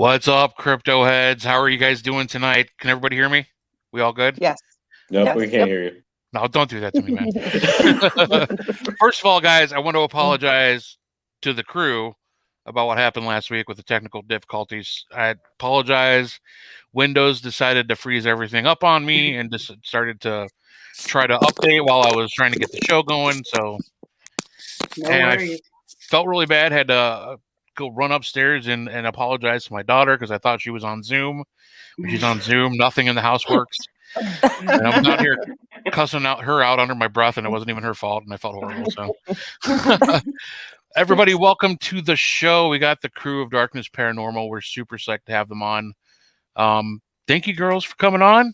What's up, crypto heads? How are you guys doing tonight? Can everybody hear me? We all good? Yes. Nope, Yes. we can't hear you. No, don't do that to me, man. First of all, guys, I want to apologize to the crew about what happened last week with the technical difficulties. I apologize. Windows decided to freeze everything up on me and just started to try to update while I was trying to get the show going. So, No and worries. I felt really bad. Had to go run upstairs and apologize to my daughter because I thought she was on Zoom. When she's on Zoom, nothing in the house works. And I'm down here cussing her out under my breath, and it wasn't even her fault, and I felt horrible. So, everybody, welcome to the show. We got the Crew of Darkness Paranormal. We're super psyched to have them on. Thank you, girls, for coming on.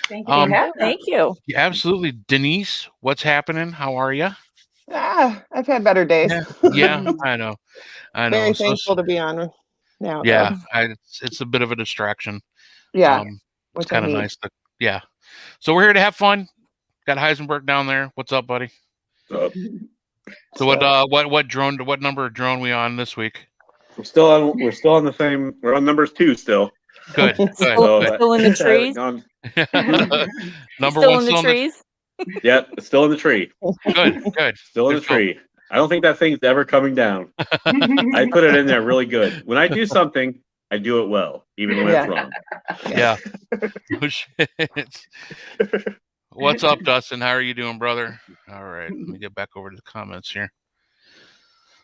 Thank you. Thank you. Yeah, absolutely. Denise, what's happening? How are you? I've had better days. Yeah, I know. Very thankful to be on now. Yeah, it's a bit of a distraction. Yeah, it's kind of nice. Yeah. So we're here to have fun. Got Heisenberg down there. What's up, buddy? Up. So what number drone we on this week? We're still on the same. We're on numbers 2 still. Good. Still in the trees. Number still one in the trees. Yep, it's still in the tree. Good. Still in the tree. I don't think that thing's ever coming down. I put it in there really good. When I do something, I do it well, even when it's wrong. Yeah. Oh, shit. What's up, Dustin? How are you doing, brother? All right, let me get back over to the comments here.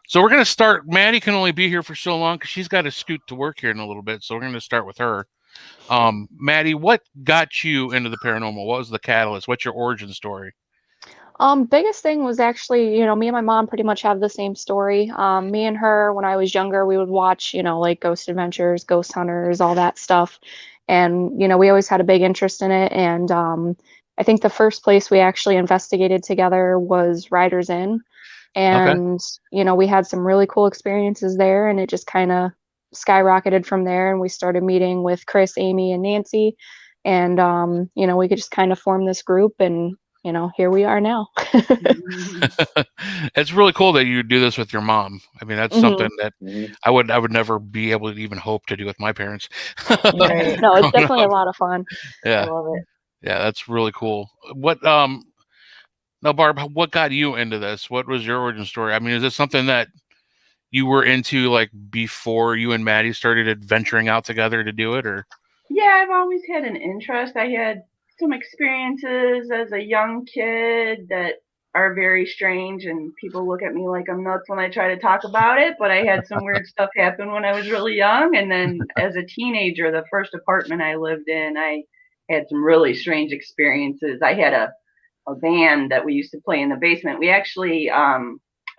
So we're going to start. Maddie can only be here for so long because she's got to scoot to work here in a little bit. So we're going to start with her. Maddie, what got you into the paranormal? What was the catalyst? What's your origin story? Biggest thing was actually, me and my mom pretty much have the same story. Me and her, when I was younger, we would watch, like Ghost Adventures, Ghost Hunters, all that stuff. And, we always had a big interest in it. And I think the first place we actually investigated together was Riders Inn. And, we had some really cool experiences there, and it just kind of skyrocketed from there. And we started meeting with Chris, Amy, and Nancy. And, we could just kind of form this group, and here we are now. It's really cool that you do this with your mom. I mean, that's something that I would never be able to even hope to do with my parents. Right. No, it's definitely a lot of fun. Yeah. I love it. Yeah, that's really cool. Now, Barb, what got you into this? What was your origin story? I mean, is this something that you were into like before you and Maddie started adventuring out together to do it, or? Yeah, I've always had an interest. I had some experiences as a young kid that are very strange, and people look at me like I'm nuts when I try to talk about it, but I had some weird stuff happen when I was really young. And then as a teenager, the first apartment I lived in, I had some really strange experiences. I had a band that we used to play in the basement. We actually, a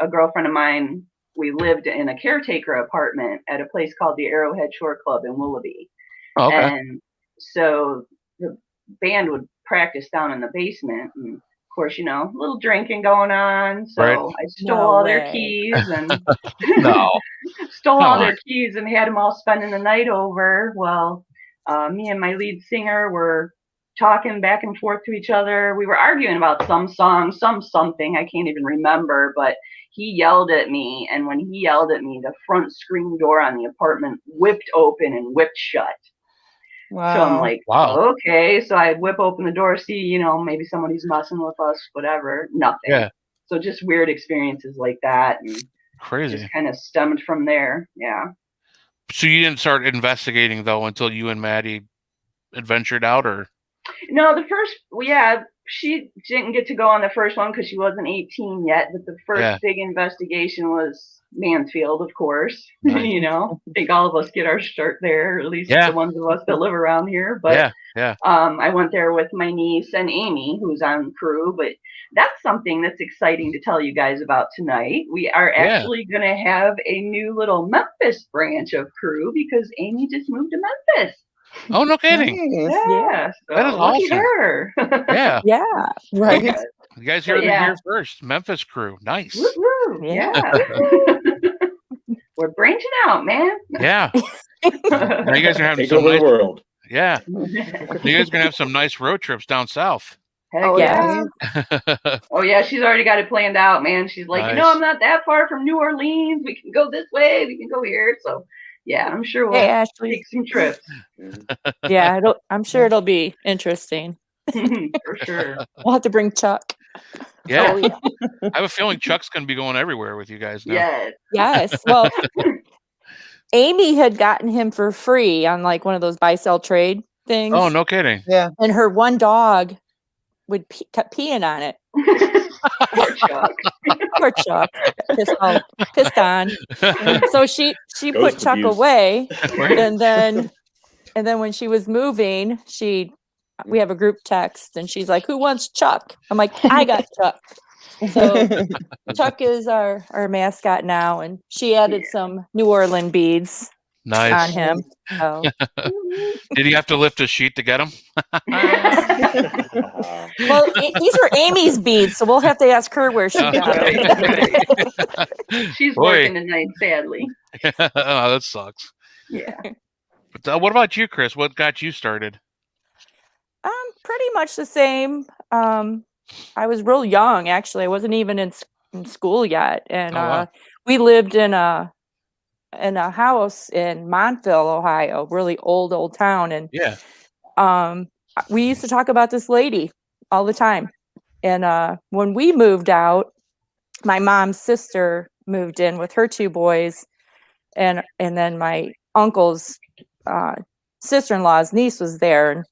girlfriend of mine, we lived in a caretaker apartment at a place called the Arrowhead Shore Club in Willoughby. Oh, okay. And so the band would practice down in the basement, and of course, a little drinking going on. So right. I stole all their keys and their keys and had them all spending the night over. Well, me and my lead singer were talking back and forth to each other. We were arguing about some song, something I can't even remember, but he yelled at me, and when he yelled at me, the front screen door on the apartment whipped open and whipped shut. Wow. So I'm like, okay. So I whip open the door, see, maybe somebody's messing with us, whatever. Nothing. Yeah. So just weird experiences like that, and crazy. Just kind of stemmed from there. Yeah. So you didn't start investigating though until you and Maddie adventured out, or? No, she didn't get to go on the first one because she wasn't 18 yet. But the first big investigation was Mansfield, of course. Nice. I think all of us get our start there, or at least the ones of us that live around here. But I went there with my niece and Amy, who's on CRUE. But that's something that's exciting to tell you guys about tonight. We are actually going to have a new little Memphis branch of CRUE because Amy just moved to Memphis. Oh, no kidding. Nice. Yeah. So that is awesome. Her. Yeah. Yeah. Right. Okay. You guys heard it here first. Memphis CRUE. Nice. Woo-hoo. Yeah. We're branching out, man. Yeah. Now you guys are having Take over the world. Yeah. You guys are gonna have some nice road trips down south. Heck yeah. Oh yeah, she's already got it planned out, man. She's like, nice. I'm not that far from New Orleans. We can go this way. We can go here. So Yeah, I'm sure we'll Hey, Ashley. take some trips. Yeah, I'm sure it'll be interesting. For sure. We'll have to bring Chuck. Yeah. Oh, yeah. I have a feeling Chuck's going to be going everywhere with you guys now. Yes. Yes. Well, Amy had gotten him for free on like one of those buy sell trade things. Oh, no kidding. Yeah. And her one dog would kept peeing on it. Poor Chuck. Poor Chuck. Pissed on. So she Ghost put Chuck abuse. away. Right. And then when she was moving, we have a group text and she's like, "Who wants Chuck?" I'm like, "I got Chuck." So Chuck is our mascot now, and she added some New Orleans beads Nice. on him. So. Did he have to lift a sheet to get him? Well, these are Amy's beads, so we'll have to ask her where she got them. She's Boy. working tonight, sadly. Oh, that sucks. Yeah. But what about you, Chris? What got you started? Pretty much the same. I was real young, actually. I wasn't even in school yet, and Oh, wow. we lived in a house in Montville, Ohio, really old town, and Yeah. we used to talk about this lady all the time. And when we moved out, my mom's sister moved in with her two boys, and then my uncle's sister-in-law's niece was there, and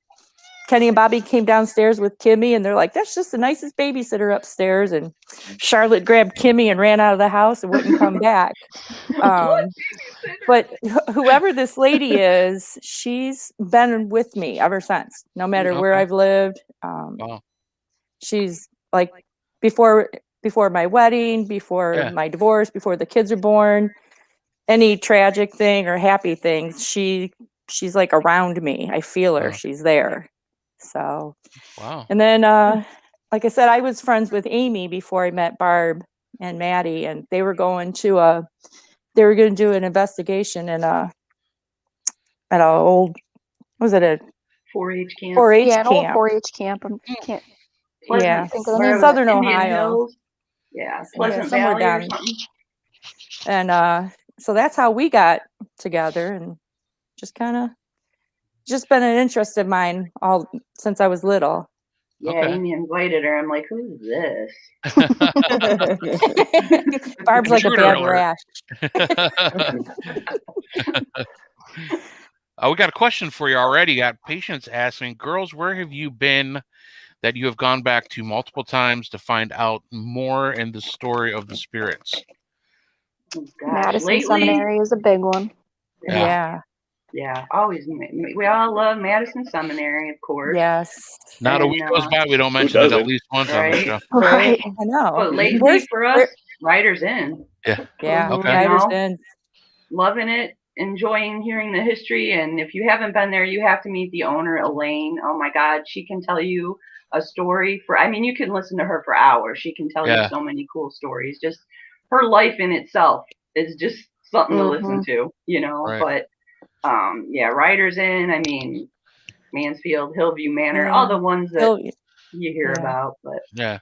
Kenny and Bobby came downstairs with Kimmy, and they're like, "That's just the nicest babysitter upstairs." And Charlotte grabbed Kimmy and ran out of the house and wouldn't come back. But whoever this lady is, she's been with me ever since, no matter where Okay. I've lived. Wow. She's like before my wedding, before my divorce, before the kids are born, any tragic thing or happy things, she's like around me. I feel her. Wow. She's there. So, Wow. and then, like I said, I was friends with Amy before I met Barb and Maddie, and they were going to do an investigation in at a old, was it a 4-H camp. 4-H Yeah, an old camp? 4-H camp. I can't Yeah, think of the Where name. was Southern it? Indian Ohio. Hills? Yeah, Pleasant somewhere Valley or down. something. And so that's how we got together, and just been an interest of mine all since I was little. Yeah, Okay. Amy invited her. I'm like, who's this? Barb's like a Intruder bad alert. rash. We got a question for you already. Got patients asking, girls, where have you been that you have gone back to multiple times to find out more in the story of the spirits? Oh, gosh. Madison Lately, Seminary is a big one. Yeah, always. We all love Madison Seminary, of course. Yes. Not a And, week goes by we don't mention it doesn't? at least once on the Right? show. Right. I know. But lately, Where's- for us, Writers Inn. Yeah. Yeah. Mhm. Okay. Writers know? Inn. Loving it, enjoying hearing the history. And if you haven't been there, you have to meet the owner, Elaine. Oh my God, she can tell you a story you can listen to her for hours. She can tell you so many cool stories. Just her life in itself is just something to listen to, Right. But Writers Inn, Mansfield, Hillview Manor, all the ones that you hear about. But yeah.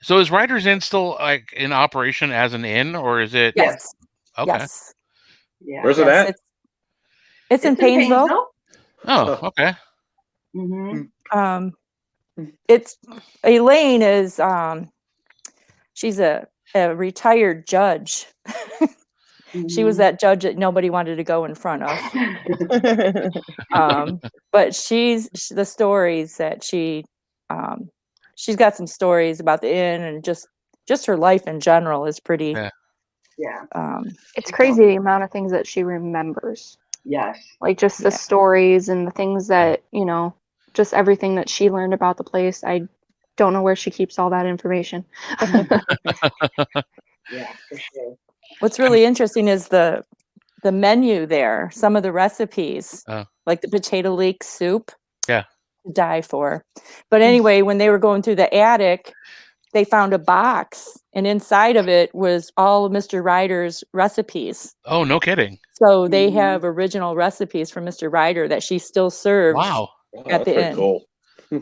So is Writers Inn still like in operation as an inn, or is it? Yes. Okay. Yes. yeah, Where's it at? It's in Paynesville. Oh, okay. Mm-hmm. It's Elaine is she's a retired judge. She was that judge that nobody wanted to go in front of. But she's the stories that she's got some stories about the inn, and just her life in general is pretty. Yeah. It's crazy the amount of things that she remembers. Yes. Like just the stories and the things that, just everything that she learned about the place. I don't know where she keeps all that information. Yeah, for sure. What's really interesting is the menu there. Some of the recipes, like the potato leek soup. Yeah. To die for. But anyway, when they were going through the attic, they found a box, and inside of it was all of Mr. Ryder's recipes. Oh, no kidding. So they have original recipes from Mr. Ryder that she still serves. Wow. At the inn. Cool.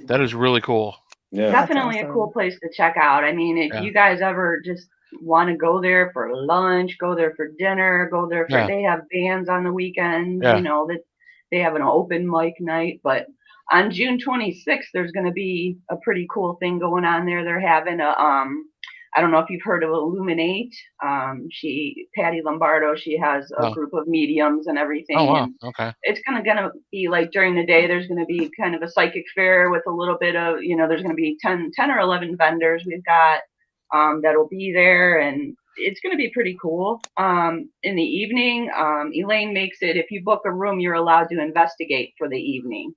That is really cool. Yeah. Definitely a cool place to check out. If you guys ever just want to go there for lunch, go there for dinner, go there for, they have bands on the weekends, you know, that they have an open mic night. But on June 26th, there's going to be a pretty cool thing going on there. They're having a, I don't know if you've heard of Illuminate. Patty Lombardo, she has a group of mediums and everything. Oh, wow. And okay. it's going to be like during the day, there's going to be kind of a psychic fair with a little bit of, you know, there's going to be 10 or 11 vendors we've got that'll be there. And it's going to be pretty cool. In the evening, Elaine makes it, if you book a room, you're allowed to investigate for the evening.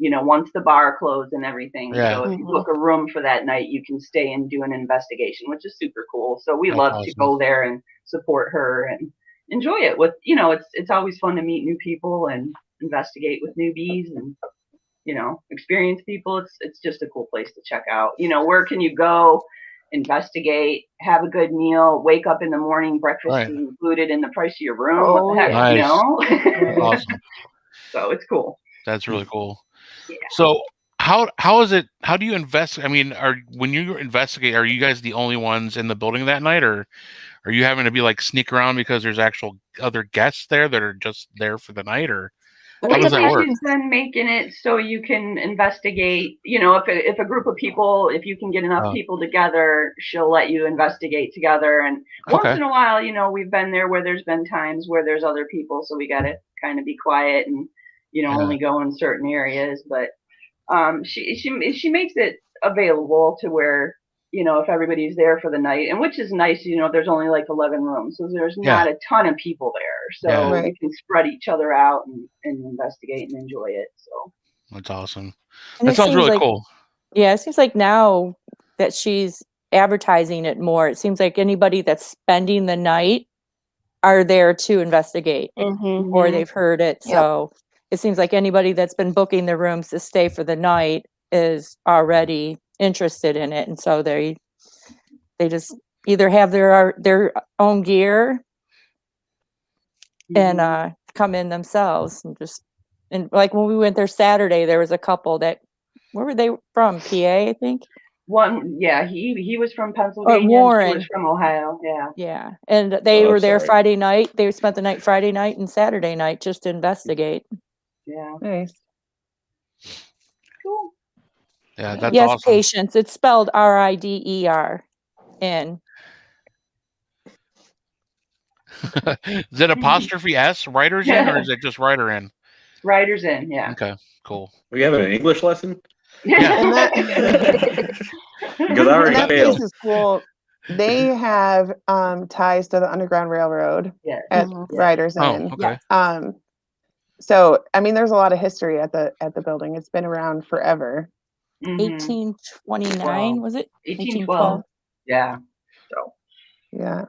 You know, once the bar closed and everything. Yeah. So if you book a room for that night, you can stay and do an investigation, which is super cool. So we love to go there and support her and enjoy it with, you know, it's always fun to meet new people and investigate with newbies and, you know, experience people. It's just a cool place to check out. You know, where can you go, investigate, have a good meal, wake up in the morning, breakfast is included in the price of your room. What the heck, nice. you know? Awesome. So it's cool. That's really cool. Yeah. So how is it? How do you invest? I mean, when you investigate, are you guys the only ones in the building that night, or are you having to be like sneak around because there's actual other guests there that are just there for the night, or how does that work? She's been making it so you can investigate. You know, if a group of people, if you can get enough people together, she'll let you investigate together. And once in a while, you know, we've been there where there's been times where there's other people, so we got to kind of be quiet and, you know, only go in certain areas. But she makes it available to where, you know, if everybody's there for the night, and which is nice, you know, there's only like 11 rooms, so there's not a ton of people there, so we can spread each other out and investigate and enjoy it. So that's awesome. And that sounds really cool. Yeah, it seems like now that she's advertising it more, it seems like anybody that's spending the night are there to investigate, or they've heard it. So it seems like anybody that's been booking their rooms to stay for the night is already interested in it, and so they just either have their own gear and come in themselves and like when we went there Saturday, there was a couple that, where were they from? PA, I think. One, he was from Pennsylvania. Warren. She was from Ohio. Yeah, and they were there Friday night. They spent the night Friday night and Saturday night just to investigate. Yeah, nice. Cool. Yeah, that's yes, awesome. Patience. It's spelled RIDER. In. Is it apostrophe S, writers in, or is it just writer in? Writers in, yeah. Okay, cool. We have an English lesson? Yeah. Because I already that failed. place is cool. They have ties to the Underground Railroad at Riders Inn. Okay. So I mean, there's a lot of history at the building. It's been around forever. 1829 was it? 1812. Yeah. So. Yeah.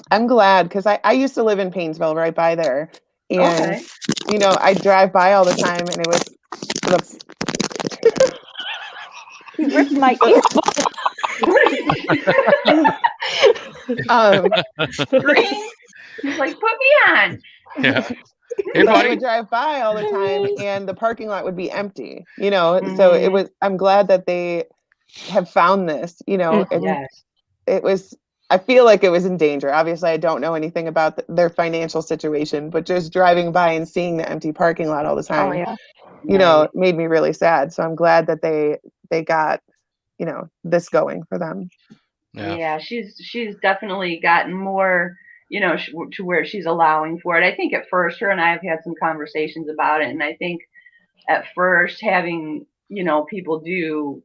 I'm glad because I used to live in Painesville right by there. And you know, I drive by all the time and it was He ripped my ear. He's like, put me on. Yeah. Hey, I would drive by all the time and the parking lot would be empty, you know. So it was, I'm glad that they have found this, you know. It was, I feel like it was in danger. Obviously, I don't know anything about their financial situation, but just driving by and seeing the empty parking lot all the time, you know, made me really sad. So I'm glad that they got, you know, this going for them. Yeah, she's definitely gotten more, you know, to where she's allowing for it. I think at first, her and I have had some conversations about it, and I think at first having, you know, people do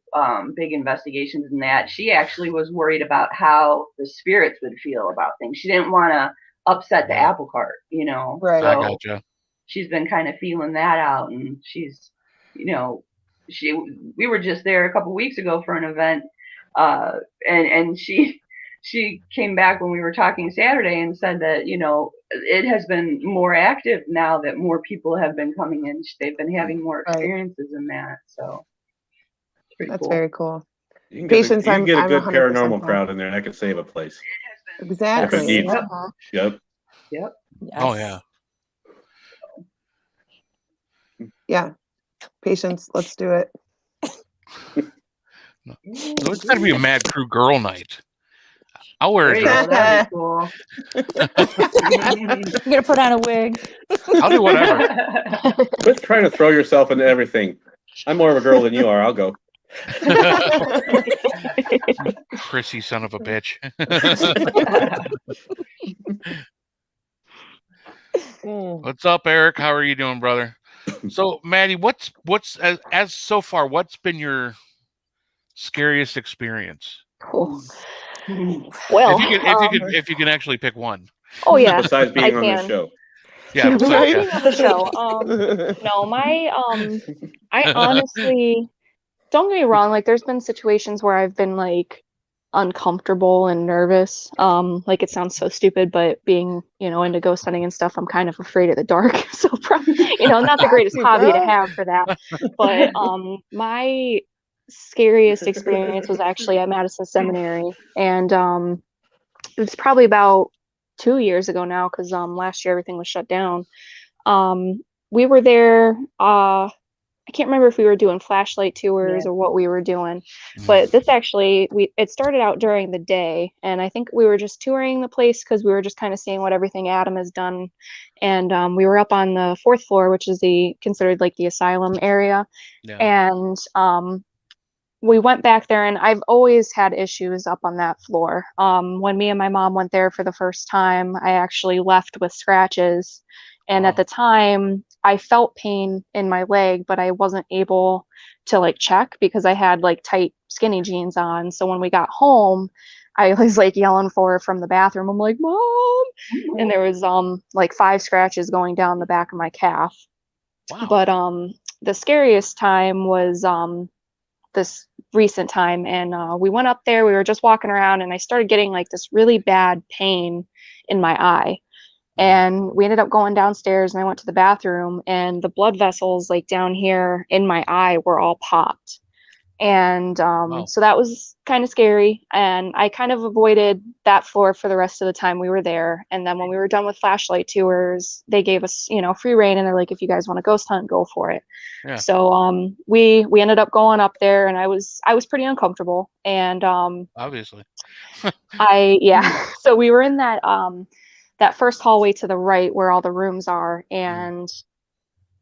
big investigations and that, she actually was worried about how the spirits would feel about things. She didn't want to upset the apple cart, you know. Right. So I gotcha. she's been kind of feeling that out, and she's, you know, we were just there a couple weeks ago for an event, and she came back when we were talking Saturday and said that, you know, it has been more active now that more people have been coming in. They've been having more experiences in that. So that's cool. very cool. You can Patience, get a good 100% paranormal crowd in there, and that could save a place. Exactly. Yep. Yes. Oh yeah. Yeah. Patience, let's do it. So it's got to be a Mad Crew girl night. I'll wear a There you go. dress. That'd be cool. I'm gonna put on a wig. I'll do whatever. Quit trying to throw yourself into everything. I'm more of a girl than you are. I'll go. Prissy son of a bitch. What's up, Eric? How are you doing, brother? So, Maddie, what's as so far? What's been your scariest experience? Cool. Well, If you can actually pick one. oh yeah, Besides being I on this can. show. Yeah, Right? besides, Being on the show. No, I honestly, don't get me wrong, like there's been situations where I've been like uncomfortable and nervous. Like it sounds so stupid, but being, into ghost hunting and stuff, I'm kind of afraid of the dark. So probably, not the greatest hobby to have for that. But my scariest experience was actually at Madison Seminary, and it's probably about 2 years ago now, because last year everything was shut down. We were there. I can't remember if we were doing flashlight tours or what we were doing, but this actually, it started out during the day, and I think we were just touring the place because we were just kind of seeing what everything Adam has done. And we were up on the 4th floor, which is considered like the asylum area. Yeah. And we went back there, and I've always had issues up on that floor. When me and my mom went there for the first time, I actually left with scratches. And Wow. at the time, I felt pain in my leg, but I wasn't able to like check because I had like tight skinny jeans on. So when we got home, I was like yelling for her from the bathroom. I'm like, Mom! And there was like 5 scratches going down the back of my calf. Wow. But the scariest time was this recent time, and we went up there. We were just walking around, and I started getting like this really bad pain in my eye. And we ended up going downstairs, and I went to the bathroom, and the blood vessels like down here in my eye were all popped. And so that was kind of scary, and I kind of avoided that floor for the rest of the time we were there. And then when we were done with flashlight tours, they gave us free reign, and they're like, if you guys want to ghost hunt, go for it. Yeah. So we ended up going up there, and I was pretty uncomfortable. And Obviously. so we were in that first hallway to the right where all the rooms are, and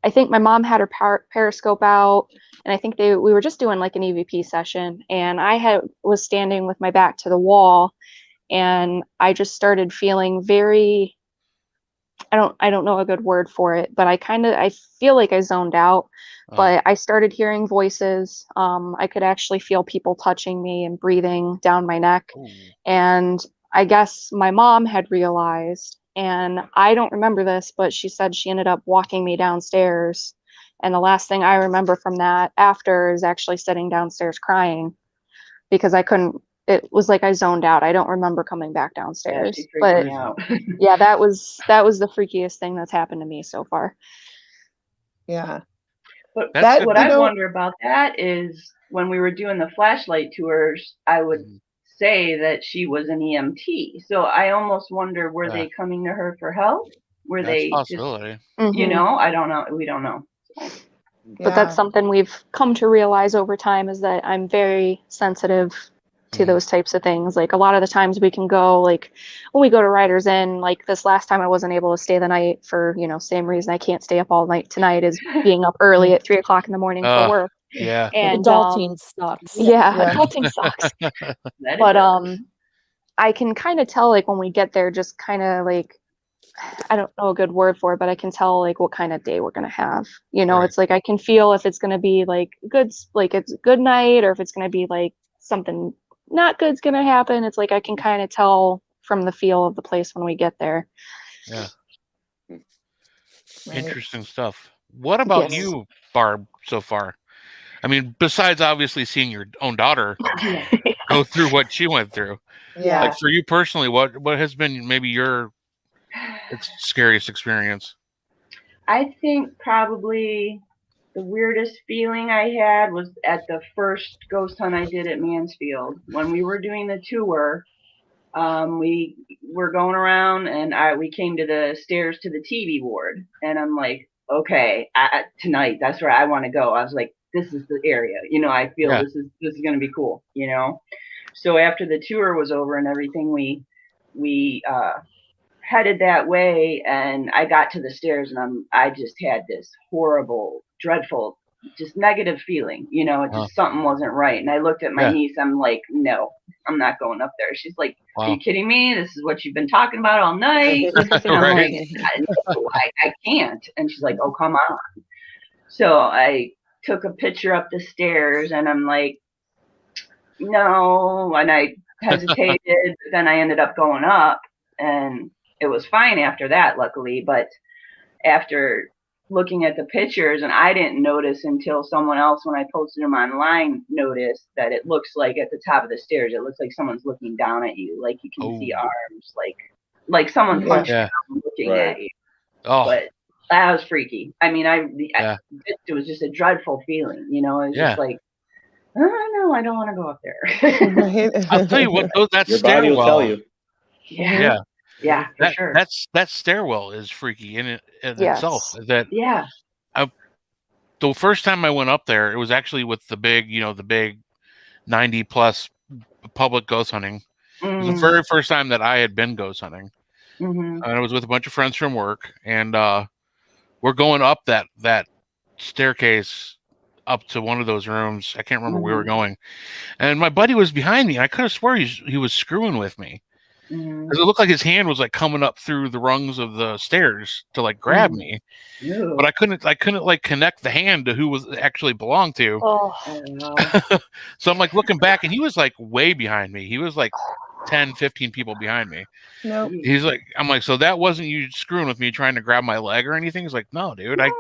I think my mom had her periscope out, and I think we were just doing like an EVP session, and I was standing with my back to the wall, and I just started feeling very, I don't know a good word for it, but I feel like I zoned out. But I started hearing voices. I could actually feel people touching me and breathing down my neck. Ooh. And I guess my mom had realized, and I don't remember this, but she said she ended up walking me downstairs. And the last thing I remember from that after is actually sitting downstairs crying because it was like I zoned out. I don't remember coming back downstairs. Yeah, she freaked but me out. yeah, that was the freakiest thing that's happened to me so far. Yeah. But That's what I wonder about that is when we were doing the flashlight tours, I would say that she was an EMT. So I almost wonder, were they coming to her for help? Were they a possibility. just, I don't know. We don't know. But that's something we've come to realize over time, is that I'm very sensitive to those types of things. Like a lot of the times we can go, like when we go to Riders Inn, like this last time I wasn't able to stay the night for, same reason I can't stay up all night tonight, is being up early at 3 o'clock in the morning for work. Yeah. And adulting sucks. Adulting sucks. But I can kind of tell, like when we get there, just kind of like, I don't know a good word for it, but I can tell like what kind of day we're gonna have. Right. It's like I can feel if it's gonna be like it's a good night, or if it's gonna be like something not good's gonna happen. It's like I can kind of tell from the feel of the place when we get there. Yeah. Right. Interesting stuff. What about you, Barb, so far? I mean, besides obviously seeing your own daughter go through what she went through. Yeah. Like for you personally, what has been maybe your scariest experience? I think probably the weirdest feeling I had was at the first ghost hunt I did at Mansfield. When we were doing the tour, we were going around, and we came to the stairs to the TV ward, and I'm like, okay, tonight that's where I want to go. I was like, this is the area, I feel this is going to be cool, So after the tour was over and everything, we headed that way, and I got to the stairs, and I just had this horrible, dreadful, just negative feeling. You know, it just something wasn't right. And I looked at my niece. I'm like, no, I'm not going up there. She's like, are you kidding me? This is what you've been talking about all night. And I'm like, no, I can't. And she's like, oh, come on. So I took a picture up the stairs, and I'm like, no. And I hesitated, but then I ended up going up, and it was fine after that, luckily. But after looking at the pictures, and I didn't notice until someone else, when I posted them online, noticed that it looks like at the top of the stairs, it looks like someone's looking down at you, like you can see arms, like someone punched down looking at you. But that was freaky. I mean, it was just a dreadful feeling, you know. It was just like, oh no, I don't want to go up there. I'll tell you what, that your body will tell you. Yeah, for sure. That stairwell is freaky in itself. That the first time I went up there, it was actually with the big 90+ public ghost hunting. It was the very first time that I had been ghost hunting, and I was with a bunch of friends from work, and we're going up that staircase up to one of those rooms. I can't remember where we were going, and my buddy was behind me. I could have swore he was screwing with me. Because it looked like his hand was like coming up through the rungs of the stairs to like grab me, but I couldn't like connect the hand to who was actually belonged to. So I'm like looking back, and he was like way behind me. He was like 10, 15 people behind me. Nope. He's like, I'm like, so that wasn't you screwing with me trying to grab my leg or anything? He's like, no, dude, I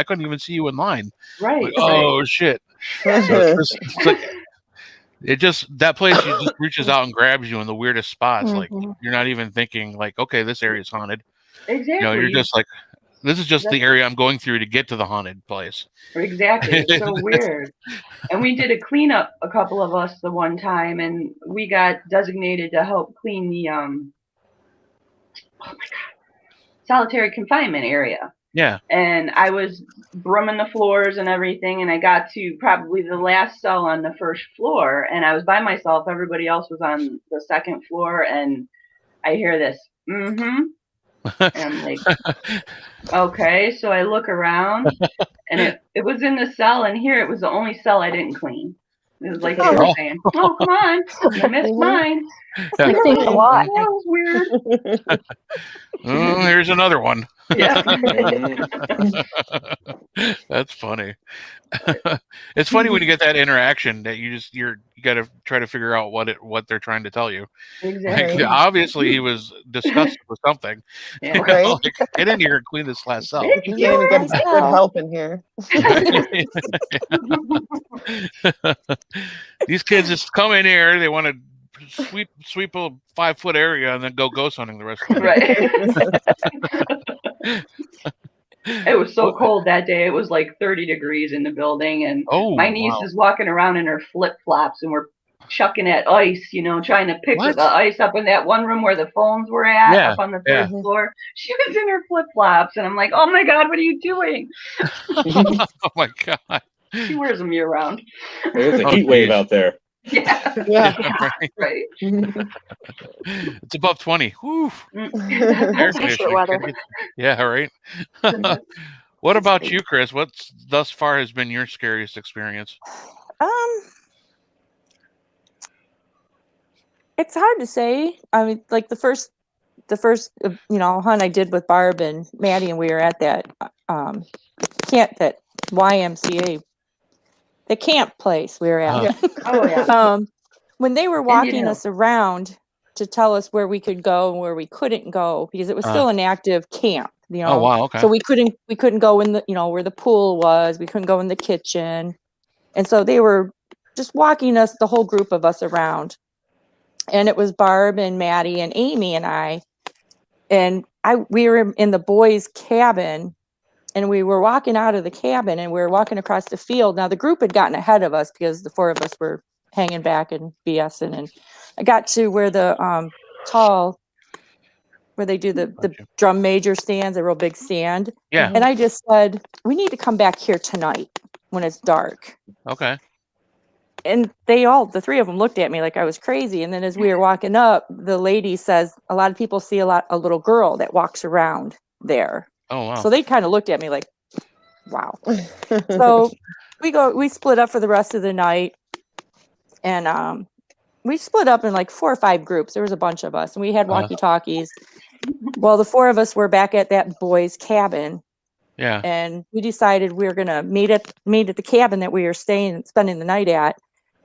couldn't even see you in line. Right. Like, oh shit. So it's like, that place just reaches out and grabs you in the weirdest spots. Like you're not even thinking like, okay, this area is haunted. Exactly. You know, you're just like, this is just the area I'm going through to get to the haunted place. Exactly. It's so weird. And we did a cleanup, a couple of us, the one time, and we got designated to help clean the solitary confinement area. Yeah. And I was brumming the floors and everything, and I got to probably the last cell on the first floor, and I was by myself. Everybody else was on the second floor, and I hear this, and I'm like, okay. So I look around, and it was in the cell, and here it was the only cell I didn't clean. It was like they were saying, oh, come on, you missed mine. You think a lot. That was weird. Here's another one. Yeah. That's funny. It's funny when you get that interaction that you got to try to figure out what they're trying to tell you. Exactly. Like, obviously he was disgusted with something. Yeah. Right. Like, get in here and clean this last cell. You can't even get good help in here. These kids just come in here, they want to sweep a 5-foot area and then go ghost hunting the rest of the day. Right. It was so cold that day. It was like 30 degrees in the building, and my niece is walking around in her flip-flops, and we're chucking at ice, trying to pick the ice up in that one room where the phones were at, up on the third floor. She was in her flip-flops, and I'm like, oh my God, what are you doing? Oh my God. She wears them year-round. There's a heat wave out there. Yeah. Right. It's above 20. Whew. Weather. Yeah, right. What about you, Chris? What's thus far has been your scariest experience? It's hard to say. I mean, like the first hunt I did with Barb and Maddie, and we were at that that YMCA, the camp place we were at. Oh yeah. When they were walking us around to tell us where we could go and where we couldn't go, because it was still an active camp. Oh wow, okay. So we couldn't go in the where the pool was. We couldn't go in the kitchen, and so they were just walking us, the whole group of us, around. And it was Barb and Maddie and Amy and I, and we were in the boys' cabin, and we were walking out of the cabin, and we were walking across the field. Now the group had gotten ahead of us because the four of us were hanging back and BSing, and I got to where the where they do the drum major stands, a real big stand. Yeah. And I just said, we need to come back here tonight when it's dark. Okay. And the three of them looked at me like I was crazy. And then as we were walking up, the lady says, a lot of people see a little girl that walks around there. Oh, wow. So they kind of looked at me like, wow. So we split up for the rest of the night. And we split up in like 4 or 5 groups. There was a bunch of us, and we had walkie-talkies. Well, the 4 of us were back at that boy's cabin. Yeah. And we decided we were going to meet at the cabin that we were spending the night at.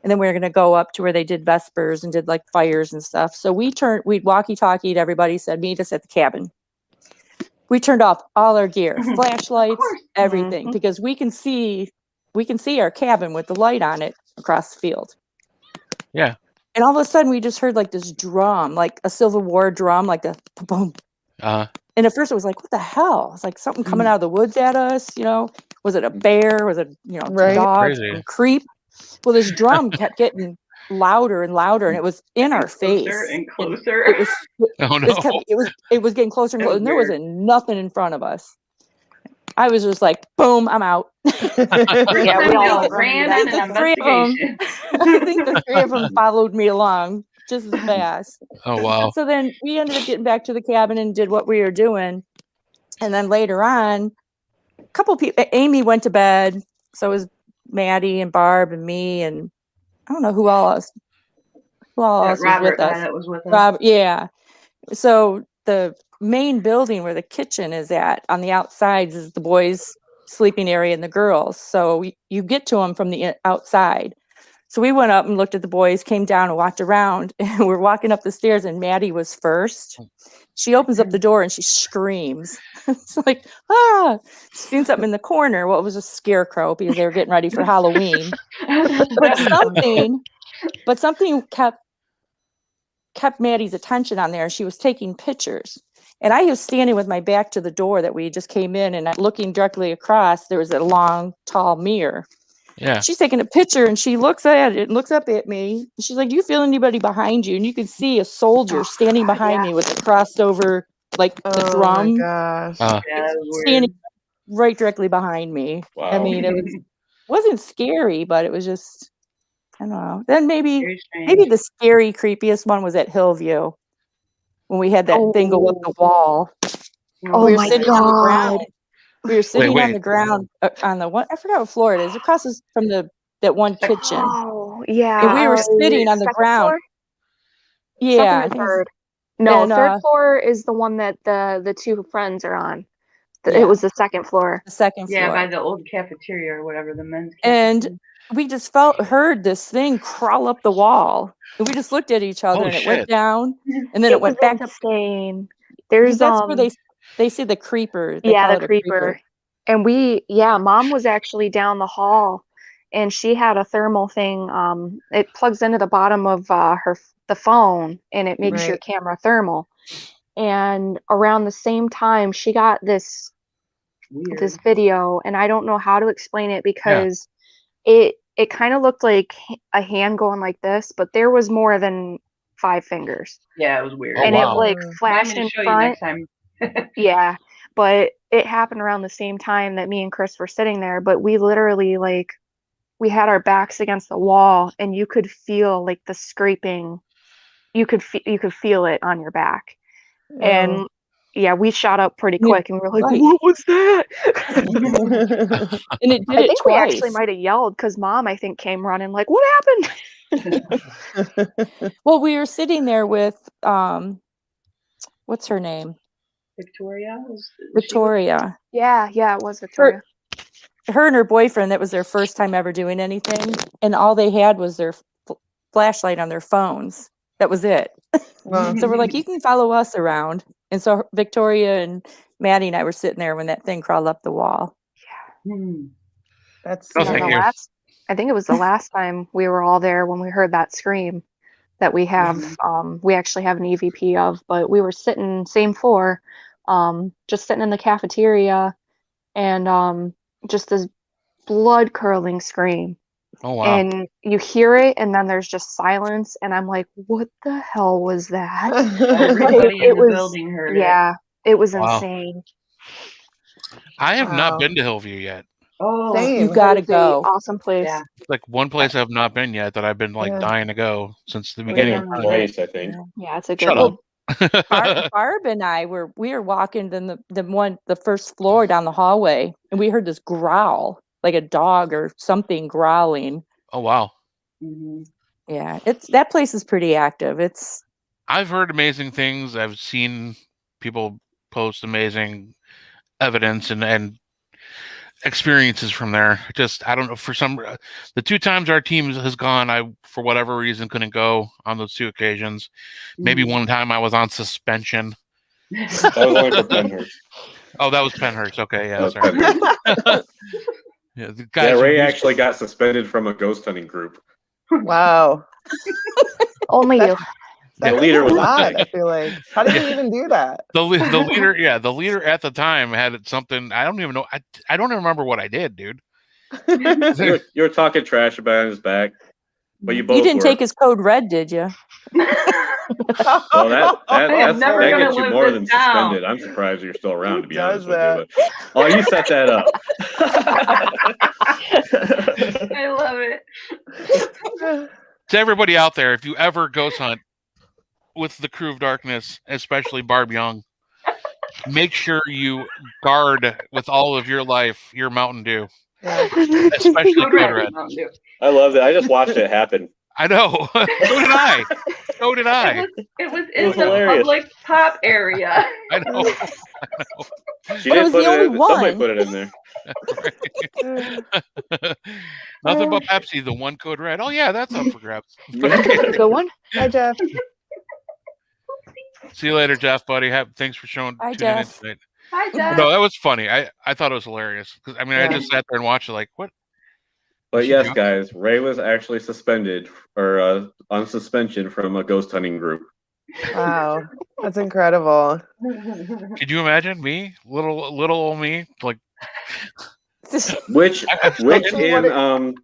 And then we were going to go up to where they did Vespers and did like fires and stuff. So we'd walkie-talkied everybody, said, meet us at the cabin. We turned off all our gear, flashlights, everything, because we can see our cabin with the light on it across the field. Yeah. And all of a sudden we just heard like this drum, like a Civil War drum, like a boom. And at first it was like, what the hell? It's like something coming out of the woods at us, Was it a bear? Was it, a dog? Some creep? Well, this drum kept getting louder and louder, and it was in our face. Closer and closer. It was getting closer and closer, and there wasn't nothing in front of us. I was just like, boom, I'm out. Yeah, we all ran an investigation. I think the 3 of them followed me along just as fast. Oh, wow. So then we ended up getting back to the cabin and did what we were doing. And then later on, a couple people, Amy went to bed. So it was Maddie and Barb and me, and I don't know who else was with us. That was with us. Rob, yeah. So the main building where the kitchen is at on the outside is the boys' sleeping area and the girls. So you get to them from the outside. So we went up and looked at the boys, came down and walked around, and we're walking up the stairs, and Maddie was first. She opens up the door and she screams. It's like, she's seen something in the corner. Well, it was a scarecrow because they were getting ready for Halloween. But something kept Maddie's attention on there. She was taking pictures. And I was standing with my back to the door that we just came in, and looking directly across, there was a long, tall mirror. Yeah. She's taking a picture, and she looks at it and looks up at me. She's like, do you feel anybody behind you? And you can see a soldier standing behind me with it crossed over, like the drum. Oh, my gosh. Standing right directly behind me. Wow. I mean, it wasn't scary, but it was just, I don't know. Then maybe the scary, creepiest one was at Hillview when we had that thing go up the wall. Oh, we were my sitting God. on the ground. We were sitting on the ground on the one. I forgot what floor it is. It crosses from that one kitchen. Oh, yeah. And we were sitting on the ground. Floor? Yeah. Second or third. No, third floor is the one that the 2 friends are on. It was the second floor. The second floor. Yeah, by the old cafeteria or whatever, the men's cafeteria. And we just heard this thing crawl up the wall. And we just looked at each other, and it went down, and then it went back up. There's that's where they see the creeper. The creeper. And Mom was actually down the hall, and she had a thermal thing. It plugs into the bottom of the phone, and it makes your camera thermal. And around the same time, she got this video, and I don't know how to explain it because it kind of looked like a hand going like this, but there was more than 5 fingers. Yeah, it was weird. And it like flashed in front. Yeah, but it happened around the same time that me and Chris were sitting there. But we literally we had our backs against the wall, and you could feel like the scraping. You could feel it on your back, and we shot up pretty quick, and we were like, "What was that?" And I think we actually might have yelled because Mom, I think, came running like, "What happened?" Well, we were sitting there with what's her name? Victoria. Yeah, it was Victoria. Her and her boyfriend, that was their first time ever doing anything, and all they had was their flashlight on their phones. That was it. Wow. So we're like, you can follow us around. And so Victoria and Maddie and I were sitting there when that thing crawled up the wall. Yeah. That's I think it was the last time we were all there when we heard that scream that we have. We actually have an EVP of, but we were sitting same floor, just sitting in the cafeteria, and just this blood curdling scream. Oh, wow. And you hear it, and then there's just silence, and I'm like, what the hell was that? Everybody in the building heard it. Yeah, it was insane. I have not been to Hillview yet. Oh, Same. You gotta That is a go. awesome place. yeah. Like one place I've not been yet that I've been like Yeah. dying to go since the I've been beginning. there Yeah. twice, I think. Yeah, it's a good Shut one. up. Barb and I we were walking the first floor down the hallway, and we heard this growl, like a dog or something growling. Oh wow. Mhm. Yeah, that place is pretty active. I've heard amazing things. I've seen people post amazing evidence and experiences from there. Just I don't know, for some the two times our team has gone, I for whatever reason couldn't go on those two occasions. Maybe one time I was on suspension. That was only for Penhurst. Oh, that was Penhurst. Okay, yeah, That was sorry. Penhurst. Yeah, the Yeah, guys who Ray used- actually got suspended from a ghost hunting group. Wow. Only you. That's The leader a was lot, I feel like. How did you even do that? the leader, yeah, the leader at the time had something. I don't even know. I don't even remember what I did, dude. You were talking trash about his back, but you both You didn't were. take his code red, did you? Well, that never gets gonna you live more this than down. suspended. I'm surprised you're still around, to be Does honest with you. But, oh, you set that up. I love it. To everybody out there, if you ever ghost hunt with the Crew of Darkness, especially Barb Young, make sure you guard with all of your life your Mountain Dew, Yeah. especially Code Code Red. Red. Mountain Dew. I loved it. I just watched it happen. I know. So did I. So did I. It was It in was the hilarious. public pop area. I know. She But it didn't was put the only it in. Somebody one. put it in there. Nothing but Pepsi, the one Code Red. Oh yeah, that's up for grabs. Good one. Hi, Jeff. See you later, Jeff, buddy. Thanks for tuning in Jeff. tonight. Hi, Jeff. No, that was funny. I thought it was hilarious. 'Cause, I mean, I Yeah. just sat there and watched it like, what? But yes, guys, Ray was actually suspended or on suspension from a ghost hunting group. Wow. That's incredible. Could you imagine me? Little old me? Like, Which I'm still in in it. um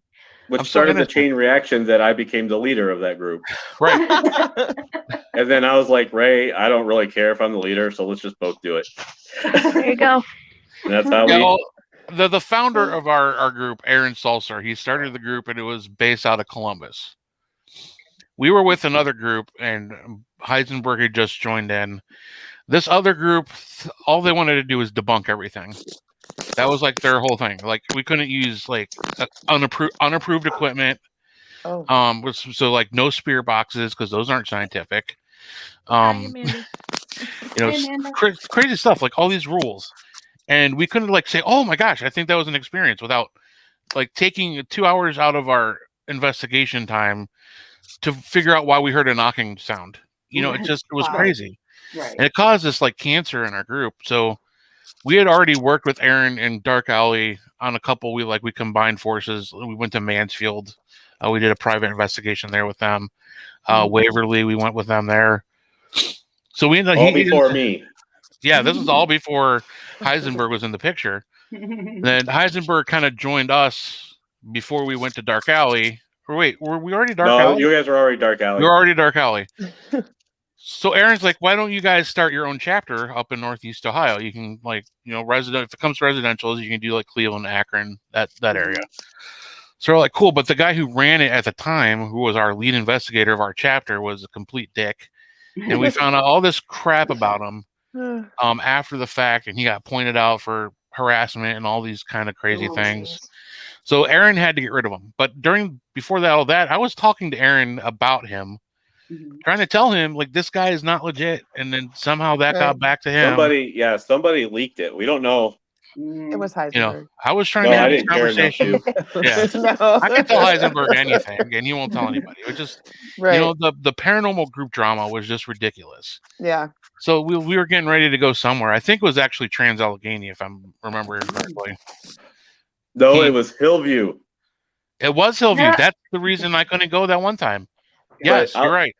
which I'm still started in the it. chain reaction that I became the leader of that group. Right. And then I was like, Ray, I don't really care if I'm the leader, so let's just both do it. There you go. And that's how Yeah, we well, the founder of our group, Aaron Salser, he started the group and it was based out of Columbus. We were with another group and Heisenberg had just joined in. This other group, all they wanted to do was debunk everything. That was like their whole thing. Like we couldn't use like unapproved equipment. Oh. So like no spear boxes because those aren't scientific. You know, crazy stuff like all these rules. And we couldn't like say, oh my gosh, I think that was an experience without like taking 2 hours out of our investigation time to figure out why we heard a knocking sound. You know, it was Wow. crazy. Right. And it caused us like cancer in our group. So we had already worked with Aaron in Dark Alley on a couple. We combined forces. We went to Mansfield. We did a private investigation there with them. Waverly, we went with them there. So we ended all before me. Yeah, this was all before Heisenberg was in the picture. Then Heisenberg kind of joined us before we went to Dark Alley. Or wait, were we already Dark Alley? You guys were already Dark Alley. We were already Dark Alley. So Aaron's like, why don't you guys start your own chapter up in Northeast Ohio? You can if it comes to residentials, you can do like Cleveland, Akron, that area. So we're like, cool. But the guy who ran it at the time, who was our lead investigator of our chapter, was a complete dick. And we found out all this crap about him after the fact, and he got pointed out for harassment and all these kind of crazy things. Geez. So Aaron had to get rid of him. But before all that, I was talking to Aaron about him, trying to tell him like this guy is not legit, and then somehow that got back to him. Somebody leaked it. We don't know. It was Heisenberg. You know, I was trying to have this conversation. Yeah, No. I can tell Heisenberg anything, and he won't tell anybody. It was just, Right. the paranormal group drama was just ridiculous. Yeah. So we were getting ready to go somewhere. I think it was actually Trans Allegheny, if I'm remembering correctly. No, it was Hillview. It was Hillview. Yeah. That's the reason I couldn't go that one time. Yes, you're right.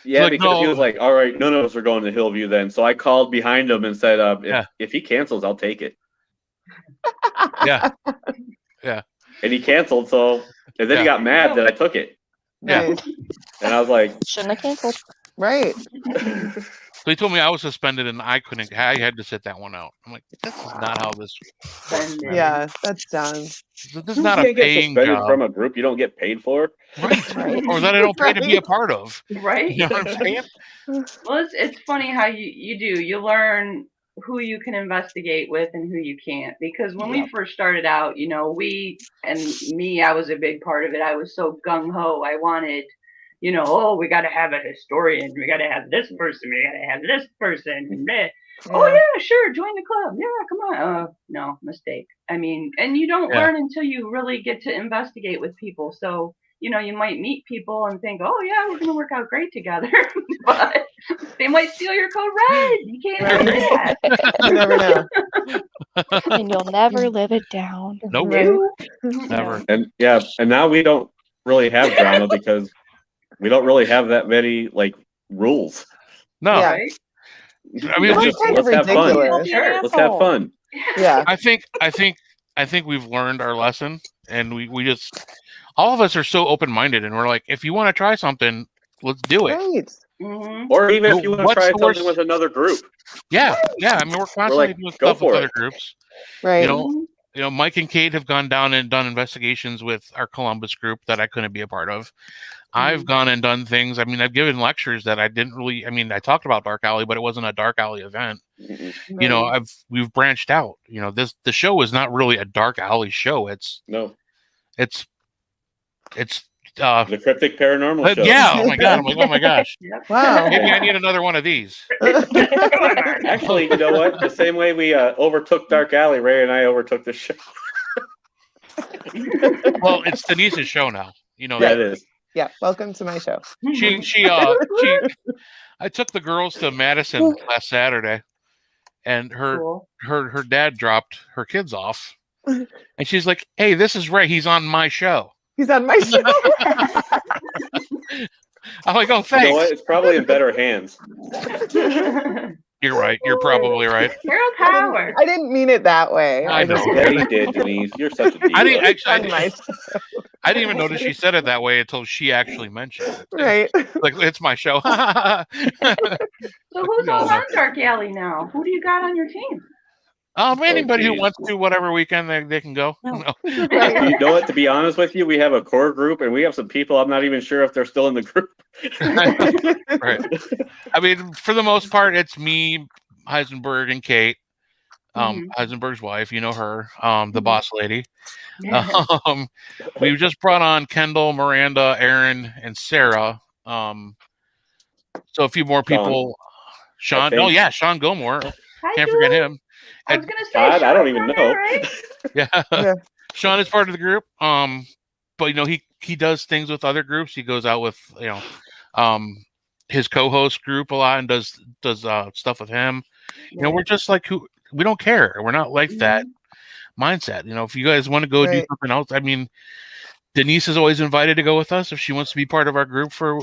Yeah, Like, because he no. was like, all right, none of us are going to Hillview then. So I called behind him and said, Yeah. if he cancels, I'll take it. Yeah. And he canceled, and then he got mad that I took it. Yeah. Nice. And I was like, Shouldn't have canceled. Right. So he told me I was suspended and I had to sit that one out. I'm like, this is not how this works, man. Yeah, that's done. This is not You a can't get paying suspended job. from a group you don't get paid for. Right. Right. Or that I don't pay to be a Right. part of. Right. You know what I'm saying? Well, it's funny how you learn who you can investigate with and who you can't. Because when we first started out, you know, I was a big part of it. I was so gung ho. I wanted, you know, oh, we got to have a historian. We got to have this person. We got to have this person. And bleh. Oh yeah, sure, join the club. Yeah, come on. No, mistake. I mean, and you don't learn until you really get to investigate with people. So, you know, you might meet people and think, oh yeah, we're gonna work out great together, but they might steal your code red. You can't do that. You never know. And you'll never live it down. Nope. Right. Never. And now we don't really have drama because we don't really have that many like rules. No. Yeah. Right? I mean, It's kind of let's have fun. ridiculous. Sure. Let's have fun. Yeah. I think we've learned our lesson, and we just all of us are so open minded, and we're like, if you want to try something, let's do it. Right. Mm-hmm. Or even if you want to What's try the something worst- with another group. Yeah. I mean, we're constantly like, doing go stuff with for other it. groups. Right. You know, Mike and Kate have gone down and done investigations with our Columbus group that I couldn't be a part of. I've gone and done things. I mean, I've given lectures that I didn't really. I mean, I talked about Dark Alley, but it wasn't a Dark Alley event. You know, we've branched out. You know, the show is not really a Dark Alley show. It's the Cryptic Paranormal show. Yeah. Oh my god. I'm like, oh my gosh. Wow. Maybe I need another one of these. Actually, you know what? The same way we overtook Dark Alley, Ray and I overtook the show. Well, it's Denise's show now. You know Yeah, that. it is. Yeah. Welcome to my show. I took the girls to Madison last Saturday, and her dad dropped her kids off, and she's like, "Hey, this is Ray. He's on my show." He's on my show. I'm like, "Oh, You thanks." know what? It's probably in better hands. You're right. You're probably right. Hero power. I didn't mean it that way. I know. Yeah, you did, Denise. You're such a diva. I didn't On my actually. I didn't even notice she said it that way until she actually mentioned it. Right. Like, it's my show. So who's all on Dark Alley now? Who do you got on your team? Anybody who geez. wants to, whatever weekend they can go. No. Right. You know what? To be honest with you, we have a core group, and we have some people. I'm not even sure if they're still in the group. Right. I mean, for the most part, it's me, Heisenberg, and Kate. Heisenberg's wife, you know her, the boss lady. We've just brought on Kendall, Miranda, Aaron, and Sarah. So a few more people. Sean. Oh yeah, Sean Gilmore. Can't forget him. I was gonna say Todd, I don't even Sean's know. on there, right? Yeah. Sean is part of the group. But you know, he does things with other groups. He goes out with, you know, his co-host group a lot and does stuff with him. You know, we're just like we don't care. We're not like that mindset. You know, if you guys want to go do something else, I mean, Denise is always invited to go with us if she wants to be part of our group for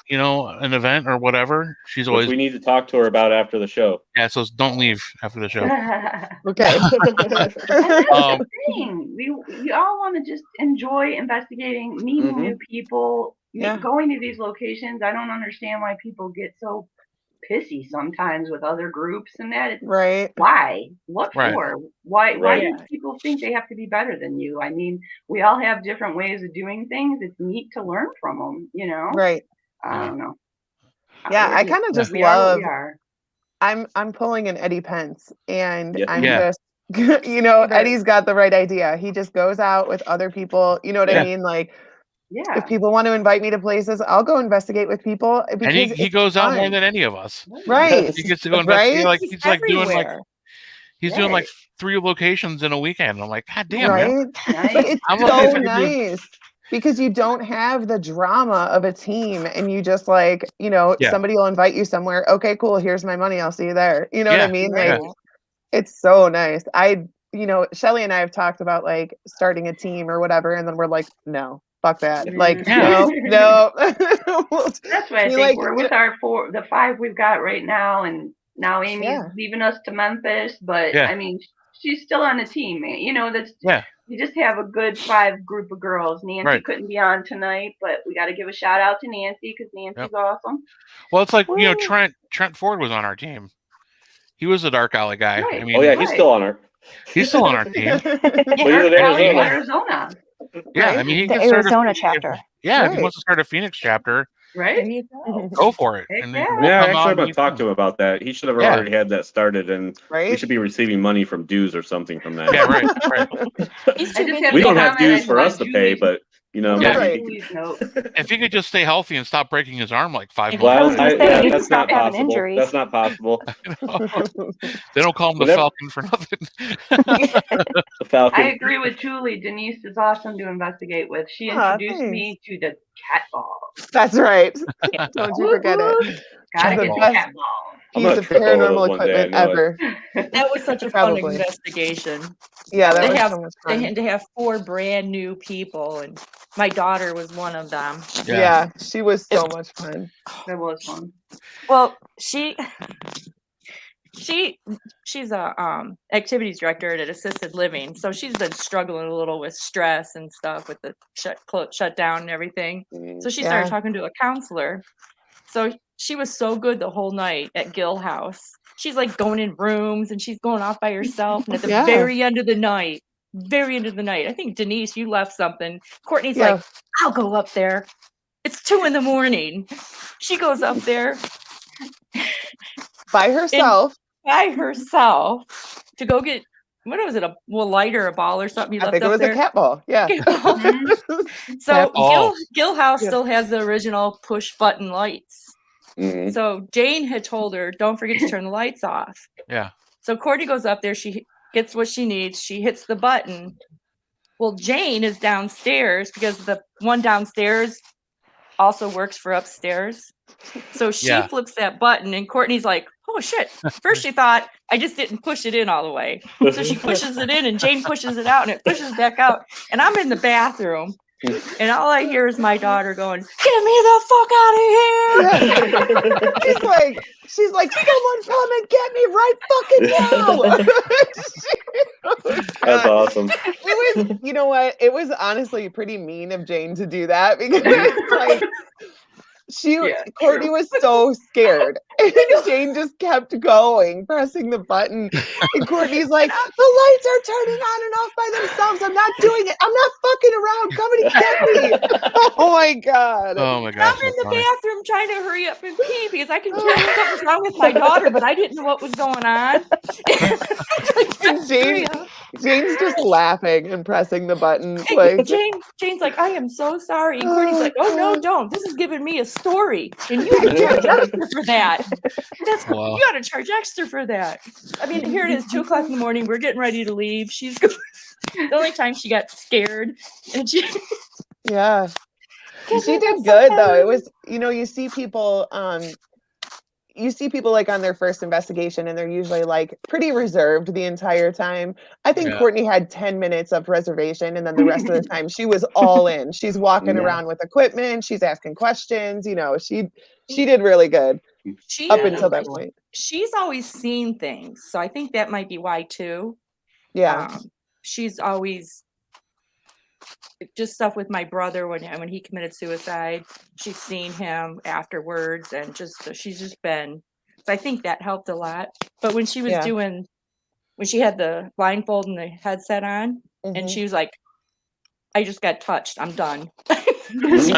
you know, an event or whatever. She's always. We need to talk to her about after the show. Yeah, so don't leave after the show. Okay. That's the thing. We all want to just enjoy investigating, meeting new people, going to these locations. I don't understand why people get so pissy sometimes with other groups and that. It's, right. Why? What for? Why Right. do people think they have to be better than you? I mean, we all have different ways of doing things. It's neat to learn from them, you know? Right. I don't know. Yeah, I kind of just we are what love. we are. I'm pulling an Eddie Pence, and Yeah. I'm just, you know, Eddie's got the right idea. He just goes out with other people. You know what I mean? Like, if people want to invite me to places, I'll go investigate with people. And he goes out more than any of us. Right. He gets to go investigate. Right? Like he's like doing like Everywhere. he's doing like 3 locations in a weekend. I'm like, God damn, right? man. But it's I'm so looking for nice because you don't have the drama of a team, and you just like, you know, somebody will invite you somewhere. Okay, cool. Here's my money. I'll see you there. You know what I mean? Like, it's so nice. You know, Shelly and I have talked about like starting a team or whatever, and then we're like, no. Fuck that. Like, no. That's why I think we're with the 5 we've got right now, and now Amy's leaving us to Memphis, but I mean, she's still on the team, man. You know, You just have a good 5 group of girls. Nancy couldn't be on tonight, but we got to give a shout out to Nancy because Nancy's awesome. Well, it's like, you know, Trent Ford was on our team. He was a dark alley guy. Right. I mean, he's still on our. He's still on our team. Arizona. Yeah, I mean, he the can start Arizona chapter. If he wants to start a Phoenix chapter, right? Go for it. And actually, I'm going to talk to him about that. He should have already had that started, and we should be receiving money from dues or something from that. Yeah, right. We don't have dues for us to pay, but you know, if he could just stay healthy and stop breaking his arm like 5 months. Well, that's not possible. That's not possible. They don't call him the Falcon for nothing. The Falcon. I agree with Julie. Denise is awesome to investigate with. She introduced me to the cat ball. That's right. Don't you forget it. Gotta get the cat ball. Piece of paranormal equipment ever. That was such a fun investigation. Yeah, that was so much fun. They had to have 4 brand new people, and my daughter was one of them. Yeah, she was so much fun. That was fun. Well, she's a activities director at assisted living, so she's been struggling a little with stress and stuff with the shut down and everything. So she started talking to a counselor. So she was so good the whole night at Gill House. She's like going in rooms and she's going off by herself. And at the very end of the night, I think Denise, you left something. Courtney's like, I'll go up there. It's 2 a.m. She goes up there by herself to go get, what was it, a lighter, a ball or something? I think it was a cat ball. Yeah. So Gill House still has the original push button lights. So Jane had told her, don't forget to turn the lights off. Yeah. So Courtney goes up there. She gets what she needs. She hits the button. Well, Jane is downstairs because the one downstairs also works for upstairs. So she flips that button and Courtney's like, oh shit. First she thought I just didn't push it in all the way. So she pushes it in and Jane pushes it out and it pushes back out. And I'm in the bathroom. And all I hear is my daughter going, "Get me the fuck out of here!" she's like, "Someone come and get me right fucking now!" That's awesome. It was, you know what? It was honestly pretty mean of Jane to do that because like Courtney was so scared. And Jane just kept going, pressing the button. And Courtney's like, the lights are turning on and off by themselves. I'm not doing it. I'm not fucking around. Come and get me. Oh my God. Oh my gosh. I'm in the bathroom trying to hurry up and pee because I can tell what was wrong with my daughter, but I didn't know what was going on. And Jane's just laughing and pressing the button. Jane's like, I am so sorry. And Courtney's like, oh no, don't. This is giving me a story. And you got to charge extra for that. You got to charge extra for that. I mean, here it is, 2:00 a.m. We're getting ready to leave. She's the only time she got scared. And she did good though. It was, you see people like on their first investigation and they're usually like pretty reserved the entire time. I think Courtney had 10 minutes of reservation and then the rest of the time she was all in. She's walking around with equipment. She's asking questions. She did really good up until that point. She's always seen things. So I think that might be why too. Yeah. She's always just stuff with my brother when he committed suicide. She's seen him afterwards and she's just been, so I think that helped a lot. But when she was when she had the blindfold and the headset on and she was like, I just got touched, I'm done. That's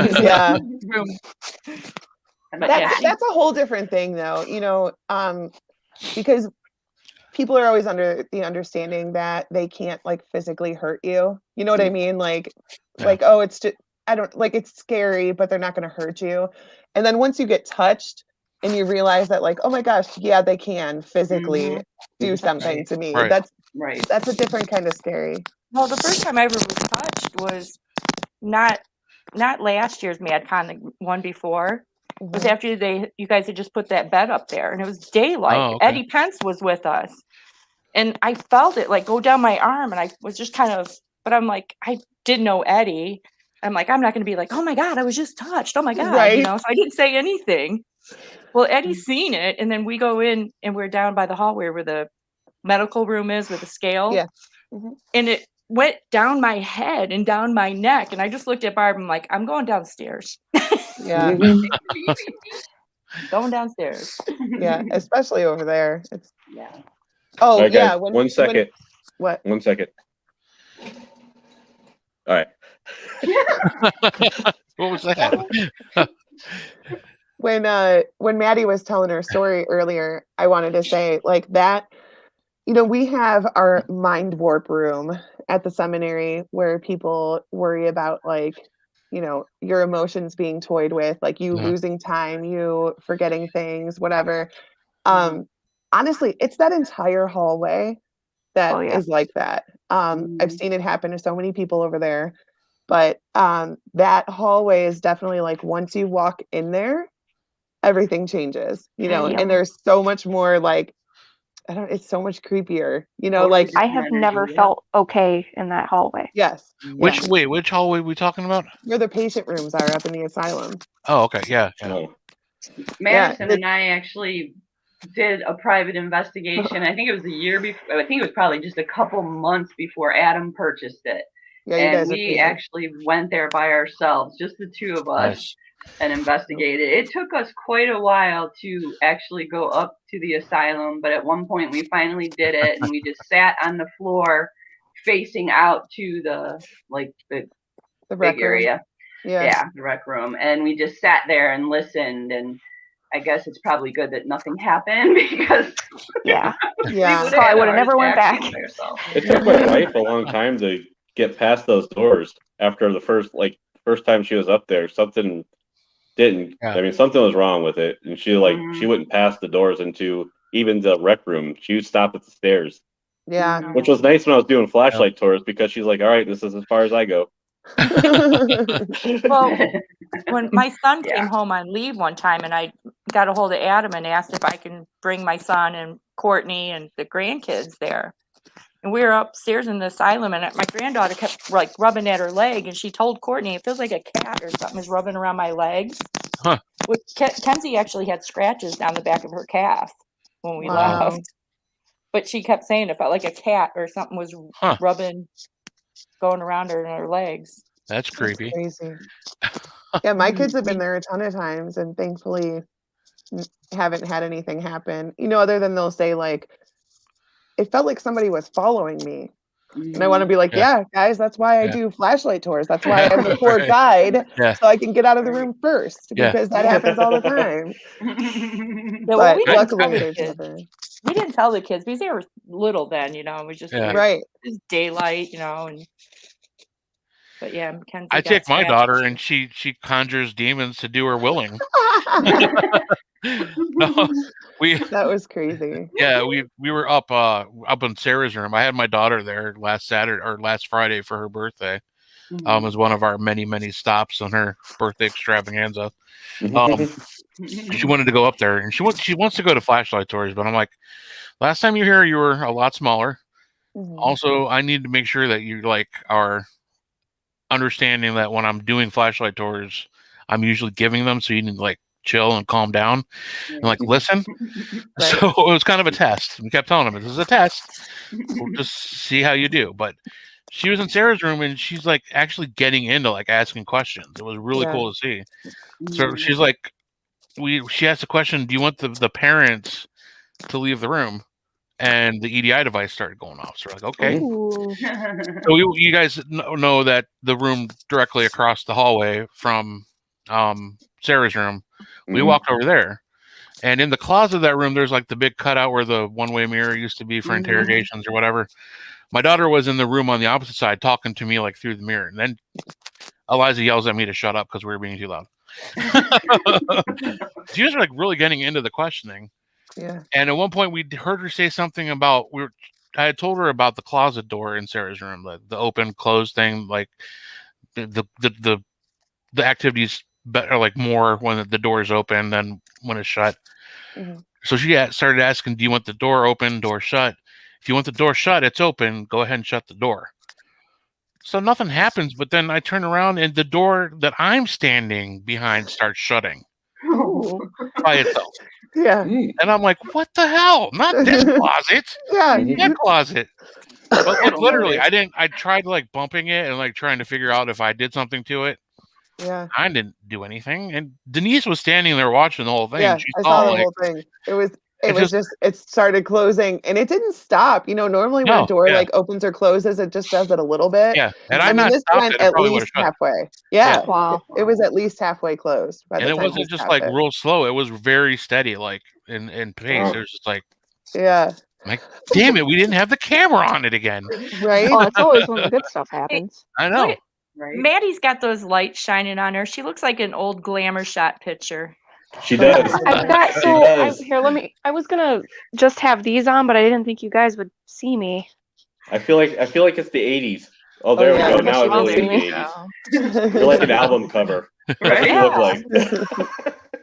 a whole different thing though, because people are always under the understanding that they can't like physically hurt you. You know what I mean? Like, oh, it's just, it's scary, but they're not going to hurt you. And then once you get touched and you realize that like, oh my gosh, yeah, they can physically do something to me. Right. That's a different kind of scary. Well, the first time I ever was touched was not last year's MadCon, the one before. It was after you guys had just put that bed up there and it was daylight. Oh, okay. Eddie Pence was with us and I felt it like go down my arm and I was just but I'm like, I didn't know Eddie. I'm like, I'm not going to be like, oh my God, I was just touched. Oh my God. Right. So I didn't say anything. Well, Eddie's seen it. And then we go in and we're down by the hallway where the medical room is with the scale. Yeah. And went down my head and down my neck. And I just looked at Barb and I'm like, I'm going downstairs. Yeah. Going downstairs. Yeah. Especially over there. It's Yeah. Oh, All right, yeah. guys, 1 second. What? 1 second. All right. What was that? When Maddie was telling her story earlier, I wanted to say like that, we have our mind warp room at the seminary where people worry about like, your emotions being toyed with, like you losing time, you forgetting things, whatever. Honestly, it's that entire hallway that is like that. I've seen it happen to so many people over there, but that hallway is definitely like once you walk in there, everything changes, and there's so much more like, it's so much creepier, like I have never felt okay in that hallway. yes. Which hallway are we talking about? Where the patient rooms are up in the asylum. Oh, okay. Yeah. Madison and I actually did a private investigation. I think it was a year before. I think it was probably just a couple months before Adam purchased it. Yeah, you and guys we actually went there by ourselves, just the two of us, and investigated. It took us quite a while to actually go up to the asylum, but at one point we finally did it, and we just sat on the floor facing out to the big area. Yeah, the rec room. And we just sat there and listened, and I guess it's probably good that nothing happened because I would have never went back. It took my wife a long time to get past those doors after the first time she was up there. Something didn't. I mean, something was wrong with it, and she wouldn't pass the doors into even the rec room. She would stop at the stairs. Yeah, which was nice when I was doing flashlight tours because she's like, "All right, this is as far as I go." Well, when my son came home on leave one time, and I got a hold of Adam and asked if I can bring my son and Courtney and the grandkids there. And we were upstairs in the asylum, and my granddaughter kept like rubbing at her leg, and she told Courtney, it feels like a cat or something is rubbing around my legs. Huh. Kenzie actually had scratches down the back of her calf when we left. But she kept saying it felt like a cat or something was rubbing, going around her in her legs. That's creepy. That's crazy. Yeah, my kids have been there a ton of times, and thankfully haven't had anything happen. Other than they'll say like, it felt like somebody was following me. And I want to be like, yeah, guys, that's why I do flashlight tours. That's why I'm the tour guide, so I can get out of the room first, because that happens all the time. But luckily, we didn't tell the kids because they were little then, it was just right. It's daylight, and but yeah, Mackenzie I take my daughter and she conjures demons to do her willing. That was crazy. Yeah, we were up in Sarah's room. I had my daughter there last Friday for her birthday. Was one of our many stops on her birthday extravaganza. She wanted to go up there, and she wants to go to flashlight tours, but I'm like, last time you were here, you were a lot smaller. Also, I need to make sure that you are understanding that when I'm doing flashlight tours, I'm usually giving them, so you need to chill and calm down and listen. Right. So it was kind of a test. We kept telling them, this is a test. We'll just see how you do. But she was in Sarah's room, and she's actually getting into asking questions. It was really cool to see. So she's she asked a question, do you want the parents to leave the room? And the EDI device started going off. So we're like, okay. So you guys know that the room directly across the hallway from Sarah's room, we walked over there. And in the closet of that room, there's the big cutout where the one-way mirror used to be for interrogations or whatever. My daughter was in the room on the opposite side talking to me through the mirror. And then Eliza yells at me to shut up because we were being too loud. She was really getting into the questioning. Yeah. And at one point we heard her say something about I had told her about the closet door in Sarah's room, the open close thing, the activities are more when the door is open than when it's shut. So she started asking, do you want the door open, door shut? If you want the door shut, it's open, go ahead and shut the door. So nothing happens, but then I turn around and the door that I'm standing behind starts shutting by itself. Yeah. And I'm like, what the hell? Not this closet. Yeah. That closet. But like, literally, I tried like bumping it and like trying to figure out if I did something to it. Yeah. I didn't do anything. And Denise was standing there watching the whole thing. Yeah, She I saw the like, whole thing. It started closing and it didn't stop. Normally when a door like opens or closes, it just does it a little bit. Yeah. And I mean, this went at least halfway. Yeah. Wow. It was at least halfway closed by the time. And it wasn't just like real slow. It was very steady, like in pace. It was just like, yeah. Like, damn it, we didn't have the camera on it again. Right? Oh, it's always when the good stuff happens. I know. Right. Maddie's got those lights shining on her. She looks like an old glamour shot picture. She does. I was gonna just have these on, but I didn't think you guys would see me. I feel like it's the 80s. Oh, there we go. Now it really is the 80s. You're like an album cover. That's what you look like.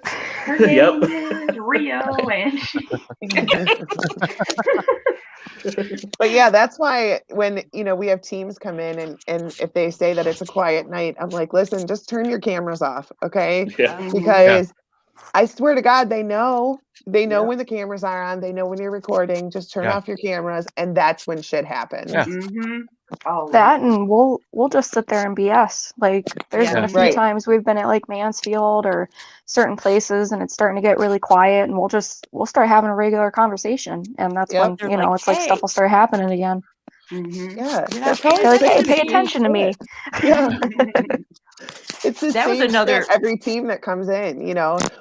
Her name is Rio, and But yeah, that's why when we have teams come in and if they say that it's a quiet night, I'm like, listen, just turn your cameras off, okay? Yeah. Because I swear to God, they know when the cameras are on. They know when you're recording. Just turn off your cameras, and that's when shit happens. Yeah. Oh, that, and we'll just sit there and BS. Like, there's been a few times we've been at like Mansfield or certain places, and it's starting to get really quiet, and we'll start having a regular conversation, and that's when it's like stuff will start happening again. Yeah, they're like, hey, pay attention to me. Yeah. It's the same shit every team that comes in,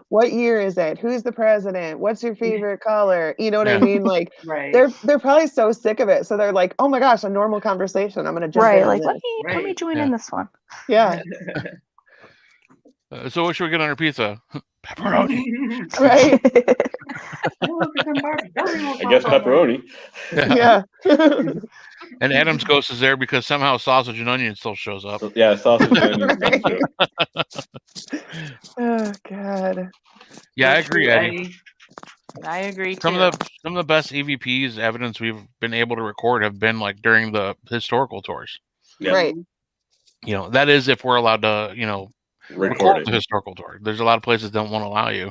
what year is it? Who's the president? What's your favorite color? You know what I mean? Like, they're probably so sick of it. So they're like, oh my gosh, a normal conversation. I'm going to jump in. Like, let me join in this one. Yeah. So what should we get on our pizza? Pepperoni. Right. I guess pepperoni. Yeah. And Adam's ghost is there because somehow sausage and onion still shows up. Yeah, sausage and onion too. Oh God. Yeah, I agree, Eddie. I agree. Some of the best EVPs evidence we've been able to record have been like during the historical tours. Yeah. Right. That is if we're allowed to, record the historical tour. There's a lot of places that won't allow you.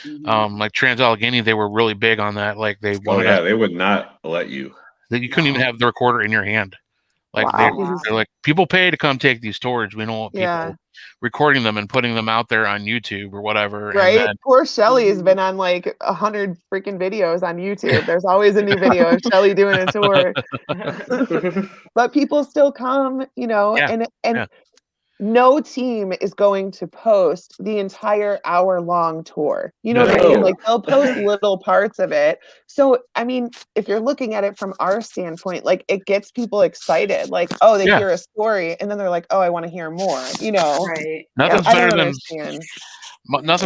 Like Trans-Allegheny, they were really big on that. Like they wanted they would not let you. You couldn't even have the recorder in your hand. Like they're like, people pay to come take these tours. We don't want people recording them and putting them out there on YouTube or whatever. Right. Poor Shelly has been on like 100 freaking videos on YouTube. There's always a new video of Shelly doing a tour. But people still come, and no team is going to post the entire hour-long tour. You know what I mean? Like, they'll post little parts of it. So, I mean, if you're looking at it from our standpoint, like, it gets people excited. Like, oh, they hear a story, and then they're like, oh, I want to hear more. Right. Nothing's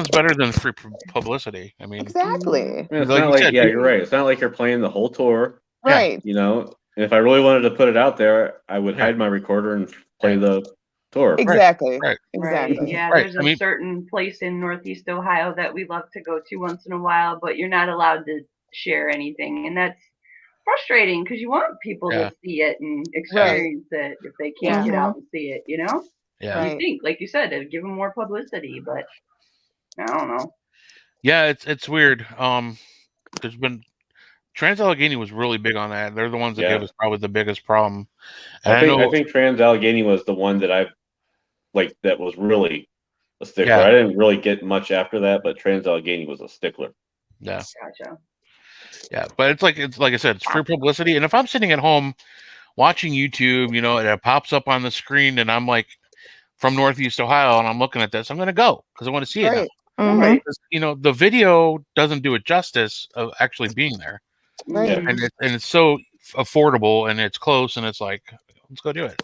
better than free publicity. I mean, exactly. It's not like, you're right. It's not like you're playing the whole tour. Right. And if I really wanted to put it out there, I would hide my recorder and play the tour. Exactly. Right. Exactly. Yeah, there's a certain place in Northeast Ohio that we love to go to once in a while, but you're not allowed to share anything, and that's frustrating because you want people to see it and experience it if they can't get out and see it. Yeah. You think, like you said, it'd give them more publicity, but I don't know. Yeah, it's weird. There's been Trans-Allegheny was really big on that. They're the ones that gave us probably the biggest problem. And I think Trans-Allegheny was the one that that was really a stickler. Yeah. I didn't really get much after that, but Trans-Allegheny was a stickler. Yeah. Gotcha. Yeah, but it's like I said, it's free publicity. And if I'm sitting at home watching YouTube, and it pops up on the screen, and I'm like from Northeast Ohio, and I'm looking at this, I'm going to go because I want to see it. Right. The video doesn't do it justice of actually being there. Right. And it's so affordable, and it's close, and it's like, let's go do it.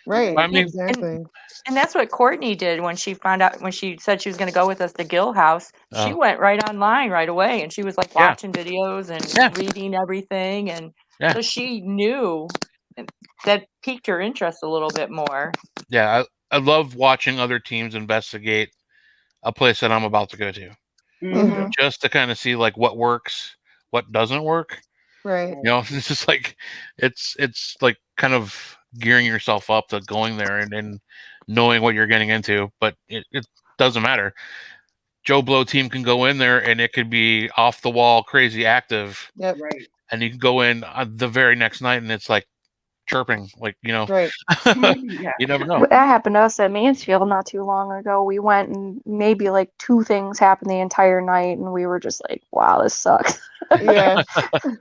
Right. I mean, exactly. And that's what Courtney did when she said she was going to go with us to Gill House. She went right online right away, and she was like watching videos and reading everything. And so she knew that piqued her interest a little bit more. Yeah. I love watching other teams investigate a place that I'm about to go to, just to kind of see like what works, what doesn't work. Right. It's just like, it's like kind of gearing yourself up to going there and knowing what you're getting into, but it doesn't matter. Joe Blow team can go in there and it could be off the wall, crazy active. Yep. Right. And you can go in the very next night and it's like chirping, like, Right. Yeah. you never know. That happened to us at Mansfield not too long ago. We went and maybe like 2 things happened the entire night, and we were just like, "Wow, this sucks." Yeah.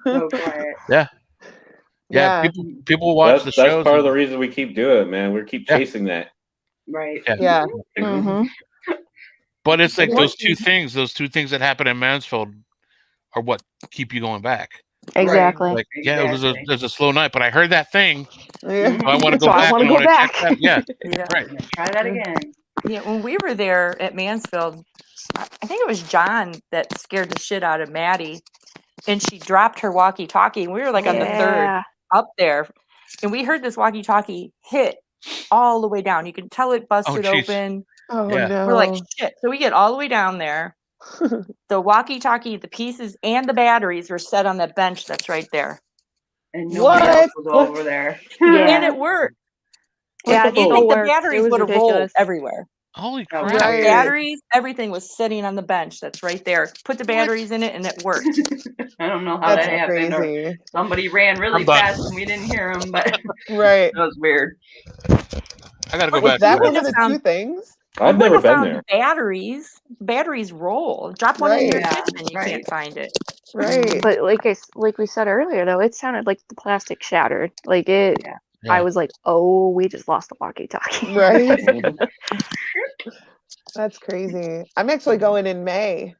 So quiet. Yeah. Yeah. People watch the That's shows. part of the reason we keep doing it, man. We keep chasing that. Right. Yeah. Mhm. But it's like It those two things that happen in Mansfield are what keep you going back. Exactly. Like, yeah, it was a slow night, but I heard that thing. Yeah. So I want to go So I back. wanna and go wanna check back. that. Yeah. Yeah. Right. Try that again. Yeah, when we were there at Mansfield, I think it was John that scared the shit out of Maddie, and she dropped her walkie-talkie, and we were like on the third Yeah. up there, and we heard this walkie-talkie hit all the way down. You could tell it busted jeez. open. Oh Yeah. no. We're like, shit. So we get all the way down there. The walkie-talkie, the pieces, and the batteries were set on that bench that's right there. And nobody What? else was over there. Yeah. And it worked. Yeah, You it think the worked. It batteries was would have rolled ridiculous. everywhere. Holy Oh, crap. Right. Batteries, everything was sitting on the bench that's right there. Put the batteries in it, and it worked. I don't know how That's that happened. Or crazy. somebody ran really I'm done. fast and we didn't hear them, but Right. that was weird. I got to go Was back. that to one that. of the two things? I've You never wouldn't been have found there. batteries. Batteries roll. Drop one in your Right. kitchen. You can't find it. Right. But like we said earlier, though, it sounded like the plastic shattered. Like it. Yeah. I was like, "Oh, we just lost the walkie-talkie." Right. Mhm. That's crazy. I'm actually going in May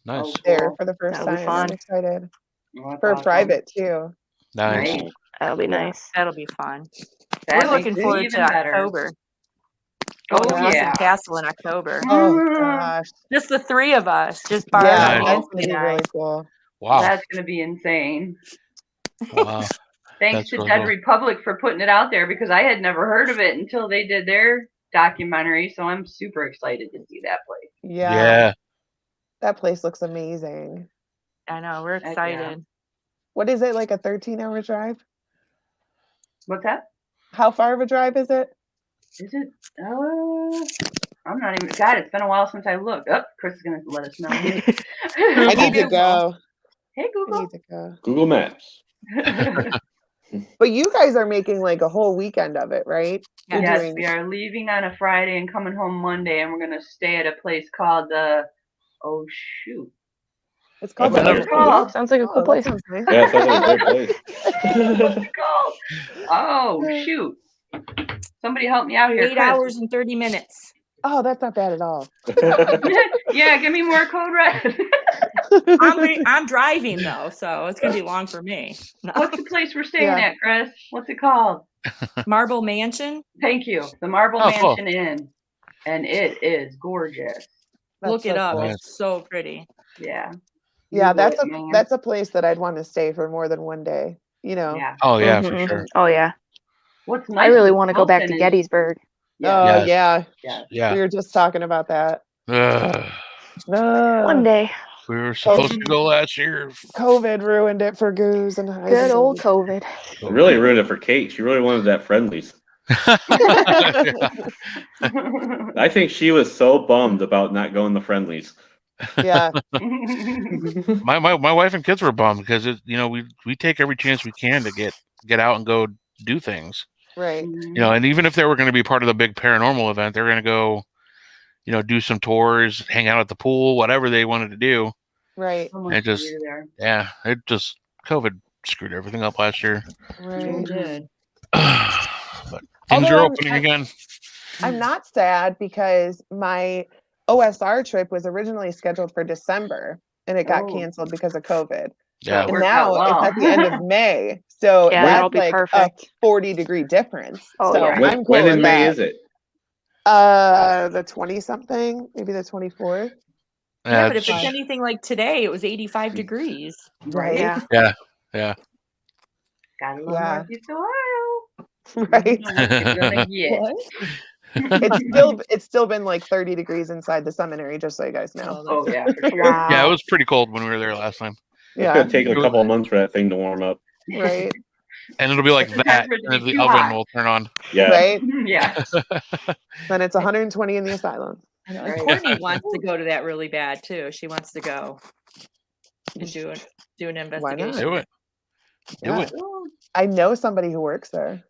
Nice. Oh, there cool. for the first That'll be time. fun. I'm excited. Well, that's For awesome. private too. Nice. Nice. That'll be Yeah. nice. That'll be fun. That We're makes looking it forward even to better. October. Oh, Going to Yeah. Awesome yeah. Castle in October. Oh Mm, gosh. Just the 3 of us. Just Barb Yeah, and Nice. that's Nancy gonna be and I. really cool. Wow. That's going to be insane. Wow. Thanks That's to really Ted cool. Republic for putting it out there because I had never heard of it until they did their documentary. So I'm super excited to see that place. Yeah. That place looks amazing. I know. We're Heck yeah. excited. What is it, like a 13-hour drive? What's that? How far of a drive is it? Is it? I'm not even. God, it's been a while since I looked. Oh, Chris is going to let us know. I need to go. Hey, I Google. need to go. Google Maps. But you guys are making like a whole weekend of it, right? You're Yes, doing we are leaving on a Friday and coming home Monday, and we're going to stay at a place called oh shoot. it's called That's the a What's it never- called? Sounds like a cool that place. sounds nice. Yeah, it sounds like a great place. What's it called? Oh shoot. Somebody help me out here. 8 Chris. hours and 30 minutes. Oh, that's not bad at all. Yeah, give me more code red. I'm driving though, so it's gonna be long for me. No. What's the place we're staying Yeah. at, Chris? What's it called? Marble Mansion. Thank you. The Marble Oh, cool. Mansion Inn. And it is gorgeous. That's Look it so up. cool. It's so pretty. Yeah. Yeah, Google it, man. that's a place that I'd want to stay for more than one day. You know. Yeah. Oh yeah, for Mhm. sure. Oh yeah. What's nice I really with want to go back to Wilton is- Gettysburg. Oh Yeah. Yes. yeah. Yeah. Yeah. We were just talking about that. Ugh. One day. We were supposed to go last year. COVID ruined it for Goose and I. Good old COVID. It really ruined it for Kate. She really wanted that friendlies. I think she was so bummed about not going to friendlies. Yeah. My wife and kids were bummed because we take every chance we can to get out and go do things. Right. And even if they were going to be part of the big paranormal event, they're going to go, do some tours, hang out at the pool, whatever they wanted to do. Right. So much It just- to do there. Yeah, COVID screwed everything up last year. Right. Good. But things Although are I'm- opening again. I'm not sad because my OSR trip was originally scheduled for December and it got Oh. canceled because of COVID. Yeah. And worked now out well. it's at the end of May. So Yeah, that'll that's be like perfect. a 40-degree difference. Oh, so yeah. I'm cool When in with May that. is it? The 20-something, maybe the 24th. Yeah, but if it's- it's anything like today, it was 85 degrees. Right. Yeah. yeah. Gotta love Yeah. Northeast Ohio. Right. You know what you're gonna get. It's still been like 30 degrees inside the seminary, just so you guys know. Oh yeah, for sure. Wow. Yeah, it was pretty cold when we were there last time. It's Yeah. gonna take a couple of months for that thing to warm up. Right. And it'll be like The that, temperature and be the too oven hot. will turn on. Yeah. Right. Yeah. Then it's 120 in the asylum. And Right. Courtney wants to go to that really bad too. She wants to go and do an Why not? investigation. Do it. Do Yeah. it. I know somebody who works there.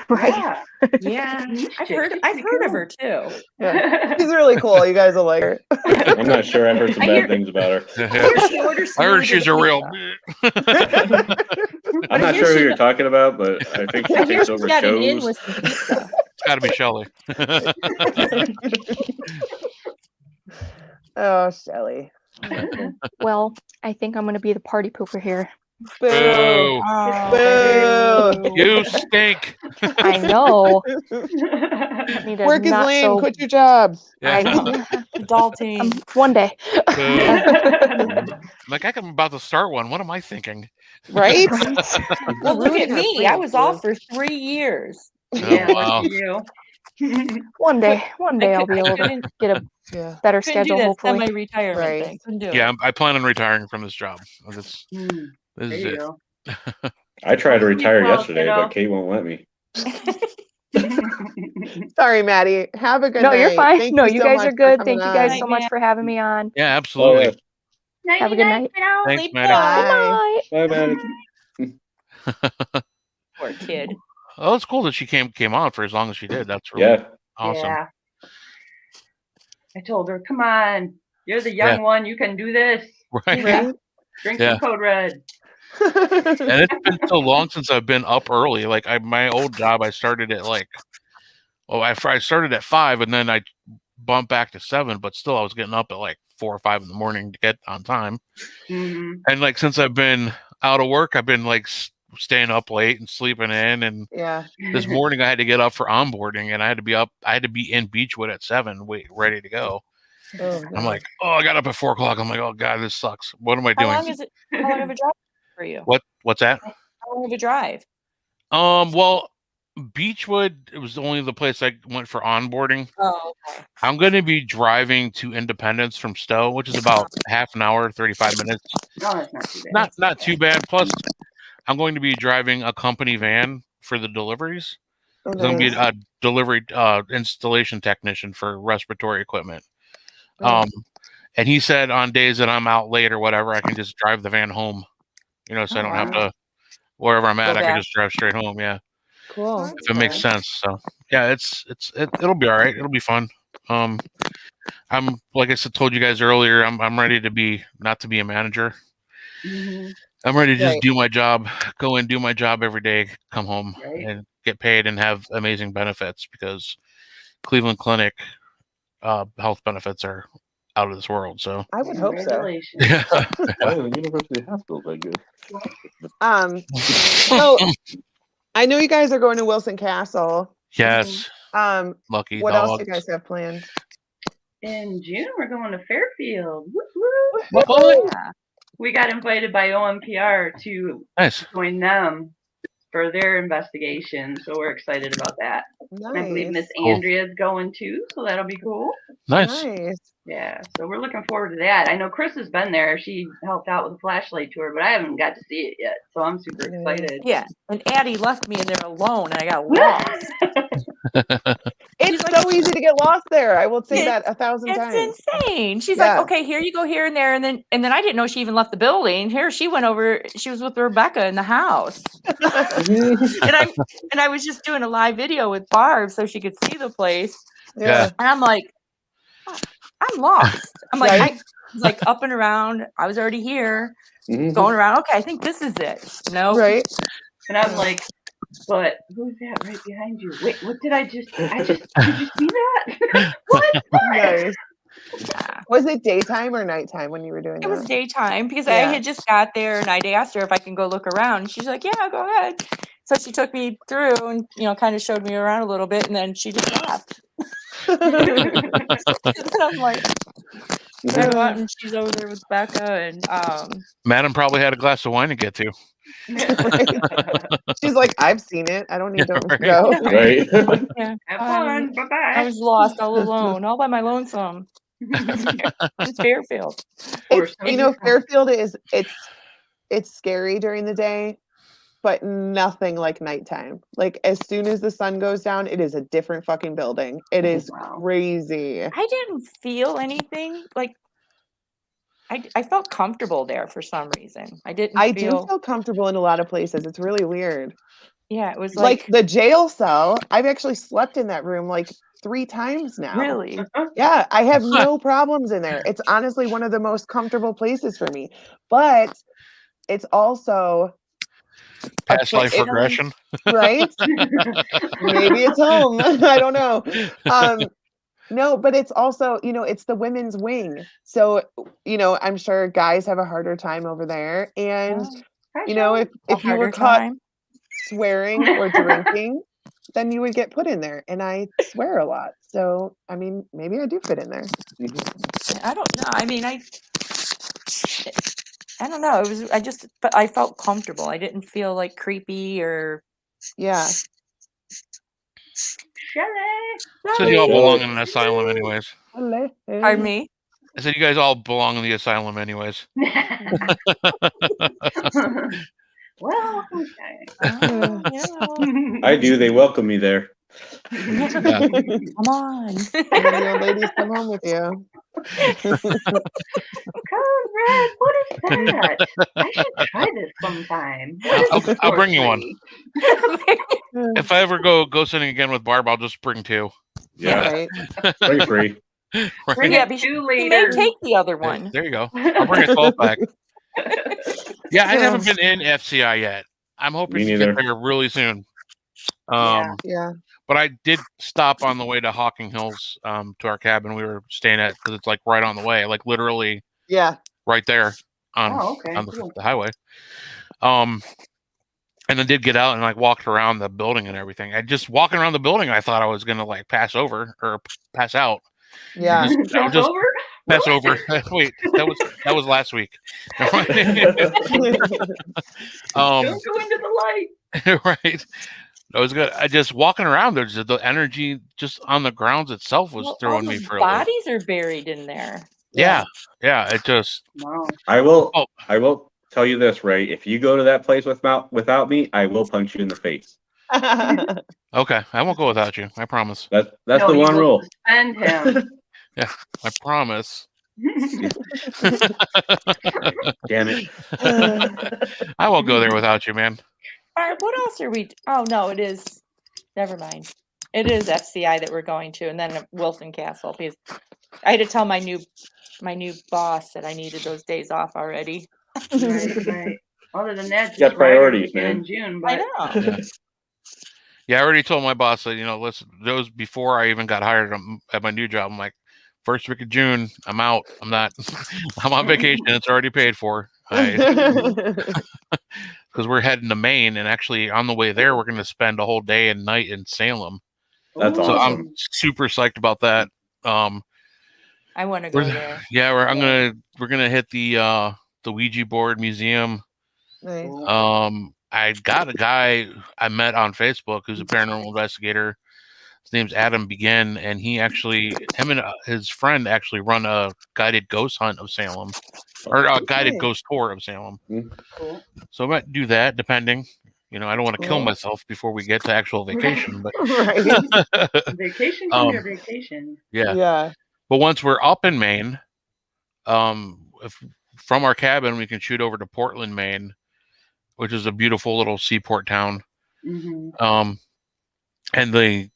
Right. Yeah. I've heard of her too. Yeah. She's really cool. You guys will like her. I'm not sure. I've heard some bad things about her. I hear she orders. I heard she's a real. I'm not sure who you're talking about, but I think she takes over shows. It's got to be Shelley. Oh, Shelly. Well, I think I'm going to be the party pooper here. Boo. Oh, Boo. You stink. I know. Work is lame. Quit your job. Yeah. I know. Adulting. One day. Like I'm about to start one. What am I thinking? Right? Well, look at me. I was off for 3 years. Yeah, Oh, wow. lucky you. One day I'll be able to get a better schedule, hopefully. Semi-retirement Right. thing. Couldn't do it. Yeah, I plan on retiring from this job. This There is you it. go. I tried to retire Well, yesterday, you know. but Kate won't let me. Sorry, Maddie. Have a good No, night. you're fine. Thank No, you you so guys much are for good. coming Thank you guys on. so much for having me on. Yeah, absolutely. Have a good night. Thanks, Maddie. Bye. Bye, Maddie. Poor kid. Oh, it's cool that she came on for as long as she did. That's really awesome. Yeah. I told her, come on, you're the young one. You can do this. Right. Right? Drink Yeah. some Code Red. And it's been so long since I've been up early. Like my old job, I started at I started at 5 and then I bumped back to 7, but still I was getting up at like 4 or 5 in the morning to get on time. Mm-hmm. And like since I've been out of work, I've been like staying up late and sleeping in. And Yeah. this morning I had to get up for onboarding and I had to be in Beechwood at 7, ready to go. Oh, I'm like, I got up at 4 o'clock. I'm like, oh God, this sucks. What am I How doing? long of a drive for you? What's that? How long of a drive? Well, Beechwood, it was only the place I went for onboarding. Oh, okay. I'm going to be driving to Independence from Stowe, which is about half an hour, 35 minutes. No, that's not too bad. Not too bad. Plus, I'm going to be driving a company van for the deliveries. Oh, I'm going to be nice. a delivery installation technician for respiratory equipment. Oh. And he said on days that I'm out late or whatever, I can just drive the van home. So I don't have to, wherever I'm at, I can just drive straight home. Yeah. Cool. If it makes sense. So yeah, it'll be all right. It'll be fun. I'm like I told you guys earlier, I'm ready to not be a manager. Mm-hmm. I'm ready to just do my job, go in, do my job every day, come home and get paid and have amazing benefits because Cleveland Clinic health benefits are out of this world. So I would hope so. yeah. Why are the university hospitals that good? So I know you guys are going to Wilson Castle. Yes. Lucky what dogs. else do you guys have planned? In June, we're going to Fairfield. Woo What? woo. We got invited by OMPR to join them for their investigation, so we're excited about that. Nice. And I believe Miss Andrea's going too, so that'll be cool. Nice. Yeah, so we're looking forward to that. I know Chris has been there. She helped out with the flashlight tour, but I haven't got to see it yet, so I'm super excited. Yeah, and Addie left me in there alone, and I got lost. It's so easy to get lost there. I will say that 1,000 times. It's insane. She's like, okay, here you go, here and there, and then I didn't know she even left the building. Here she went over. She was with Rebecca in the house, and I was just doing a live video with Barb so she could see the place. Yeah, and I'm like, I'm lost. I'm like, I was like up and around. I was already here, going around. Okay, I think this is it. No, right. And I'm like, but who's that right behind you? Wait, what did I just did you see that? What? Nice. Was it daytime or nighttime when you were doing that? It was daytime because I had just got there and I'd asked her if I can go look around. She's like, yeah, go ahead. So she took me through and, kind of showed me around a little bit and then she just left. And I'm like, I went and she's over there with Becca and Madam probably had a glass of wine to get to. She's like, I've seen it. I don't need to right. go. Right. Have fun. Bye-bye. I was lost all alone, all by my lonesome. It's Fairfield. Fairfield it's scary during the day, but nothing like nighttime. Like as soon as the sun goes down, it is a different fucking building. It is crazy. I didn't feel anything like I felt comfortable there for some reason. I do feel comfortable in a lot of places. It's really weird. Yeah, it was like the jail cell. I've actually slept in that room like 3 times now. really. Yeah, I have no problems in there. It's honestly one of the most comfortable places for me. But it's also Past life regression. right? Maybe it's home. I don't know. No, but it's also, it's the women's wing. So, I'm sure guys have a harder time over there. And, if you were caught swearing or drinking, then you would get put in there. And I swear a lot. So, I mean, maybe I do fit in there. I don't know. I mean, I don't know. But I felt comfortable. I didn't feel like creepy or. Yeah. So you all belong in an asylum anyways. Pardon me? I said you guys all belong in the asylum anyways. Well, I do. They welcome me there. Yeah. Come on. And then the old ladies come home with you. Conrad, what is that? I should try this sometime. I'll bring you one. If I ever go sitting again with Barb, I'll just bring 2. Yeah. Right. Bring 3. Bring Yeah, it she 2 may later. take the other one. There you go. I'll bring a 12-pack. Yeah, I haven't been in FCI yet. I'm hoping Me to neither. get there really soon. Yeah. But I did stop on the way to Hocking Hills to our cabin we were staying at because it's like right on the way, like literally right there on the highway. And then did get out and like walked around the building and everything. I just walking around the building, I thought I was gonna like pass over or pass out. Yeah. Pass over? Pass over. Wait, that was last week. Don't go into the light. Right. That was good. I just walking around there's the energy just on the grounds itself was throwing me for a loop. Bodies are buried in there. Yeah. It just I will tell you this, Ray. If you go to that place without me, I will punch you in the face. Okay, I won't go without you. I promise. That's the one rule. Suspend him. Yeah, I promise. Damn it. I won't go there without you, man. All right, what else are we? Oh no, it is. Never mind. It is FCI that we're going to, and then Wilson Castle. Because I had to tell my new boss that I needed those days off already. Right. Other than that, got priorities, man. In June, but I know. Yeah, I already told my boss that listen, those before I even got hired at my new job. I'm like, first week of June, I'm out. I'm not. I'm on vacation. It's already paid for. Because we're heading to Maine, and actually on the way there, we're going to spend a whole day and night in Salem. That's so awesome. I'm super psyched about that. I want to go there. Yeah, we're gonna hit the Ouija board museum. Nice. I got a guy I met on Facebook who's a paranormal investigator. His name's Adam Begin, and him and his friend actually run a guided ghost hunt of Salem, or a guided ghost tour of Salem. Cool. So I might do that, depending. I don't want to kill myself before we get to actual vacation, but Vacation can be a vacation. Yeah. But once we're up in Maine, from our cabin we can shoot over to Portland, Maine, which is a beautiful little seaport town. Mm-hmm. And the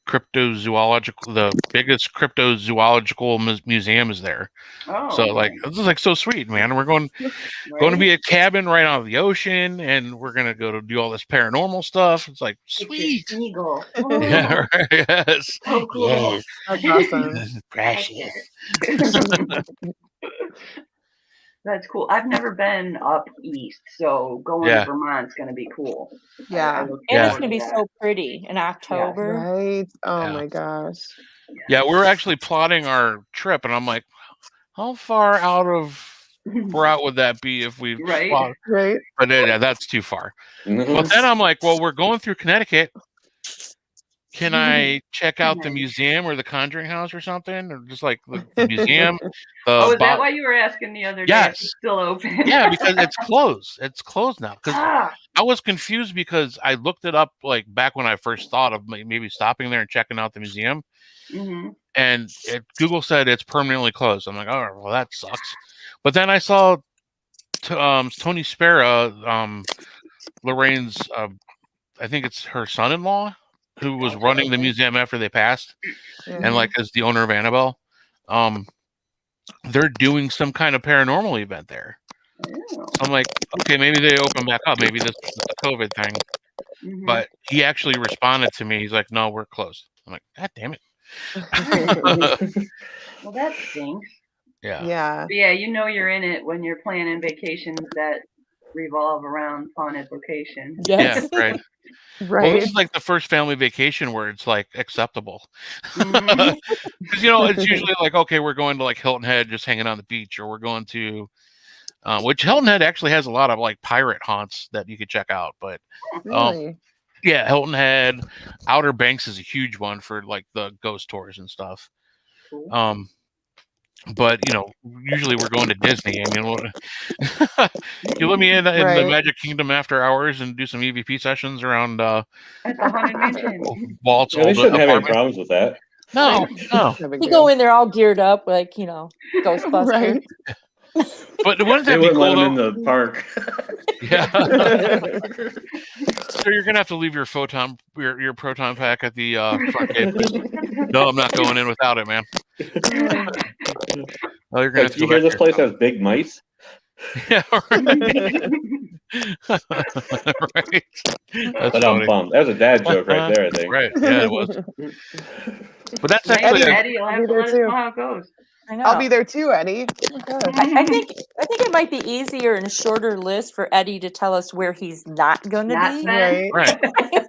biggest cryptozoological museum is there. Oh, so this is like so sweet, man. We're going to be a cabin right on the ocean, and we're gonna go to do all this paranormal stuff. It's like sweet. Eagle. Oh. Yeah, right, yes. Oh, cool. Yes. That's awesome. Precious. That's cool. I've never been up east, so going to Vermont's going to be cool. Yeah. And it's going to be so pretty in October. Right. Oh my gosh. Yeah, we were actually plotting our trip, and I'm like, how far out would that be if we Right. But that's too far. But then I'm like, well, we're going through Connecticut. Can I check out the museum or the Conjuring House or something? Or just like the museum? Is that why you were asking the other day? Yes. It's still open. Yeah, because it's closed. It's closed now. Because I was confused because I looked it up like back when I first thought of maybe stopping there and checking out the museum. Mm-hmm. And Google said it's permanently closed. I'm like, oh, well, that sucks. But then I saw Tony Spera, Lorraine's I think it's her son-in-law who was running the museum after they passed, and like as the owner of Annabelle. They're doing some kind of paranormal event there. So I'm like, okay, maybe they open back up. Maybe this is a COVID thing. But he actually responded to me. He's like, no, we're closed. I'm like, God damn it. Well, that stinks. Yeah. Yeah. But yeah, you know you're in it when you're planning vacations that revolve around haunted locations. Yes. Yeah, right. Right. Well, this is like the first family vacation where it's like acceptable. Because, you know, it's usually like, okay, we're going to like Hilton Head, just hanging on the beach, or we're going to, which Hilton Head actually has a lot of like pirate haunts that you could check out. But Really? yeah, Hilton Head, Outer Banks is a huge one for like the ghost tours and stuff. Cool. But you know, usually we're going to Disney. I mean, you let me in the Magic Kingdom after hours and do some EVP sessions around at the Haunted Mansion. Walt's they shouldn't have any apartment. problems with that. No, no. You go in there all geared up, like, you know, Ghostbuster. Right. But wouldn't They that be wouldn't let cool them in though? the park. Yeah. So you're gonna have to leave your proton pack at the front gate. No, I'm not going in without it, man. Oh, you're gonna have to You go hear back this place has big mice? Yeah, right. Right. That's But I'm funny. bummed. That was a dad joke right there, I think. Right. Yeah, it was. But that's Maybe actually Eddie will have to let us know how it goes. I know. I'll be there too, Eddie. Oh, God. I think it might be easier and shorter list for Eddie to tell us where he's not going to Not be. spent. Right. right.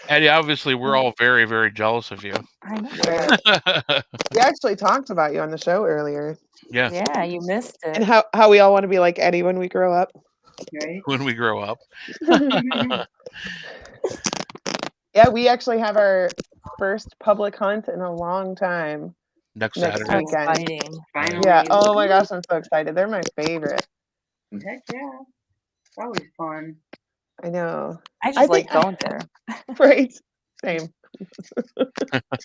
Eddie, obviously, we're all very, very jealous of you. I know. Right. We actually talked about you on the show earlier. Yeah. Yeah, you missed it. And how we all want to be like Eddie when we grow up. Right. When we grow up. Yeah, we actually have our first public hunt in a long time. Next Next Saturday. week. Weekend. Exciting. Finally. Yeah. Oh my gosh, I'm so excited. They're my favorite. Heck yeah. It's always fun. I know. I just I like think- going there. Right. Same.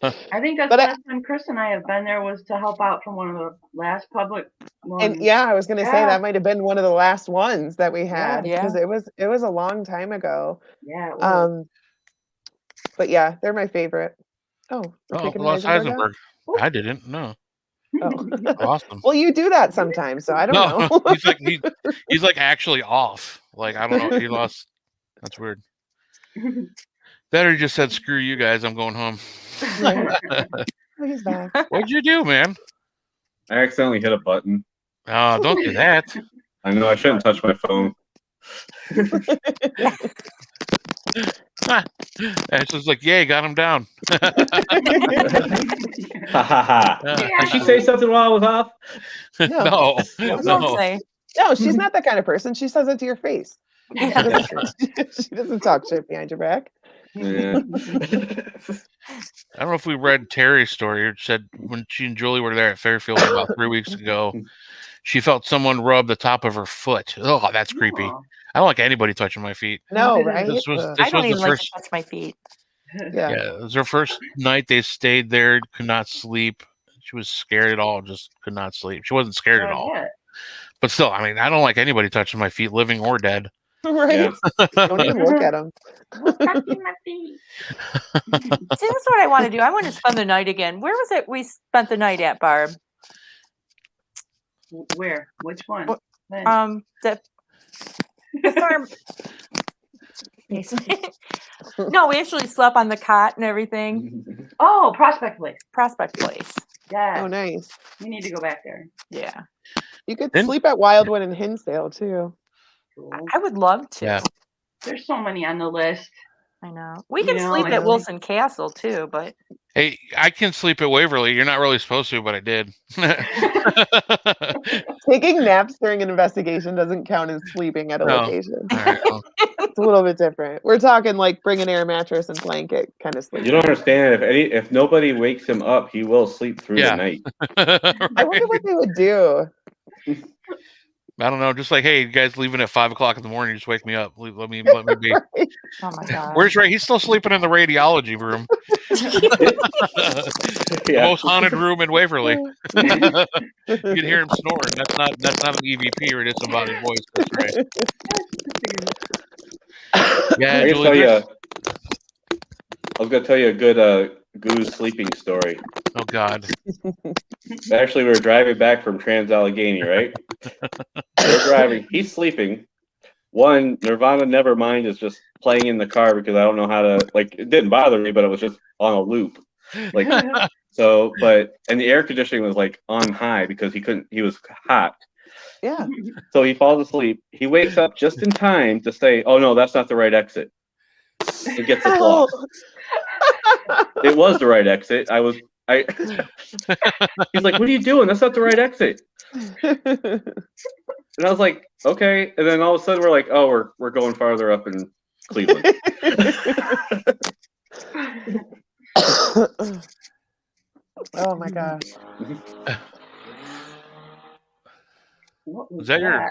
I think that's But the last time Chris and I have been there was to help out from one of the last public ones. And yeah, I was gonna say Yeah. that might have been one of the last ones that we had Yeah. because it was a long time ago. Yeah. It was. But yeah, they're my favorite. Oh, we're Oh, kicking Los Heisenberg out? Heisenberg. I didn't. No. Oh. Awesome. Well, you do that sometimes, so I don't No, know. he's like actually off. Like I don't know. He lost. That's weird. That or he just said, "Screw you guys. I'm going home." Oh, he's back. What'd you do, man? I accidentally hit a button. Oh, don't do that. I know I shouldn't touch my phone. Ashley's like, "Yay, got him down." Ha ha ha. Did she say something while I was off? No. Don't say. No, she's not that kind of person. She says it to your face. Yeah. She doesn't talk shit behind your back. Yeah. I don't know if we read Terry's story. It said when she and Julie were there at Fairfield about 3 weeks ago, she felt someone rub the top of her foot. Oh, that's creepy. Aw. I don't like anybody touching my feet. No, right? This was Ugh. this I don't was even the like first. to touch my feet. Yeah. Yeah, it was her first night they stayed there. Could not sleep. She was scared at all. Just could not sleep. She wasn't scared at all. Yeah. But still, I mean, I don't like anybody touching my feet, living or dead. Right? Yeah. Don't even look at them. Touching my feet. See, that's what I want to do. I want to spend the night again. Where was it we spent the night at, Barb? Where? Which one? What- When? The farm. No, we actually slept on the cot and everything. Oh, Prospect Place. Prospect Place. Yeah. Oh, nice. We need to go back there. Yeah, You could Then- sleep at Wildwood and Hinsdale too. Cool. I would love to. Yeah. There's so many on the list. I know. We You can know, sleep I at like- Wilson Castle too, but Hey, I can sleep at Waverly. You're not really supposed to, but I did. Taking naps during an investigation doesn't count as sleeping at a No. location. All right, well, It's a little bit different. We're talking like bring an air mattress and blanket kind of sleep. You don't understand. If nobody wakes him up, he will sleep through Yeah. the night. I wonder what they would do. I don't know. Just like, hey, you guys leaving at 5 o'clock in the morning? Just wake me up. Let me be. oh my god. Where's Ray? He's still sleeping in the radiology room, the Yeah. most haunted room in Waverly. You can hear him snoring. That's not an EVP or disembodied voice. That's right. Yeah, I Julie. was gonna tell you a good goose sleeping story. Oh God. Actually, we were driving back from Trans-Allegheny, right? We're driving. He's sleeping. One, Nirvana Nevermind is just playing in the car because I don't know how to, like, it didn't bother me, but it was just on a loop. Like, so, and the air conditioning was like on high because he was hot. Yeah. So he falls asleep. He wakes up just in time to say, "Oh no, that's not the right exit." It gets us lost. It was the right exit. He's like, "What are you doing? That's not the right exit." And I was like, "Okay." And then all of a sudden we're like, "Oh, we're going farther up in Cleveland." Oh my gosh. What was Is that your?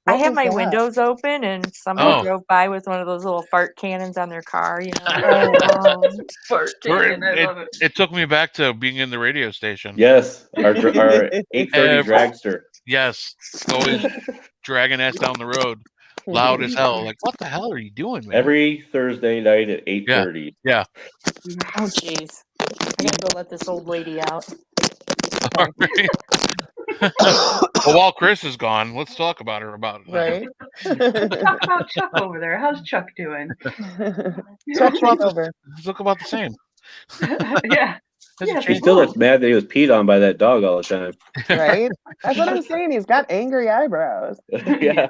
I What have was my that? windows open, and somebody Oh. drove by with one of those little fart cannons on their car. You know. Oh, Fart cannon, I love it. It took me back to being in the radio station. Yes, our 8:30 dragster. Yes, always dragging us down the road, loud as hell. Like, what the hell are you doing, man? Every Thursday night at 8:30. Yeah. Oh jeez, I gotta go let this old lady out. All right. Well, while Chris is gone, let's talk about her. Right. Talk about Chuck over there. How's Chuck doing? Chuck's over. Look about the same. Yeah. He still looks mad that he was peed on by that dog all the time. Right? That's what I'm saying. He's got angry eyebrows. Yeah.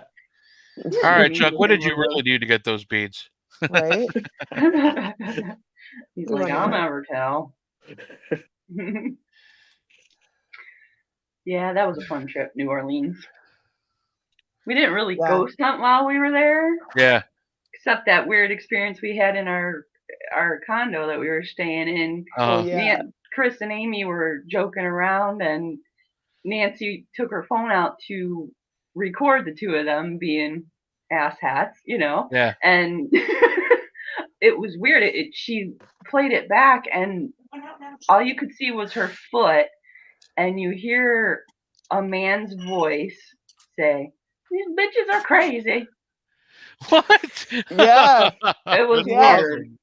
All right, Chuck, what did you really do to get those beads? Right? He's like, I'll never tell. Yeah, that was a fun trip, New Orleans. We didn't really ghost hunt while we were there. Yeah. Except that weird experience we had in our condo that we were staying in. Chris and Amy were joking around, and Nancy took her phone out to record the two of them being asshats, you know. Yeah. And it was weird. She played it back, and all you could see was her foot, and you hear a man's voice say, "These bitches are crazy." What? Yeah. It was weird.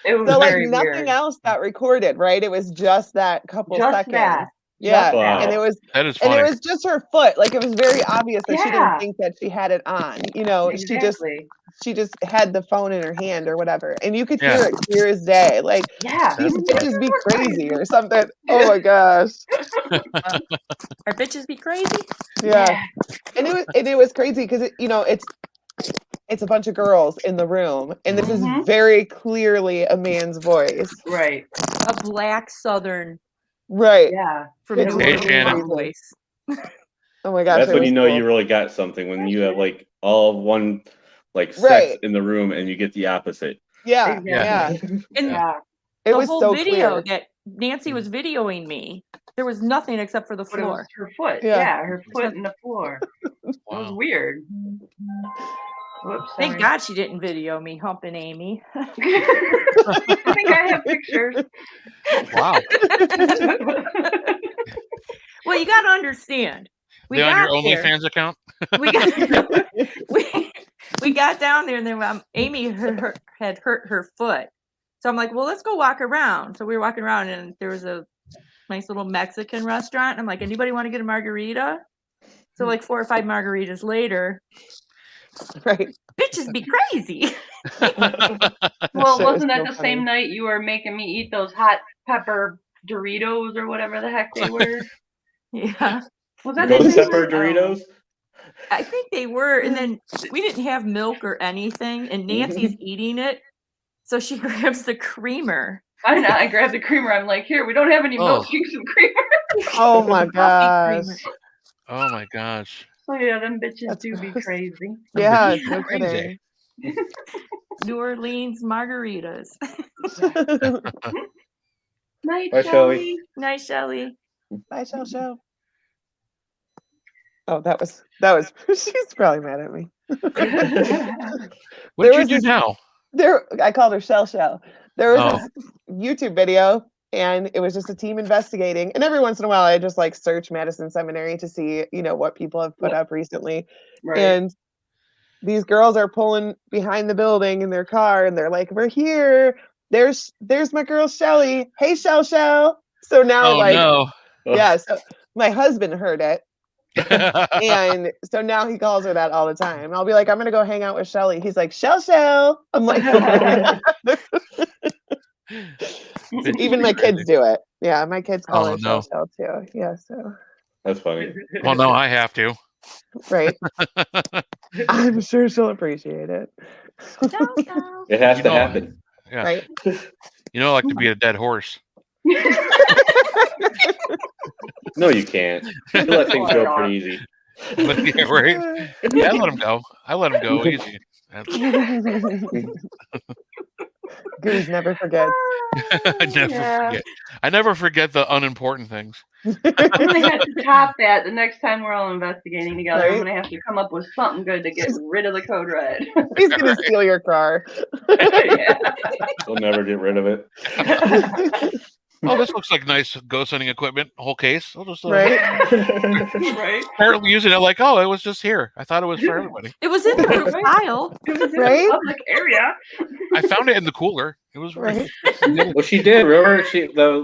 It was so, like, very nothing weird. else got recorded, right? It was just that couple seconds. That. Yeah. Wow. And it was that is funny. And it was just her foot. Like, it was very obvious that she didn't think that she had it on. You know, exactly. she just had the phone in her hand or whatever. And you could hear it clear as day. Like, these bitches be crazy or something. Oh my gosh. Our bitches be crazy? Yeah. And it was crazy because it's a bunch of girls in the room, and this is very clearly a man's voice. Right. A black Southern. Right. Yeah. From New Orleans voice. Oh my gosh. That's when you know you really got something, when you have like all one like sex in the room and you get the opposite. Yeah. Exactly. Yeah. And it the was whole so video clear. that Nancy was videoing me, there was nothing except for the floor. But it was her foot. Yeah. Her foot in the floor. It was weird. Whoops, Thank God she didn't video me humping Amy. I think I have pictures. Wow. Well, you got to understand. They on your OnlyFans account? We got down there, and then Amy had hurt her foot. So I'm like, well, let's go walk around. So we were walking around, and there was a nice little Mexican restaurant. And I'm like, anybody want to get a margarita? So like 4 or 5 margaritas later, right? Bitches be crazy. Well, wasn't that the same night you were making me eat those hot pepper Doritos or whatever the heck they were? Yeah. Was that those pepper Doritos? I think they were, and then we didn't have milk or anything, and Nancy's eating it, so she grabs the creamer. I know. I grabbed the creamer. I'm like, here, we don't have any milk. Give some creamer. Oh my gosh. Oh my gosh. Oh yeah, them bitches do be crazy. Yeah, no kidding. New Orleans margaritas. Night, Bye, Shelly. Night, Shelly. Bye, Shell. Oh, that was. She's probably mad at me. What did you do now? I called her Shell. There was this YouTube video, and it was just a team investigating. And every once in a while, I just like search Madison Seminary to see, what people have put up recently. Right. And these girls are pulling behind the building in their car, and they're like, "We're here. There's my girl Shelly. Hey, Shell." So now, Oh no. yeah. So my husband heard it, and so now he calls her that all the time. I'll be like, "I'm gonna go hang out with Shelly." He's like, "Shell." I'm like, even my kids do it. Yeah, my kids call her Shell too. Yeah, so that's funny. Well, no, I have to. Right. I'm sure she'll appreciate it. It has to happen. Yeah. Right. You know, I like to beat a dead horse. No, you can't. You let things go pretty easy. Yeah, right. Yeah, I let him go. Easy. Goose never forgets. I never forget the unimportant things. I'm gonna have to top that the next time we're all investigating together. Right? I'm gonna have to come up with something good to get rid of the code red. He's gonna steal your car. We'll never get rid of it. Oh, this looks like nice ghost hunting equipment. Whole case. I'll just right. Start using it like, oh, it was just here. I thought it was for everybody. It was in the pile. It was in the public area. I found it in the cooler. It was right. Well, she did. Remember,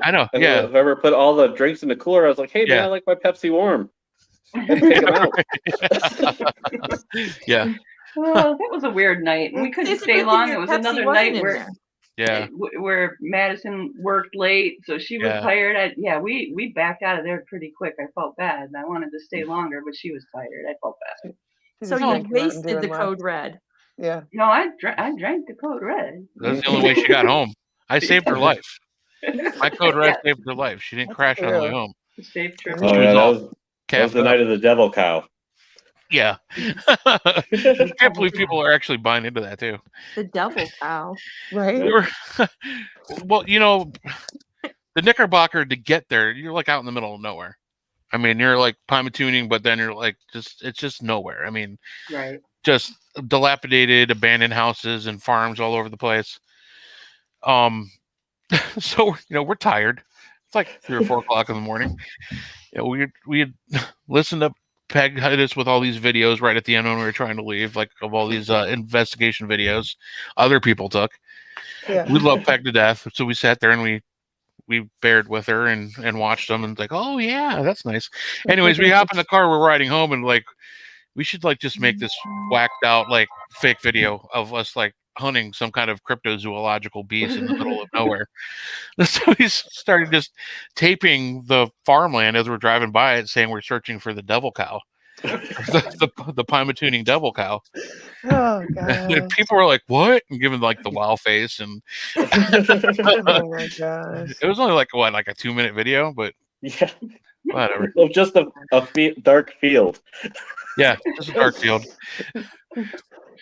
I know. Yeah. Whoever put all the drinks in the cooler, I was like, hey, man, I like my Pepsi warm. And take them out. Yeah. Well, that was a weird night. We couldn't stay long. It was another night where. Yeah, where Madison worked late, so she was tired. We backed out of there pretty quick. I felt bad, and I wanted to stay longer, but she was tired. I felt bad. So you wasted the code red. Yeah. No, I drank the code red. That's the only way she got home. I saved her life. My code red saved her life. She didn't crash on the way home. Safe trip. Oh, yeah, that was the night of the devil cow. Yeah. I can't believe people are actually buying into that too. The devil cow. Right. Well, you know, the Knickerbocker, to get there, you're like out in the middle of nowhere. I mean, you're like Pymatooning, but then you're like it's just nowhere. I mean, right. Just dilapidated, abandoned houses and farms all over the place. So we're tired. It's like 3 or 4 o'clock in the morning. We had listened to Peg hit us with all these videos right at the end when we were trying to leave, like of all these investigation videos other people took. Yeah. We love Peg to death, so we sat there and we bared with her and watched them and like, oh yeah, that's nice. Anyways, we hop in the car, we're riding home, and like we should like just make this whacked out like fake video of us like hunting some kind of cryptozoological beast in the middle of nowhere. So we started just taping the farmland as we're driving by it, saying we're searching for the devil cow, the Pymatooning devil cow. Oh god! And people were like, "What?" and giving like the wow face, and oh my gosh! It was only like a 2-minute video, but yeah, whatever. Well, just a dark field. Yeah, just a dark field.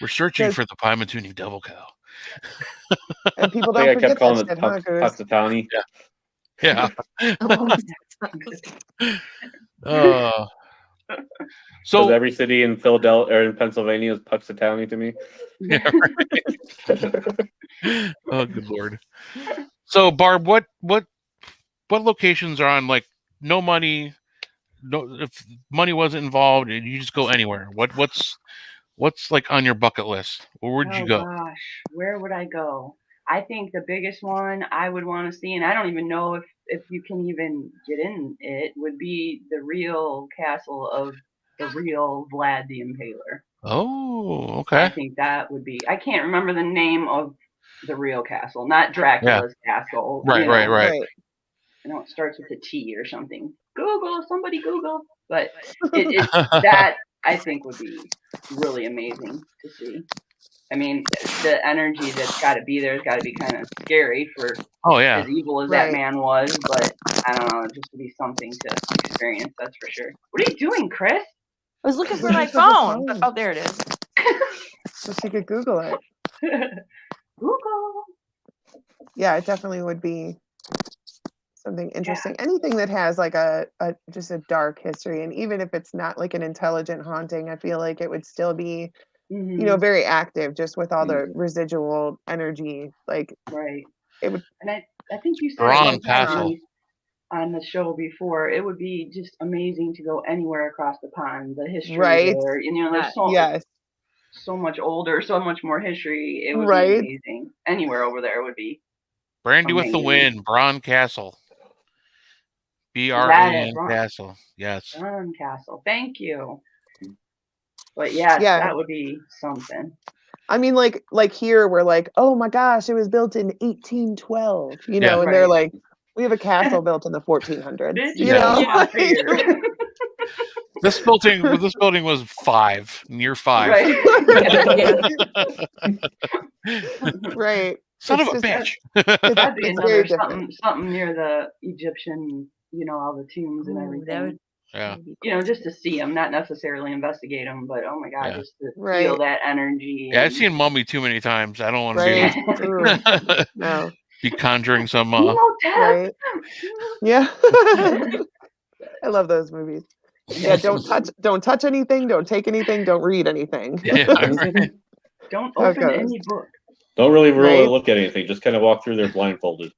We're searching for the Pymatooning devil cow. And people don't forget I kept calling it Puxatawny. Yeah. So every city in Philadelphia or in Pennsylvania is Puxatawny to me. Yeah. Right. Oh, good Lord. So, Barb, what locations are on like no money? No, if money wasn't involved, you just go anywhere. What's like on your bucket list? Where would you go? Gosh, where would I go? I think the biggest one I would want to see, and I don't even know if you can even get in it, would be the real castle of the real Vlad the Impaler. Oh, okay. I think that would be. I can't remember the name of the real castle, not Dracula's castle. Right. I know it starts with a T or something. Somebody Google. But it that I think would be really amazing to see. I mean, the energy that's got to be there has got to be kind of scary for as evil as that man was. But I don't know, just to be something to experience, that's for sure. What are you doing, Chris? I was looking for my phone. Oh, there it is. So she could Google it. Google. Yeah, it definitely would be something interesting. Yeah. Anything that has like just a dark history, and even if it's not like an intelligent haunting, I feel like it would still be very active, just with all the residual energy. Like it would. And I think you said on the show before, it would be just amazing to go anywhere across the pond. The history there, there's so so much older, so much more history. It would Right. be amazing. Anywhere over there would be. Brandy with the Amazing. Wind, Bron Castle. That Bran Castle. Yes. Bran Castle. Thank you. But yes, Yeah. that would be something. I mean, like here, we're like, oh my gosh, it was built in 1812, you know, Yeah. and they're like, we have a castle built in the 1400s, Bitch, you know? yeah, figure. This building was near 5. Right. Right. Son It's of a just- bitch. That'd be It's another very different. something near the Egyptian, you know, all the tombs and Ooh, everything. that would Yeah. be You know, just to see them, not necessarily investigate them, but oh my god, Yeah. just to Right. feel that energy. Yeah, I've and- seen Mummy too many times. I don't want to Right. be No. be conjuring some Imhotep! Right. Yeah. I love those movies. Yeah, don't touch anything, don't take anything, don't read anything. Yeah, right. Don't How it open goes. any book. Don't really Right. look at anything. Just kind of walk through there blindfolded.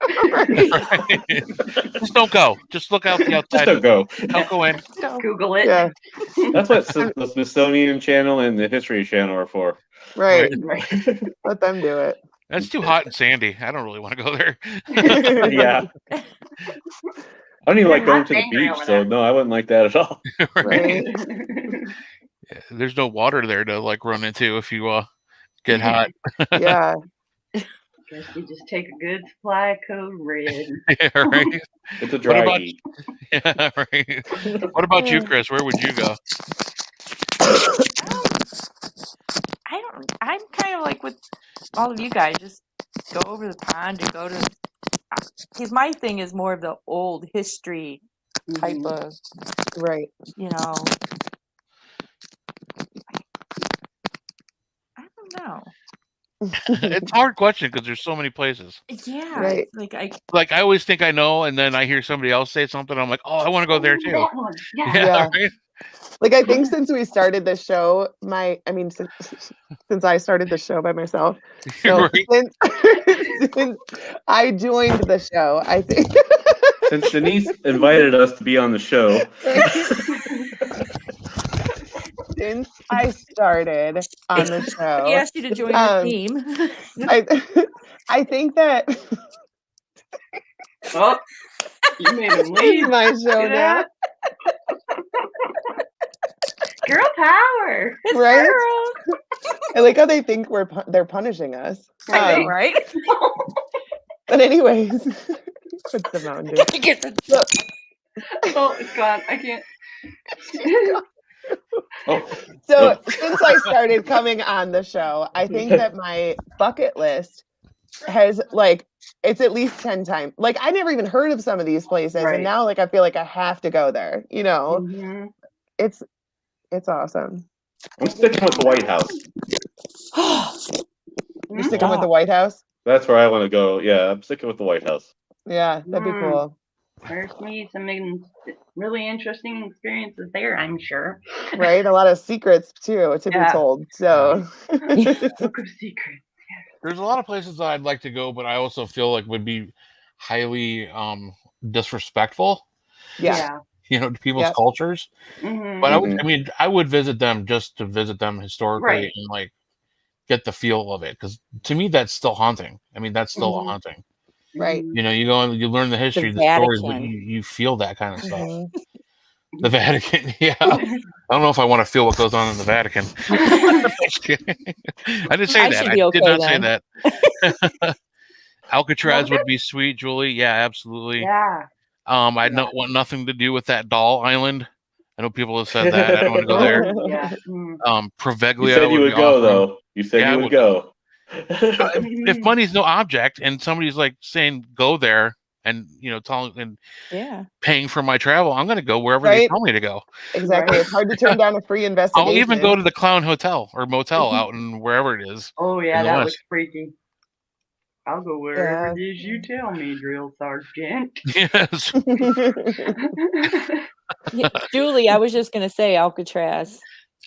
Just don't go. Just look out the Just outside. don't go. Don't go in. Google it. Yeah. That's what the Smithsonian Channel and the History Channel are for. Right. Right. Let them do it. That's too hot and sandy. I don't really want to go there. Yeah. I don't even like going Hot to the angry beach, over so there. no, I wouldn't like that at all. Right. Yeah, there's no water there to like run into if you get hot. Yeah. Guess we just take a good supply of Code Red. Yeah, right. It's a dry about- heat. Yeah, right. What about you, Chris? Where would you go? I'm kind of like with all of you guys, just go over the pond and go to, because my thing is more of the old history type Mhm. of, Right. you know, I don't know. It's a hard question because there's so many places. Yeah, Right. Like I always think I know, and then I hear somebody else say something. I'm like, oh, I want to go there too. That one. Yeah. Yeah. Right? Like I think since we started the show, since I started the show by myself, so Right. since I joined the show, I think Since Denise invited us to be on the show, since I started on the show, he asked you to join the team. I think that Oh, you made him it's leave. my show See now, that? Girl power. right? Girl. I like how they think they're punishing us. Right. Right? But anyways, what's the Mountain Dew? Get the Oh, it's gone. I can't. So since I started coming on the show, I think that my bucket list has it's at least 10 times. Like I never even heard of some of these places, Right. and now I feel like I have to go there. You know, Mhm. it's awesome. I'm sticking with the White House. You're sticking with the White House? That's where I want to go. Yeah, I'm sticking with the White House. Yeah, that'd be cool. There's me some really interesting experiences there, I'm sure. Right? A lot of secrets too to be Yeah. told. So Book of Secrets. There's a lot of places that I'd like to go, but I also feel like would be highly disrespectful, yeah. you know, to people's Yep. cultures. Mhm. But I would visit them just to visit them historically Right. and like get the feel of it, because to me that's still haunting. I mean, that's still Mhm. haunting. Right. You know, you go and you learn the history, the stories, but you feel that kind of stuff. Mhm. The Vatican, yeah. I don't know if I want to feel what goes on in the Vatican. Just kidding. I didn't say I that. should I be okay did not then. say that. Alcatraz would be sweet, Julie. Yeah, absolutely. Yeah. I don't want nothing to do with that doll island. I know people have said that. I don't want to go there. Yeah. Mm. Proveglia You said you would be go, awesome. though. You said Yeah, I you would go. If money's no object and somebody's like saying go there and Yeah. paying for my travel, I'm going to go wherever Right. they tell me to go. Exactly. Right. It's hard to turn down a free investigation. I'll even go to the Clown Hotel or Motel out in wherever it is. Oh yeah, in the that West. looks freaky. I'll go wherever it is you tell me, drill sergeant. Yes. Yeah, Julie, I was just gonna say Alcatraz.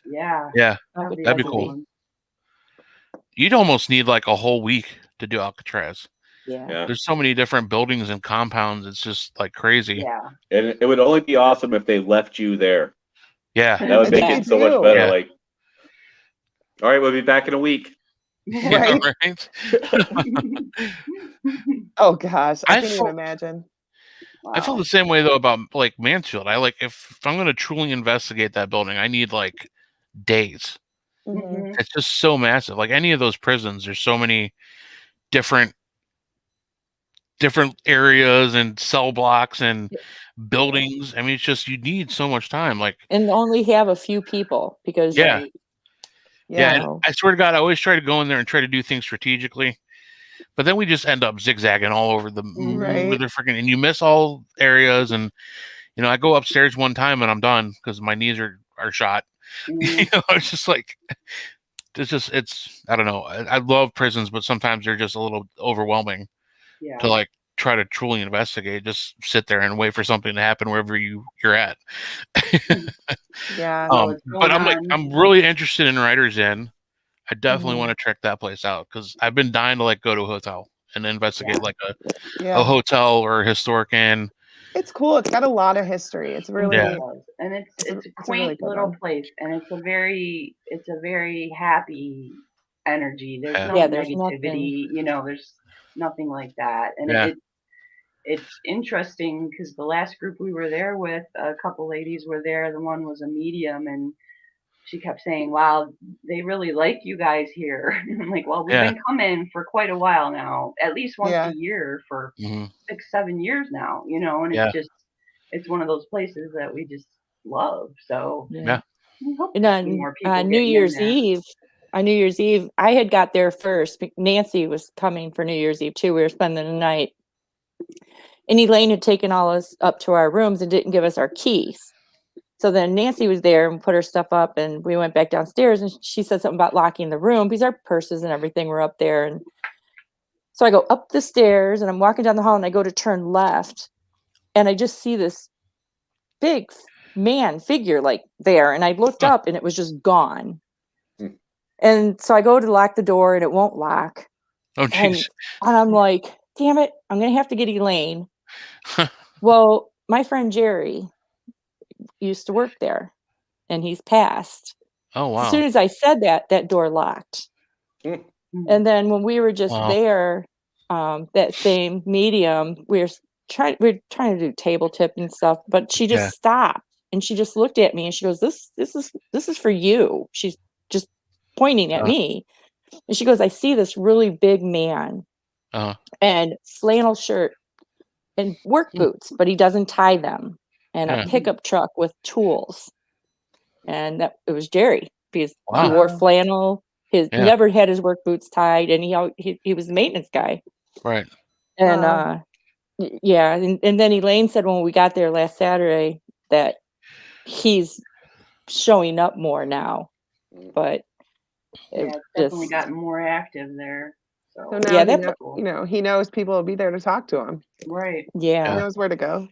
Yeah. Yeah. That'd That'd be a cool. one. You'd almost need like a whole week to do Alcatraz. Yeah. Yeah. There's so many different buildings and compounds. It's just like crazy. Yeah. And it would only be awesome if they left you there. Yeah. That would make I it think so they much do. better. Yeah. Like, All right, we'll be back in a week. Right? Right? Oh gosh, I I can't even imagine. I feel the same way though about like Mansfield. I like if I'm going to truly investigate that building, I need like days. Mhm. It's just so massive. Like any of those prisons, there's so many different areas and cell blocks and buildings. I mean, it's just you need so much time. Like, and only have a few people because yeah, Yeah. and I swear to God, I always try to go in there and try to do things strategically, but then we just end up zigzagging all over the Right. freaking, and you miss all areas. And you know, I go upstairs one time and I'm done because my knees are shot. You know, it's just like it's I don't know. I love prisons, but sometimes they're just a little overwhelming to like try to truly investigate. Just sit there and wait for something to happen wherever you're at. Yeah. But I'm really interested in Writer's Inn. I definitely want to check that place out because I've been dying to like go to a hotel and investigate like a hotel or a historic inn. It's cool. It's got a lot of history. It's really and it's a quaint little place, and it's a very happy energy. There's no there's negativity, nothing. you know, there's nothing like that. And it's interesting because the last group we were there with, a couple ladies were there. The one was a medium, and she kept saying, "Wow, they really like you guys here." I'm like, "Well, we've been coming for quite a while now, at least once a year for 6-7 years now, you know." And it's one of those places that we just love. So yeah. And on New Year's Eve, I had got there first. Nancy was coming for New Year's Eve too. We were spending the night, and Elaine had taken all us up to our rooms and didn't give us our keys. So then Nancy was there and put her stuff up, and we went back downstairs, and she said something about locking the room because our purses and everything were up there. And so I go up the stairs, and I'm walking down the hall, and I go to turn left, and I just see this big man figure like there, and I looked up, and it was just gone. And so I go to lock the door, and it won't lock. Oh, jeez. And I'm like, damn it, I'm gonna have to get Elaine. Well, my friend Jerry used to work there, and he's passed. Oh, wow. As soon as I said that, that door locked. And then when we were just there, that same medium, we were trying to do table tip and stuff, but she just stopped and she just looked at me and she goes, this is for you. She's just pointing at me. And she goes, I see this really big man and flannel shirt and work boots, but he doesn't tie them, and a pickup truck with tools. And it was Jerry because he wore flannel. He never had his work boots tied, and he was the maintenance guy. Right. And and then Elaine said when we got there last Saturday that he's showing up more now, but it's definitely gotten more active there. So now he knows people will be there to talk to him. Right. Yeah. He knows where to go.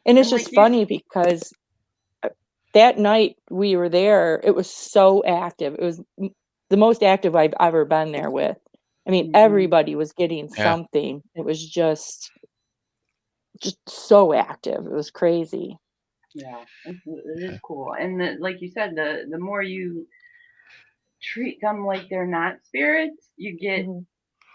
And it's just funny because that night we were there, it was so active. It was the most active I've ever been there with. I mean, everybody was getting something. It was just so active. It was crazy. Yeah, it is cool. And like you said, the more you treat them like they're not spirits, you get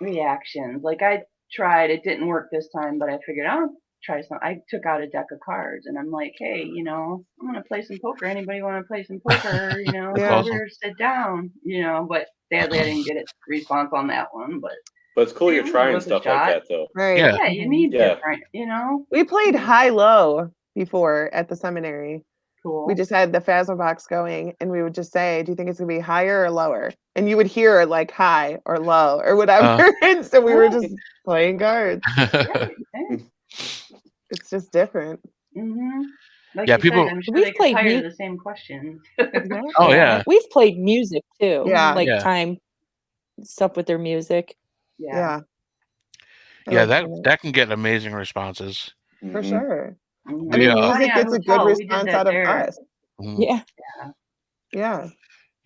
reactions. Like I tried, it didn't work this time, but I figured I'll try some. I took out a deck of cards and I'm like, hey, you know, I'm gonna play some poker. Anybody want to play some poker? You know, come over, sit down. You know, but sadly I didn't get a response on that one. But it's cool you're trying stuff like that though. Right. Yeah, you need different. You know, we played high-low before at the seminary. Cool. We just had the Phasma box going, and we would just say, do you think it's gonna be higher or lower? And you would hear like high or low or whatever. And so we were just playing cards. It's just different. Like people said, I'm sure they get tired of the same questions. Oh yeah. We've played music too. Yeah. Like time stuff with their music. Yeah. That can get amazing responses. For sure. I mean, music gets a good response out of us. Yeah.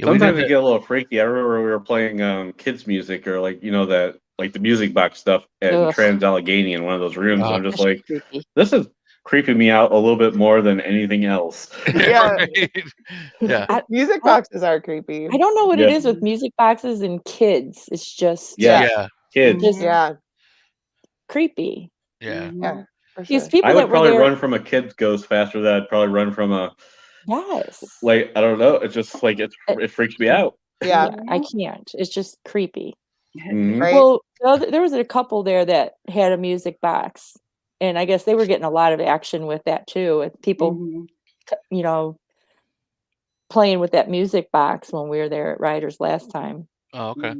Sometimes we get a little freaky. I remember we were playing kids music or like, you know, that like the music box stuff at Trans Allegheny in one of those rooms. I'm just like, this is creeping me out a little bit more than anything else. Yeah. Yeah. Music boxes are creepy. I don't know what it is with music boxes and kids. It's just kids. Yeah. Creepy. Yeah. Yeah. For These sure. people I that would were probably there. run from a kid's ghost faster than I'd probably run from a like I don't know. It's just like it freaks me out. Yeah. I can't. It's just creepy. Right. Well, there was a couple there that had a music box, and I guess they were getting a lot of action with that too. With people, you know, playing with that music box when we were there at Riders last time. Oh, okay.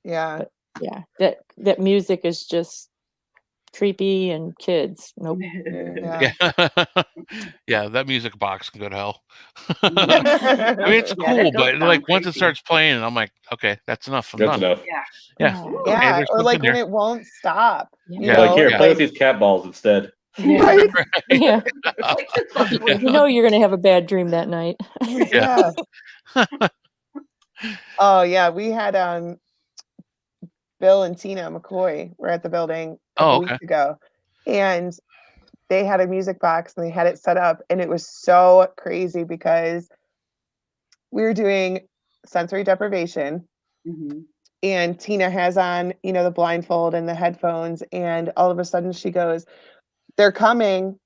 Yeah. But yeah, that music is just creepy and kids. Nope. Yeah. Yeah, that music box can go to hell. I mean, it's cool, but like once it starts playing, I'm like, okay, that's enough. I'm That's done. enough. Yeah. Yeah. there's Or like something when there. it won't stop. You Like know, here, it's play with these cat balls instead. Right? Yeah. You know you're gonna have a bad dream that night. Yeah. Oh yeah, we had Bill and Tina McCoy were at the building a couple weeks ago, and they had a music box and they had it set up, and it was so crazy because we were doing sensory deprivation, and Tina has on, you know, the blindfold and the headphones, and all of a sudden she goes, "They're coming."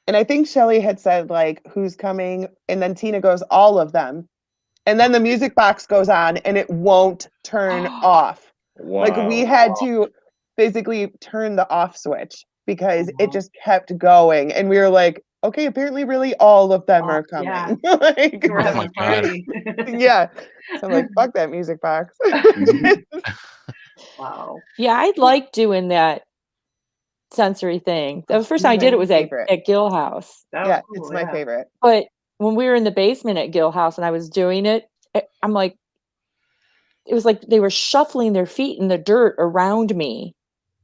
And I think Shelly had said, like, "Who's coming?" And then Tina goes, "All of them." And then the music box goes on and it won't turn off. Wow. Like we had to physically turn the off switch because it just kept going. And we were like, okay, apparently really all of them are coming. Yeah. Like, We're having a party. yeah. So I'm like, fuck that music box. Wow. Yeah, I'd like doing that sensory thing. The first time I did it was at Gill House. Yeah, it's my favorite. But when we were in the basement at Gill House and I was doing it, I'm like, it was like they were shuffling their feet in the dirt around me.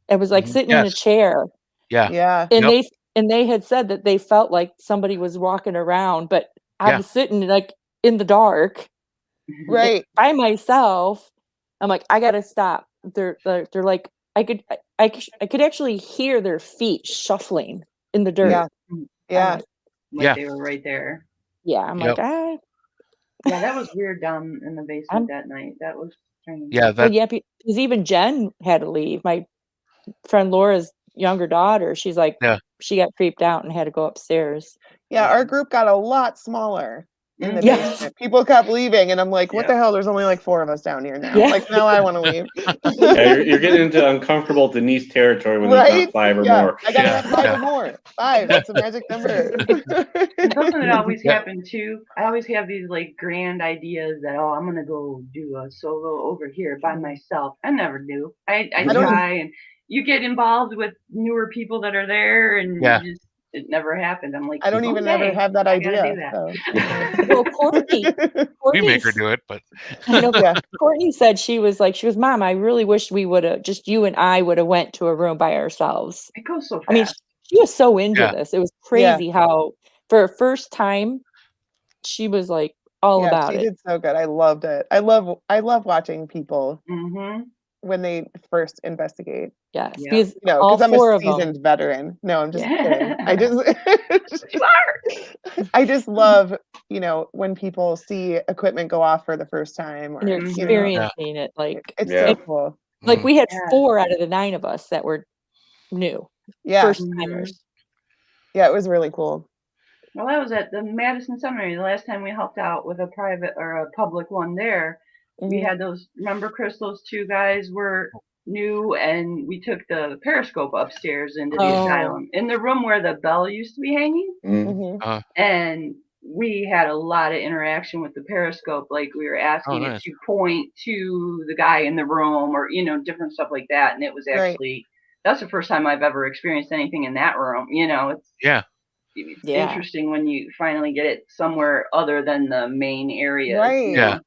It was like sitting in a chair. Yeah. Yeah. And they had said that they felt like somebody was walking around, but I was sitting like in the dark, right, by myself. I'm like, I gotta stop. They're like, I could actually hear their feet shuffling in the dirt. Yeah. Yeah. Like they were right there. Yeah. I'm like, Yeah, that was weird down in the basement that night. That was strange. Yeah. because even Jen had to leave. My friend Laura's younger daughter, she's like, she got creeped out and had to go upstairs. Yeah, our group got a lot smaller in the basement. People kept leaving, and I'm like, what the hell? There's only like 4 of us down here now. Like, now I want to leave. You're getting into uncomfortable Denise territory when there's not 5 or more. I gotta have 5 or more. 5, that's a magic number. And doesn't it always happen too? I always have these like grand ideas that, I'm gonna go do a solo over here by myself. I never do. I try, and you get involved with newer people that are there, and it never happened. I'm like, I don't even ever have that idea. Well, Courtney we make her do it, but I know. Courtney said she was, Mom, I really wish we would have, just you and I would have went to a room by ourselves. It goes so fast. I mean, she was so into this. It was crazy how, for her first time, she was like all about it. She did so good. I loved it. I love watching people when they first investigate. Yes, because because I'm a seasoned veteran. No, I'm just kidding. I just love, when people see equipment go off for the first time, or you're experiencing it. Like it's so cool. Like we had 4 out of the 9 of us that were new, first timers. Yeah, it was really cool. Well, I was at the Madison Seminary the last time we helped out with a private or a public one there. We had those. Remember, Chris? Those 2 guys were new, and we took the periscope upstairs into the asylum, in the room where the bell used to be hanging, and we had a lot of interaction with the periscope. Like we were asking it to point to the guy in the room, or different stuff like that. And it was actually that's the first time I've ever experienced anything in that room. It's interesting when you finally get it somewhere other than the main area. Right.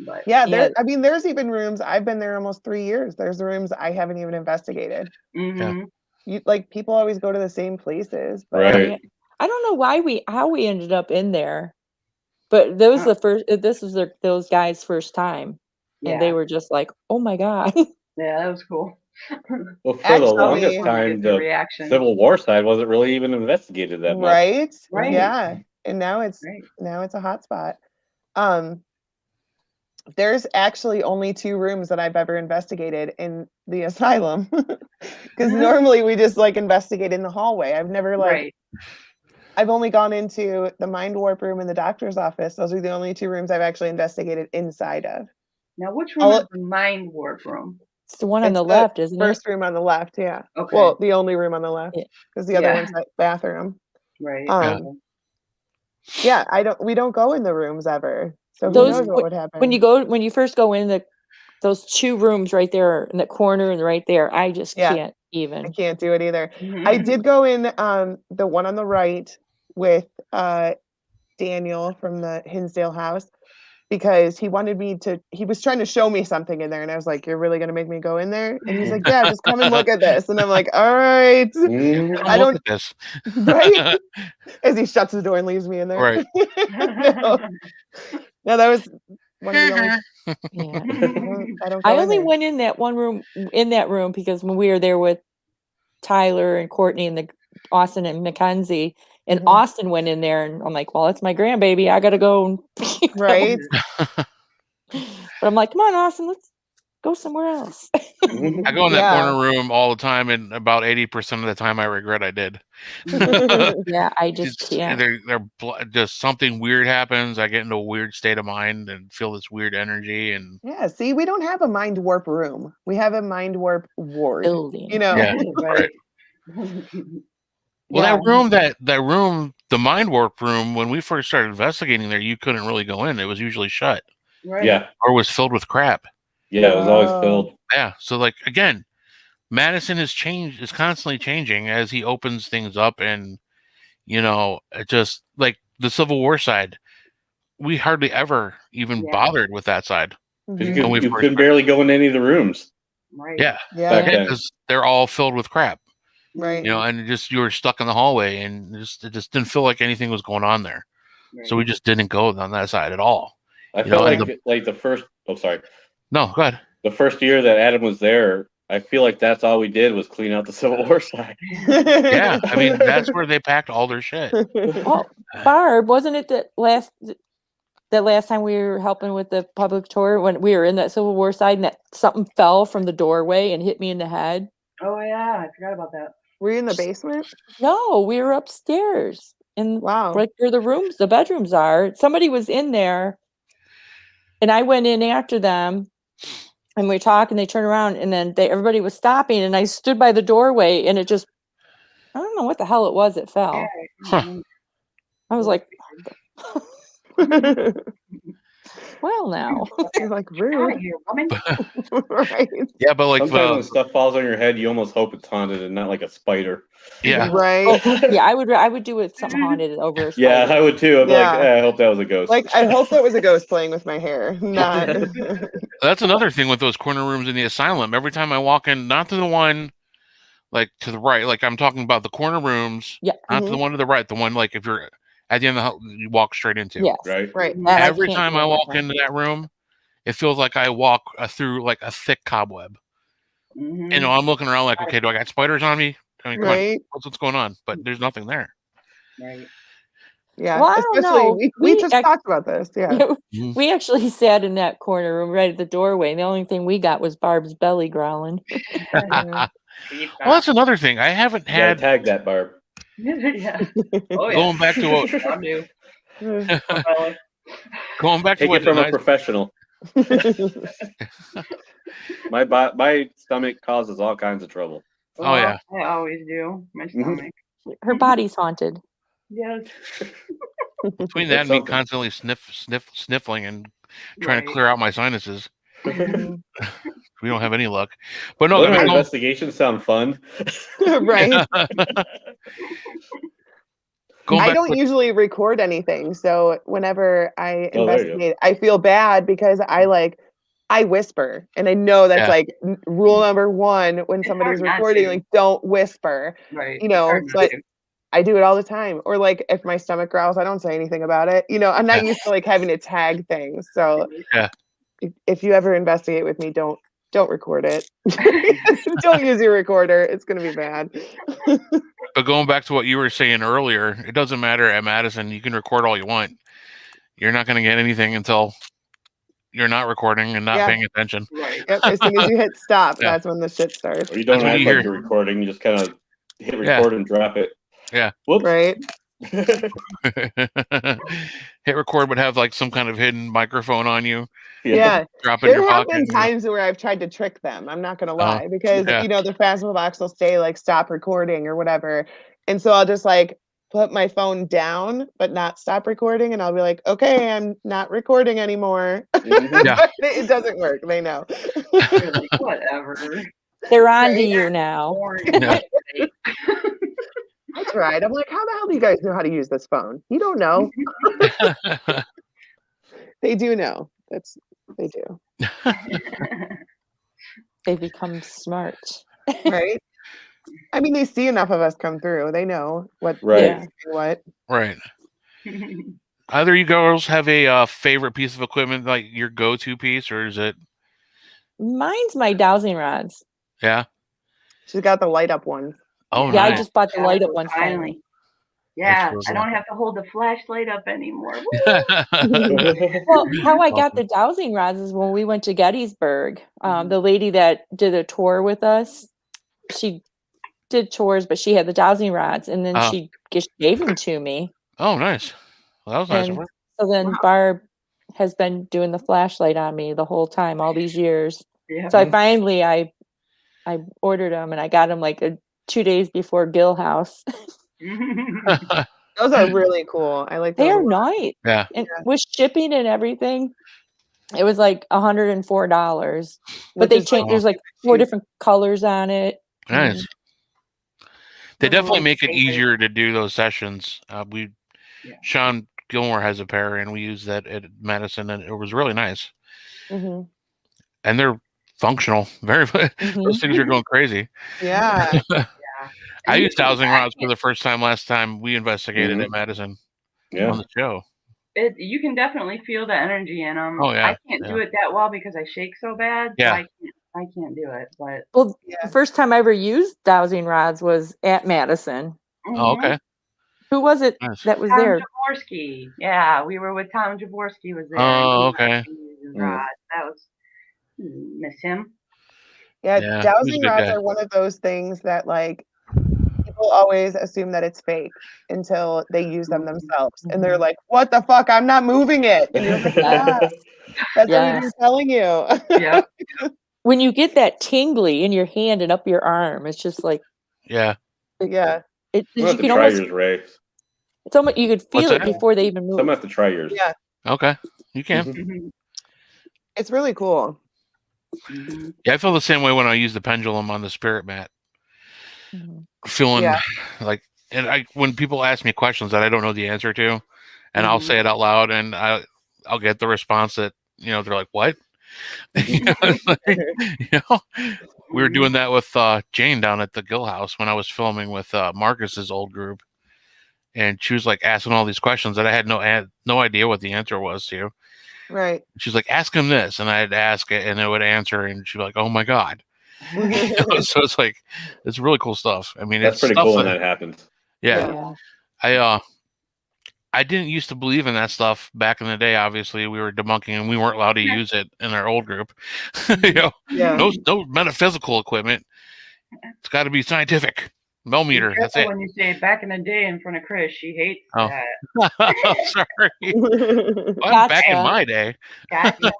But there's even rooms. I've been there almost 3 years. There's rooms I haven't even investigated. People always go to the same places, but right. I don't know how we ended up in there, but this was those guys' first time, and they were just like, "Oh my god!" Yeah, that was cool. Well, for the Actually- longest Wanna time, get the the reaction. Civil War side wasn't really even investigated that much. Right? Right. Yeah. And now it's a hot spot. There's actually only 2 rooms that I've ever investigated in the asylum. Because normally we just like investigate in the hallway. I've never Right. I've only gone into the mind warp room and the doctor's office. Those are the only 2 rooms I've actually investigated inside of. Now, which room is the mind warp room? It's the one on It's the left, isn't First it? room on the left, yeah. Okay. Well, the only room on the left. Yeah. Because the other Yeah. one's that bathroom. Right. Yeah, we don't go in the rooms ever. So who Those knows what would happen. when you first go in those 2 rooms right there in the corner and right there, I just can't I even. can't do it either. I did go in the one on the right with Daniel from the Hinsdale house because he was trying to show me something in there and I was like, you're really gonna make me go in there? And he's like, yeah, just come and look at this. And I'm like, all right. I don't look at this. right. As he shuts the door and leaves me in there. Right. No, that was one of the only Yeah. I don't I go in only there. went in that room because when we were there with Tyler and Courtney and Austin and Mackenzie, and Austin went in there, and I'm like, well, it's my grandbaby. I gotta go. Right. But I'm like, come on, Austin, let's go somewhere else. I go in that corner room all the time, and about 80% of the time, I regret I did. Yeah, I just can't. They're just something weird happens. I get into a weird state of mind and feel this weird energy. And yeah, see, we don't have a mind warp room. We have a mind warp ward. Building. You know. Yeah, Right. well, that room, the mind warp room, when we first started investigating there, you couldn't really go in. It was usually shut. Right. Yeah. Or was filled with crap. Yeah, it was always filled. Yeah. So like again, Madison is constantly changing as he opens things up, and it just like the Civil War side, we hardly ever even bothered with that side. You could barely go in any of the rooms. Right. Yeah. Back then. Because they're all filled with crap. Right. And you were stuck in the hallway, and it just didn't feel like anything was going on there. Right. So we just didn't go on that side at all. I felt like the first. Oh, sorry. No, go ahead. The first year that Adam was there, I feel like that's all we did was clean out the Civil War side. Yeah, I mean that's where they packed all their shit. Oh, Barb, wasn't it that last time we were helping with the public tour when we were in that Civil War side and that something fell from the doorway and hit me in the head? Oh yeah, I forgot about that. Were you in the basement? No, we were upstairs in right where the bedrooms are. Somebody was in there, and I went in after them, and we were talking. They turned around, and then everybody was stopping, and I stood by the doorway, and it just, I don't know what the hell it was. It fell. Huh. I was like, well, now you're like rude. Here, woman. Right. Yeah, but like sometimes when stuff falls on your head, you almost hope it's haunted and not like a spider. Yeah. Right. Yeah, I would do it something haunted over a spider. Yeah, I would too. I'd be like, I hope that was a ghost. Like, I hope that was a ghost playing with my hair. Not. That's another thing with those corner rooms in the asylum. Every time I walk in, not to the one like to the right, like I'm talking about the corner rooms. Yeah. Not to the one to the right, the one like if you're at the end of the house, you walk straight into. Yes. Right. Every time I walk into that room, it feels like I walk through like a thick cobweb. Mm-hmm. I'm looking around like, okay, do I got spiders on me? I mean, come on, what's going on? But there's nothing there. Right. Yeah. Well, I don't know. We just talked about this. Yeah. We actually sat in that corner room right at the doorway, and the only thing we got was Barb's belly growling. Well, that's another thing. I haven't had tag that, Barb. Yeah. Oh, yeah. Going back to what going back to Take what it from a professional. My stomach causes all kinds of trouble. Oh yeah, I always do. My stomach. Her body's haunted. Yes. Between that and me constantly sniffling and trying to clear out my sinuses, we don't have any luck. But no, investigations sound fun. Right. I don't usually record anything, so whenever I investigate, I feel bad because I whisper, and I know that's like rule number 1 when somebody's recording, like don't whisper. Right. But I do it all the time. Or like if my stomach growls, I don't say anything about it. I'm not used to like having to tag things. So if you ever investigate with me, don't don't record it. Don't use your recorder. It's going to be bad. But going back to what you were saying earlier, it doesn't matter at Madison. You can record all you want. You're not going to get anything until you're not recording and not paying attention. Right. Yep. As soon as you hit stop, that's when the shit starts. Or you don't That's what act you like hear. you're recording. You just kind of hit record and drop it. Yeah. Whoops. Right. Hit record would have like some kind of hidden microphone on you. Yeah. Drop in your There have pocket. been times where I've tried to trick them. I'm not going to lie, because, yeah. you know, the Phasma box will say like stop recording or whatever. And so I'll just like put my phone down, but not stop recording. And I'll be like, okay, I'm not recording anymore. Yeah. But it doesn't work. They know. You're like, whatever. They're on to you now. Yeah. That's right. I'm like, how the hell do you guys know how to use this phone? You don't know. They do know. They do. They become smart. Right. I mean, they see enough of us come through. They know what. Right. What. Right. Either you girls have a favorite piece of equipment, like your go-to piece, or is it? Mine's my dowsing rods. Yeah. She's got the light up ones. Oh, Yeah, nice. I just bought the light up ones finally. finally. Yeah, That's I don't have to hold the flashlight up anymore. Well, how I got the dowsing rods is when we went to Gettysburg. The lady that did a tour with us, she did tours, but she had the dowsing rods, and then she gave them to me. Oh, nice. Well, that was nice of And her. so then Barb has been doing the flashlight on me the whole time, all these years. Yeah. So I finally I ordered them, and I got them like 2 days before Gill House. Those are really cool. I like those. They are nice. Yeah. And with shipping and everything, it was like $104. But they changed. There's like 4 different colors on it. Nice. They Those are definitely my make it favorite. easier to do those sessions. Sean Gilmore has a pair, and we used that at Madison, and it was really nice. Mm-hmm. And they're functional. Those things are going crazy. Yeah. I used dowsing rods for the first time last time we investigated at Madison on the show. You can definitely feel the energy in them. Oh, yeah. I can't do it that well because I shake so bad. Yeah. So I can't do it. But the first time I ever used dowsing rods was at Madison. Oh, okay. Who was it that was Tom there? Jaworski. Yeah, we were with Tom Jaworski was there. Oh, okay. That was miss him. Yeah, dowsing rods are one of those things that like people always assume that it's fake until they use them themselves, and they're like, "What the fuck? I'm not moving it." And you're like, "That's what we've been telling you." Yeah. When you get that tingly in your hand and up your arm, it's just like yeah. You have to try yours, Ray. It's almost you could feel it before they even move. Some have to try yours. Yeah. Okay, you can. It's really cool. Yeah, I feel the same way when I use the pendulum on the spirit mat. Feeling like, and when people ask me questions that I don't know the answer to, and I'll say it out loud, and I'll get the response that they're like, "What?" We were doing that with Jane down at the Gill House when I was filming with Marcus's old group, and she was like asking all these questions that I had no idea what the answer was to. Right. She's like, "Ask him this," and I'd ask it, and it would answer, and she'd be like, "Oh my god!" So it's like, it's really cool stuff. I mean, that's it's pretty stuff cool when that happens. Yeah. I didn't used to believe in that stuff back in the day. Obviously, we were debunking, and we weren't allowed to use it in our old group. No metaphysical equipment. It's got to be scientific. Millimeter. That's it. When you say back in the day in front of Chris, she hates that. Sorry. Well, back in my day. Gotcha.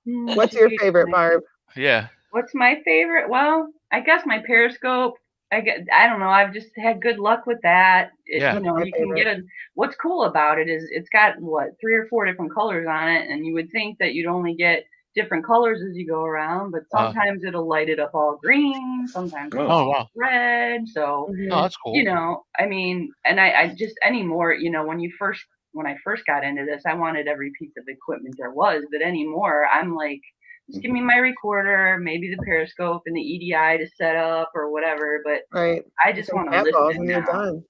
What's your favorite, Barb? Yeah. What's my favorite? Well, I guess my Periscope. I don't know. I've just had good luck with that. You can get what's cool about it is it's got 3 or 4 different colors on it, and you would think that you'd only get different colors as you go around, but sometimes it'll light it up all green, sometimes red. So that's cool. I mean, and I just anymore, when I first got into this, I wanted every piece of equipment there was, but anymore I'm like, just give me my recorder, maybe the Periscope and the EDI to set up or whatever, but I just want to listen. You're done.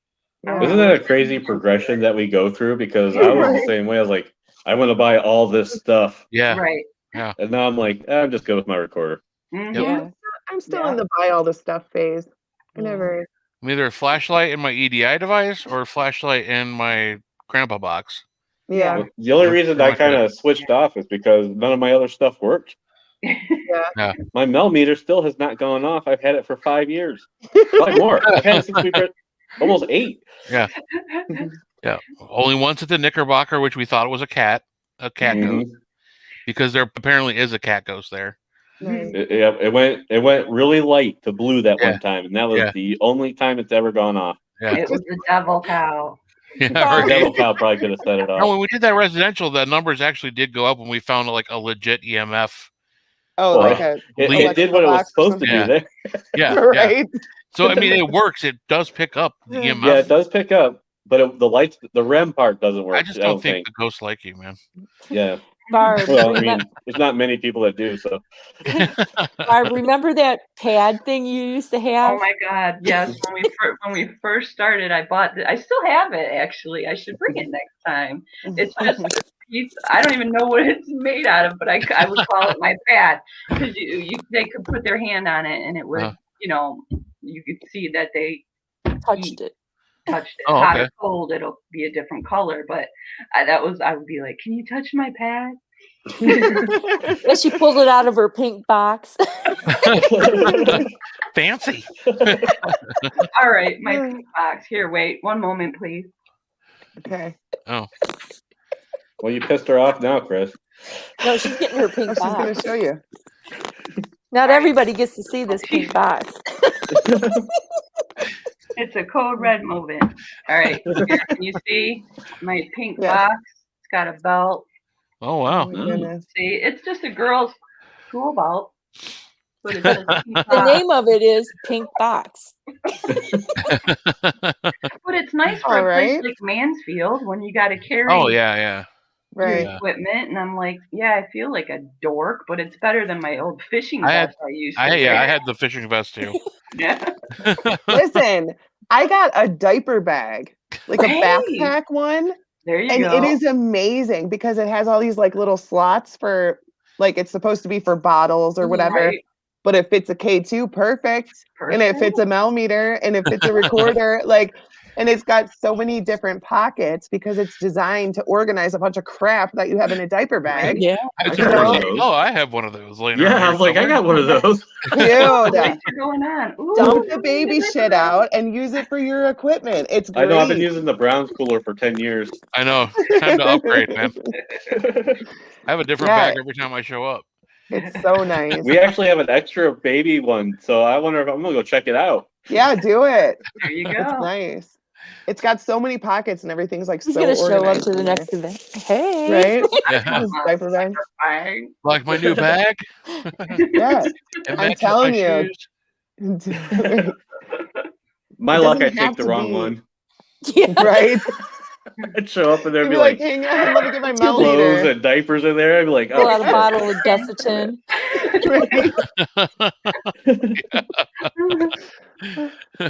Yeah. Isn't that a crazy progression that we go through? Because I was the same way. I was like, I want to buy all this stuff. Yeah. Right. Yeah. And now I'm like, I'm just good with my recorder. Yeah. I'm still in the buy all the stuff phase. I never. I'm either a flashlight in my EDI device or a flashlight in my grandpa box. Yeah. The only reason I kind of switched off is because none of my other stuff worked. Yeah. My Mel meter still has not gone off. I've had it for 5 years. Probably more. I've had it since almost 8. Yeah. Yeah. Only once at the Knickerbocker, which we thought was a cat ghost, because there apparently is a cat ghost there. Right. It went really light to blue that one time, and that was the only time it's ever gone off. Yeah. It was the devil cow. Yeah, The devil cow probably could have set it off. No, when we did that residential, the numbers actually did go up when we found like a legit EMF. Oh, Well, like it did what it was supposed to do there. Yeah. Right. So I mean, it works. It does pick up the EMF. Yeah, it does pick up, but the lights, the REM part doesn't work. I just don't think the ghosts like you, man. Yeah. Barb, Well, I mean, there's not many people that do. So. Barb, remember that pad thing you used to have? Oh my God! Yes, when we first started, I bought. I still have it actually. I should bring it next time. It's just a piece. I don't even know what it's made out of, but I would call it my pad because they could put their hand on it and it would you could see that they touched it. Oh, hot or cold, it'll be a different color. But I would be like, "Can you touch my pad?" And she pulled it out of her pink box. Fancy. All right, my pink box. Here, wait 1 moment, please. Okay. Oh. Well, you pissed her off now, Chris. No, she's getting her pink box. She's going to show you. Not everybody gets to see this pink box. It's a code red movement. All right. Here, can you see my pink box? It's got a belt. Oh, wow. See, it's just a girl's school belt. But it says pink The name of it is Pink Box. But it's nice for a place like Mansfield when you got to carry equipment. And I'm like, I feel like a dork, but it's better than my old fishing vest I used to wear. I had the fishing vest too. Listen, I got a diaper bag, like a backpack one. There you go. And it is amazing because it has all these like little slots for, like, it's supposed to be for bottles or whatever. Right. But it fits a K2 perfect. And it fits a Mel meter and it fits a recorder. Like, and it's got so many different pockets because it's designed to organize a bunch of crap that you have in a diaper bag. Yeah. I have one of those later. Yeah, I was like, I got one of those. Dude, what's going on? Ooh, dump the baby shit out and use it for your equipment. It's great. I know, I've been using the Browns cooler for 10 years. I know. Time to upgrade, man. I have a different bag every time I show up. It's so nice. We actually have an extra baby one, so I wonder if I'm going to go check it out. Yeah, do it. There you go. It's nice. It's got so many pockets and everything's like He's so gonna show up to the there. next event. Hey, right? Yeah. Diaper bag. Like my new bag? Yeah, I'm telling you. My luck, I take the wrong one. Yeah. Right? I'd show up and there'd be like, hang on, let me get my Mel clothes meter. and diapers in there. I'd be like, pull out a bottle of Desitin.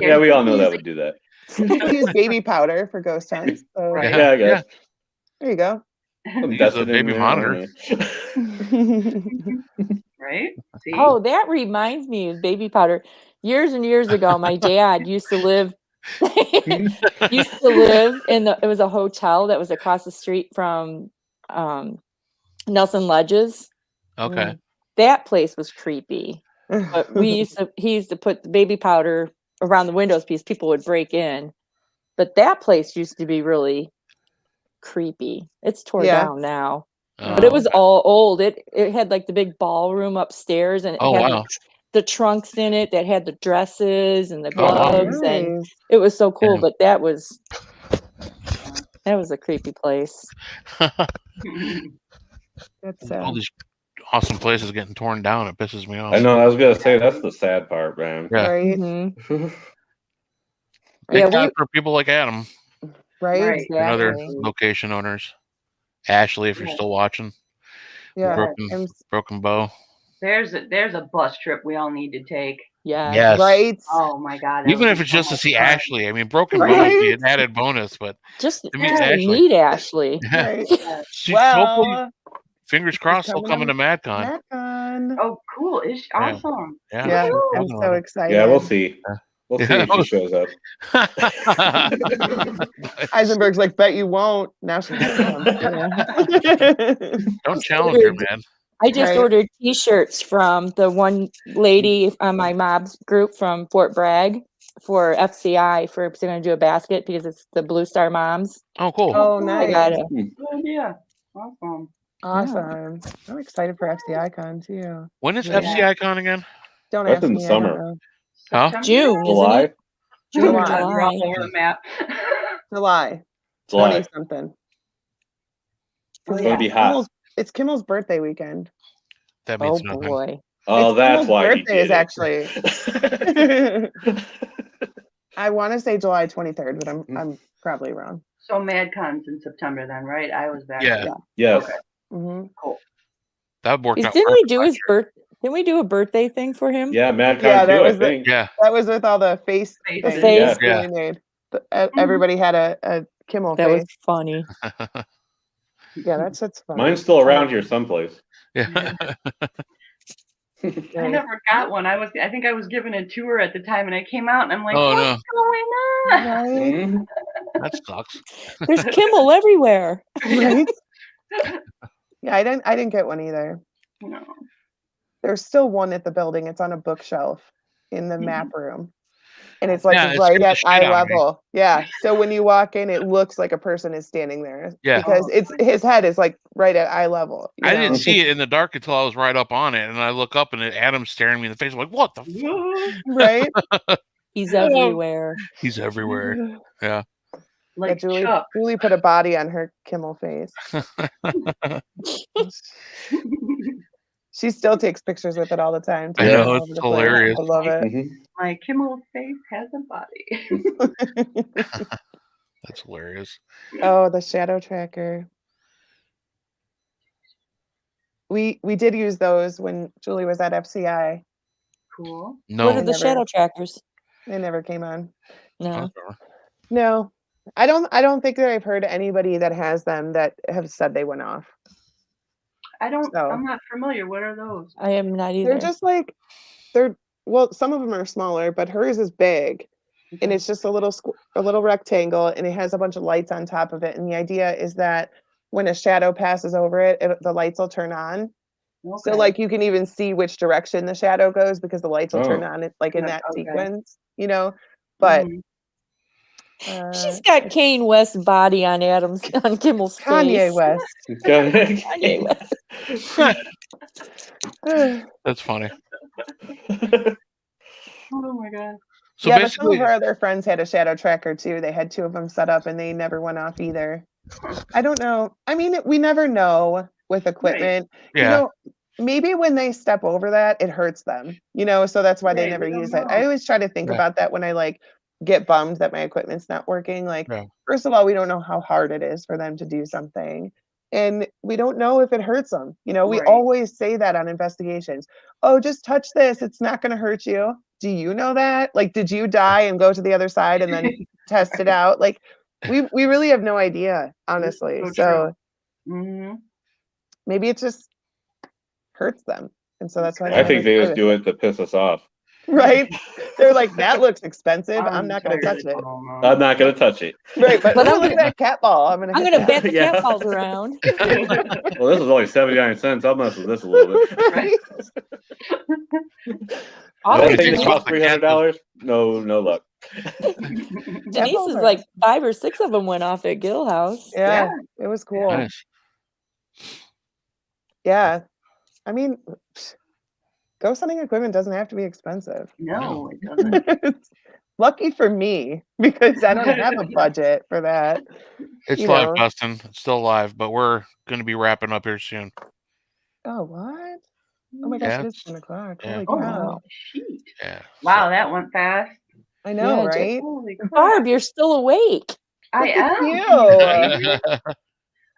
Yeah, we all know that would do that. You can use baby powder for ghost hunts. So. Yeah, I guess. There you go. Use a baby monitor. Right? See? Oh, that reminds me of baby powder. Years and years ago, my dad used to live in it was a hotel that was across the street from Nelson Ledges. Okay. That place was creepy. But he used to put the baby powder around the windows because people would break in. But that place used to be really creepy. It's torn down now. But it was all old. It had like the big ballroom upstairs and it had the trunks in it that had the dresses and the gloves and it was so cool. But that was a creepy place. That's all these awesome places getting torn down. It pisses me off. I know. I was gonna say that's the sad part, man. Yeah. Right. Mm-hmm. Thank God for people like Adam. Right. Exactly. And other location owners. Ashley, if you're still watching. Yeah. Broken Bow. There's a bus trip we all need to take. Yeah. Yes. Right. Oh my God. Even if it's just to see Ashley. I mean, Broken Bow would be an added bonus, but just to meet Ashley. Meet Ashley. Right. She's fingers crossed they'll come into MadCon. MadCon. Oh, cool! Is awesome. Yeah, I'm so excited. Yeah, we'll see. We'll see if she shows up. Eisenberg's like, bet you won't. Now she has to. Don't challenge her, man. I just ordered T-shirts from the one lady on my mom's group from Fort Bragg for FCI for going to do a basket because it's the Blue Star Moms. Oh, cool. Oh, nice. Yeah, awesome. Awesome. I'm excited for FCI Con too. When is FCI Con again? Don't That's ask in me. the summer. Huh? June, July? isn't it? June or July. We're all July. over the map. July. July. 20 something. It's going to be hot. It's Kimmel's birthday weekend. That means Oh nothing. boy. Oh, that's why he birthday did is actually. I want to say July 23rd, but I'm probably wrong. So MadCon's in September then, right? I was back. Yeah. Yes. Okay. Cool. That worked out. Didn't we do his birthday? Didn't we do a birthday thing for him? Yeah, MadCon Yeah, that too, was I think. that was with all the face Faces. things face. Julie made. Everybody had a Kimmel That face. was funny. Yeah, that's funny. Mine's still around here someplace. Yeah. I never got one. I think I was given a tour at the time, and I came out and I'm like, Oh, what's going on? Right? That sucks. There's Kimmel everywhere. Right? Yeah, I didn't get one either. No. There's still one at the building. It's on a bookshelf in the map room. And it's Yeah, it's right scared the at shit eye out of me. level. Yeah. So when you walk in, it looks like a person is standing there. Yeah. Because his head is like right at eye level. I didn't see it in the dark until I was right up on it, and I look up and Adam's staring me in the face. I'm like, what the fuck? Right? He's everywhere. He's everywhere. Yeah. Like Julie put a body on her Kimmel face. She still takes pictures with it all the time. I know, it's hilarious. I love it. My Kimmel face has a body. That's hilarious. Oh, the shadow tracker. We did use those when Julie was at FCI. Cool. No. What are the shadow trackers? They never came on. No. No. I don't think that I've heard anybody that has them that have said they went off. I'm not familiar. What are those? I am not either. They're just like some of them are smaller, but hers is big. And it's just a little rectangle, and it has a bunch of lights on top of it. And the idea is that when a shadow passes over it, the lights will turn on. Okay. So like you can even see which direction the shadow goes because the lights will turn on it like in that sequence, But she's got Kanye West's body on Kimmel's face. Kanye West. Kanye West. That's funny. Oh my god. So yeah, but some of our other friends had a shadow tracker too. They had 2 of them set up and they never went off either. I don't know. I mean, we never know with equipment. Right. Yeah. Maybe when they step over that, it hurts them. So that's why they never use it. I always try to think about that when I get bummed that my equipment's not working. First of all, we don't know how hard it is for them to do something. And we don't know if it hurts them. We always say that on investigations. Oh, just touch this. It's not going to hurt you. Do you know that? Did you die and go to the other side and then test it out? We really have no idea, honestly. So maybe it just hurts them. And so that's why I think they just do it to piss us off. Right? They're like, that looks expensive. I'm not going to touch it. I'm not going to touch it. Right, but look at that cat ball. I'm going to bat the cat balls around. Well, this is only 79 cents. I'll mess with this a little bit. Right? Anything that costs $300? No luck. Denise is like 5 or 6 of them went off at Gill House. Yeah, it was cool. Nice. Yeah. I mean, ghost hunting equipment doesn't have to be expensive. No, it doesn't. Lucky for me, because I don't have a budget for that. It's live, Dustin. It's still live, but we're going to be wrapping up here soon. Oh, what? Oh my gosh, it's 10 o'clock. Yeah. Holy cow. Yeah. Wow, that went fast. I know, right? Barb, you're still awake. I am. You.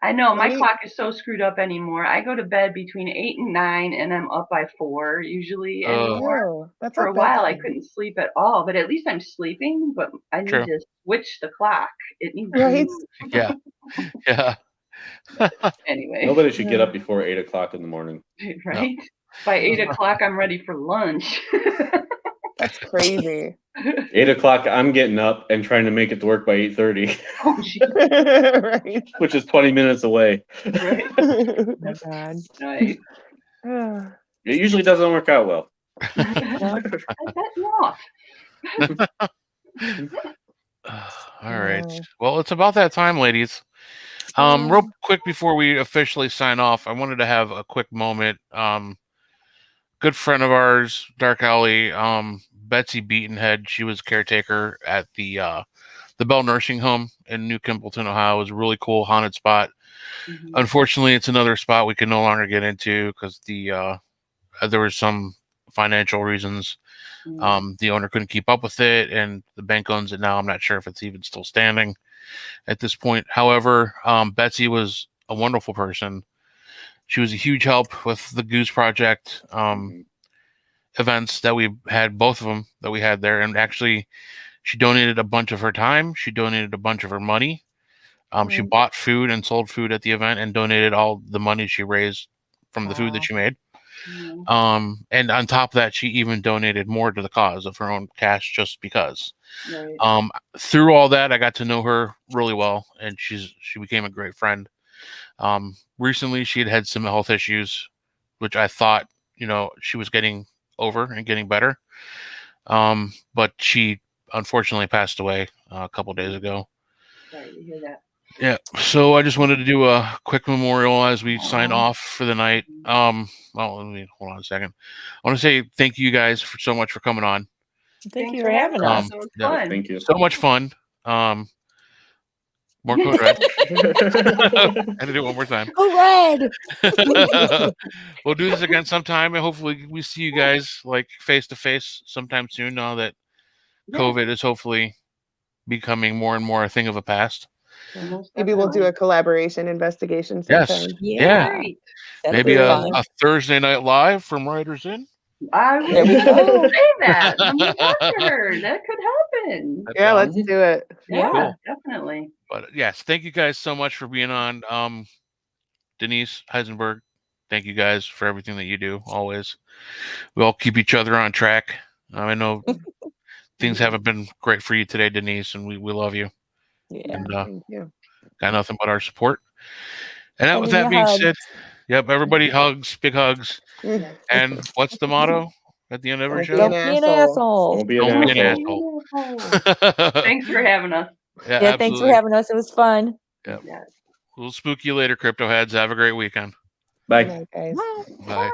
I know, my clock is so screwed up anymore. I go to bed between 8 and 9, and I'm up by 4 usually anymore. For a while, I couldn't sleep at all, but at least I'm sleeping. But I need to switch the clock. It needs to Yeah. Anyway. Nobody should get up before 8 o'clock in the morning. Right? No. By 8 o'clock, I'm ready for lunch. That's crazy. 8 o'clock, I'm getting up and trying to make it to work by 8:30. Oh, geez. Right. Which is 20 minutes away. Right. Oh my God. Right. It usually doesn't work out well. I bet not. All right. Well, it's about that time, ladies. Real quick before we officially sign off, I wanted to have a quick moment. Good friend of ours, Dark Alley, Betsy Beatonhead, she was caretaker at the Bell Nursing Home in New Kimballton, Ohio. It was a really cool haunted spot. Mm-hmm. Unfortunately, it's another spot we can no longer get into because there were some financial reasons. Mm-hmm. The owner couldn't keep up with it, and the bank owns it now. I'm not sure if it's even still standing at this point. However, Betsy was a wonderful person. She was a huge help with the Goose Project events that we had, both of them that we had there. And actually, she donated a bunch of her time. She donated a bunch of her money. She bought food and sold food at the event and donated all the money she raised from the food that she made. And on top of that, she even donated more to the cause of her own cash just because. Right. Through all that, I got to know her really well, and she became a great friend. Recently, she had some health issues, which I thought, she was getting over and getting better. But she unfortunately passed away a couple days ago. Sorry to hear that. Yeah. So I just wanted to do a quick memorial as we sign off for the night. Well, let me hold on a second. I want to say thank you guys so much for coming on. Thank you for having us. It was fun. Thank you. So much fun. More Code Red. I had to do it one more time. Code Red. We'll do this again sometime, and hopefully we see you guys like face to face sometime soon. Now that COVID is hopefully becoming more and more a thing of the past. Maybe we'll do a collaboration investigation sometime. Yes. Yeah. Maybe a Thursday night live from Writers In. I was going to say that. I'm that could happen. Yeah, let's do it. Yeah, cool. Definitely. But yes, thank you guys so much for being on. Denise Heisenberg, thank you guys for everything that you do. Always, we all keep each other on track. I know things haven't been great for you today, Denise, and we love you. Yeah, and thank you. Got nothing but our support. And with that being said, yep, everybody hugs, big hugs. And what's the motto at the end of every show? Don't be an asshole. Don't be an asshole. Thanks for having us. Yeah, thanks for having us. It was fun. Yeah. We'll spook you later, crypto heads. Have a great weekend. Bye. Bye, guys. Bye.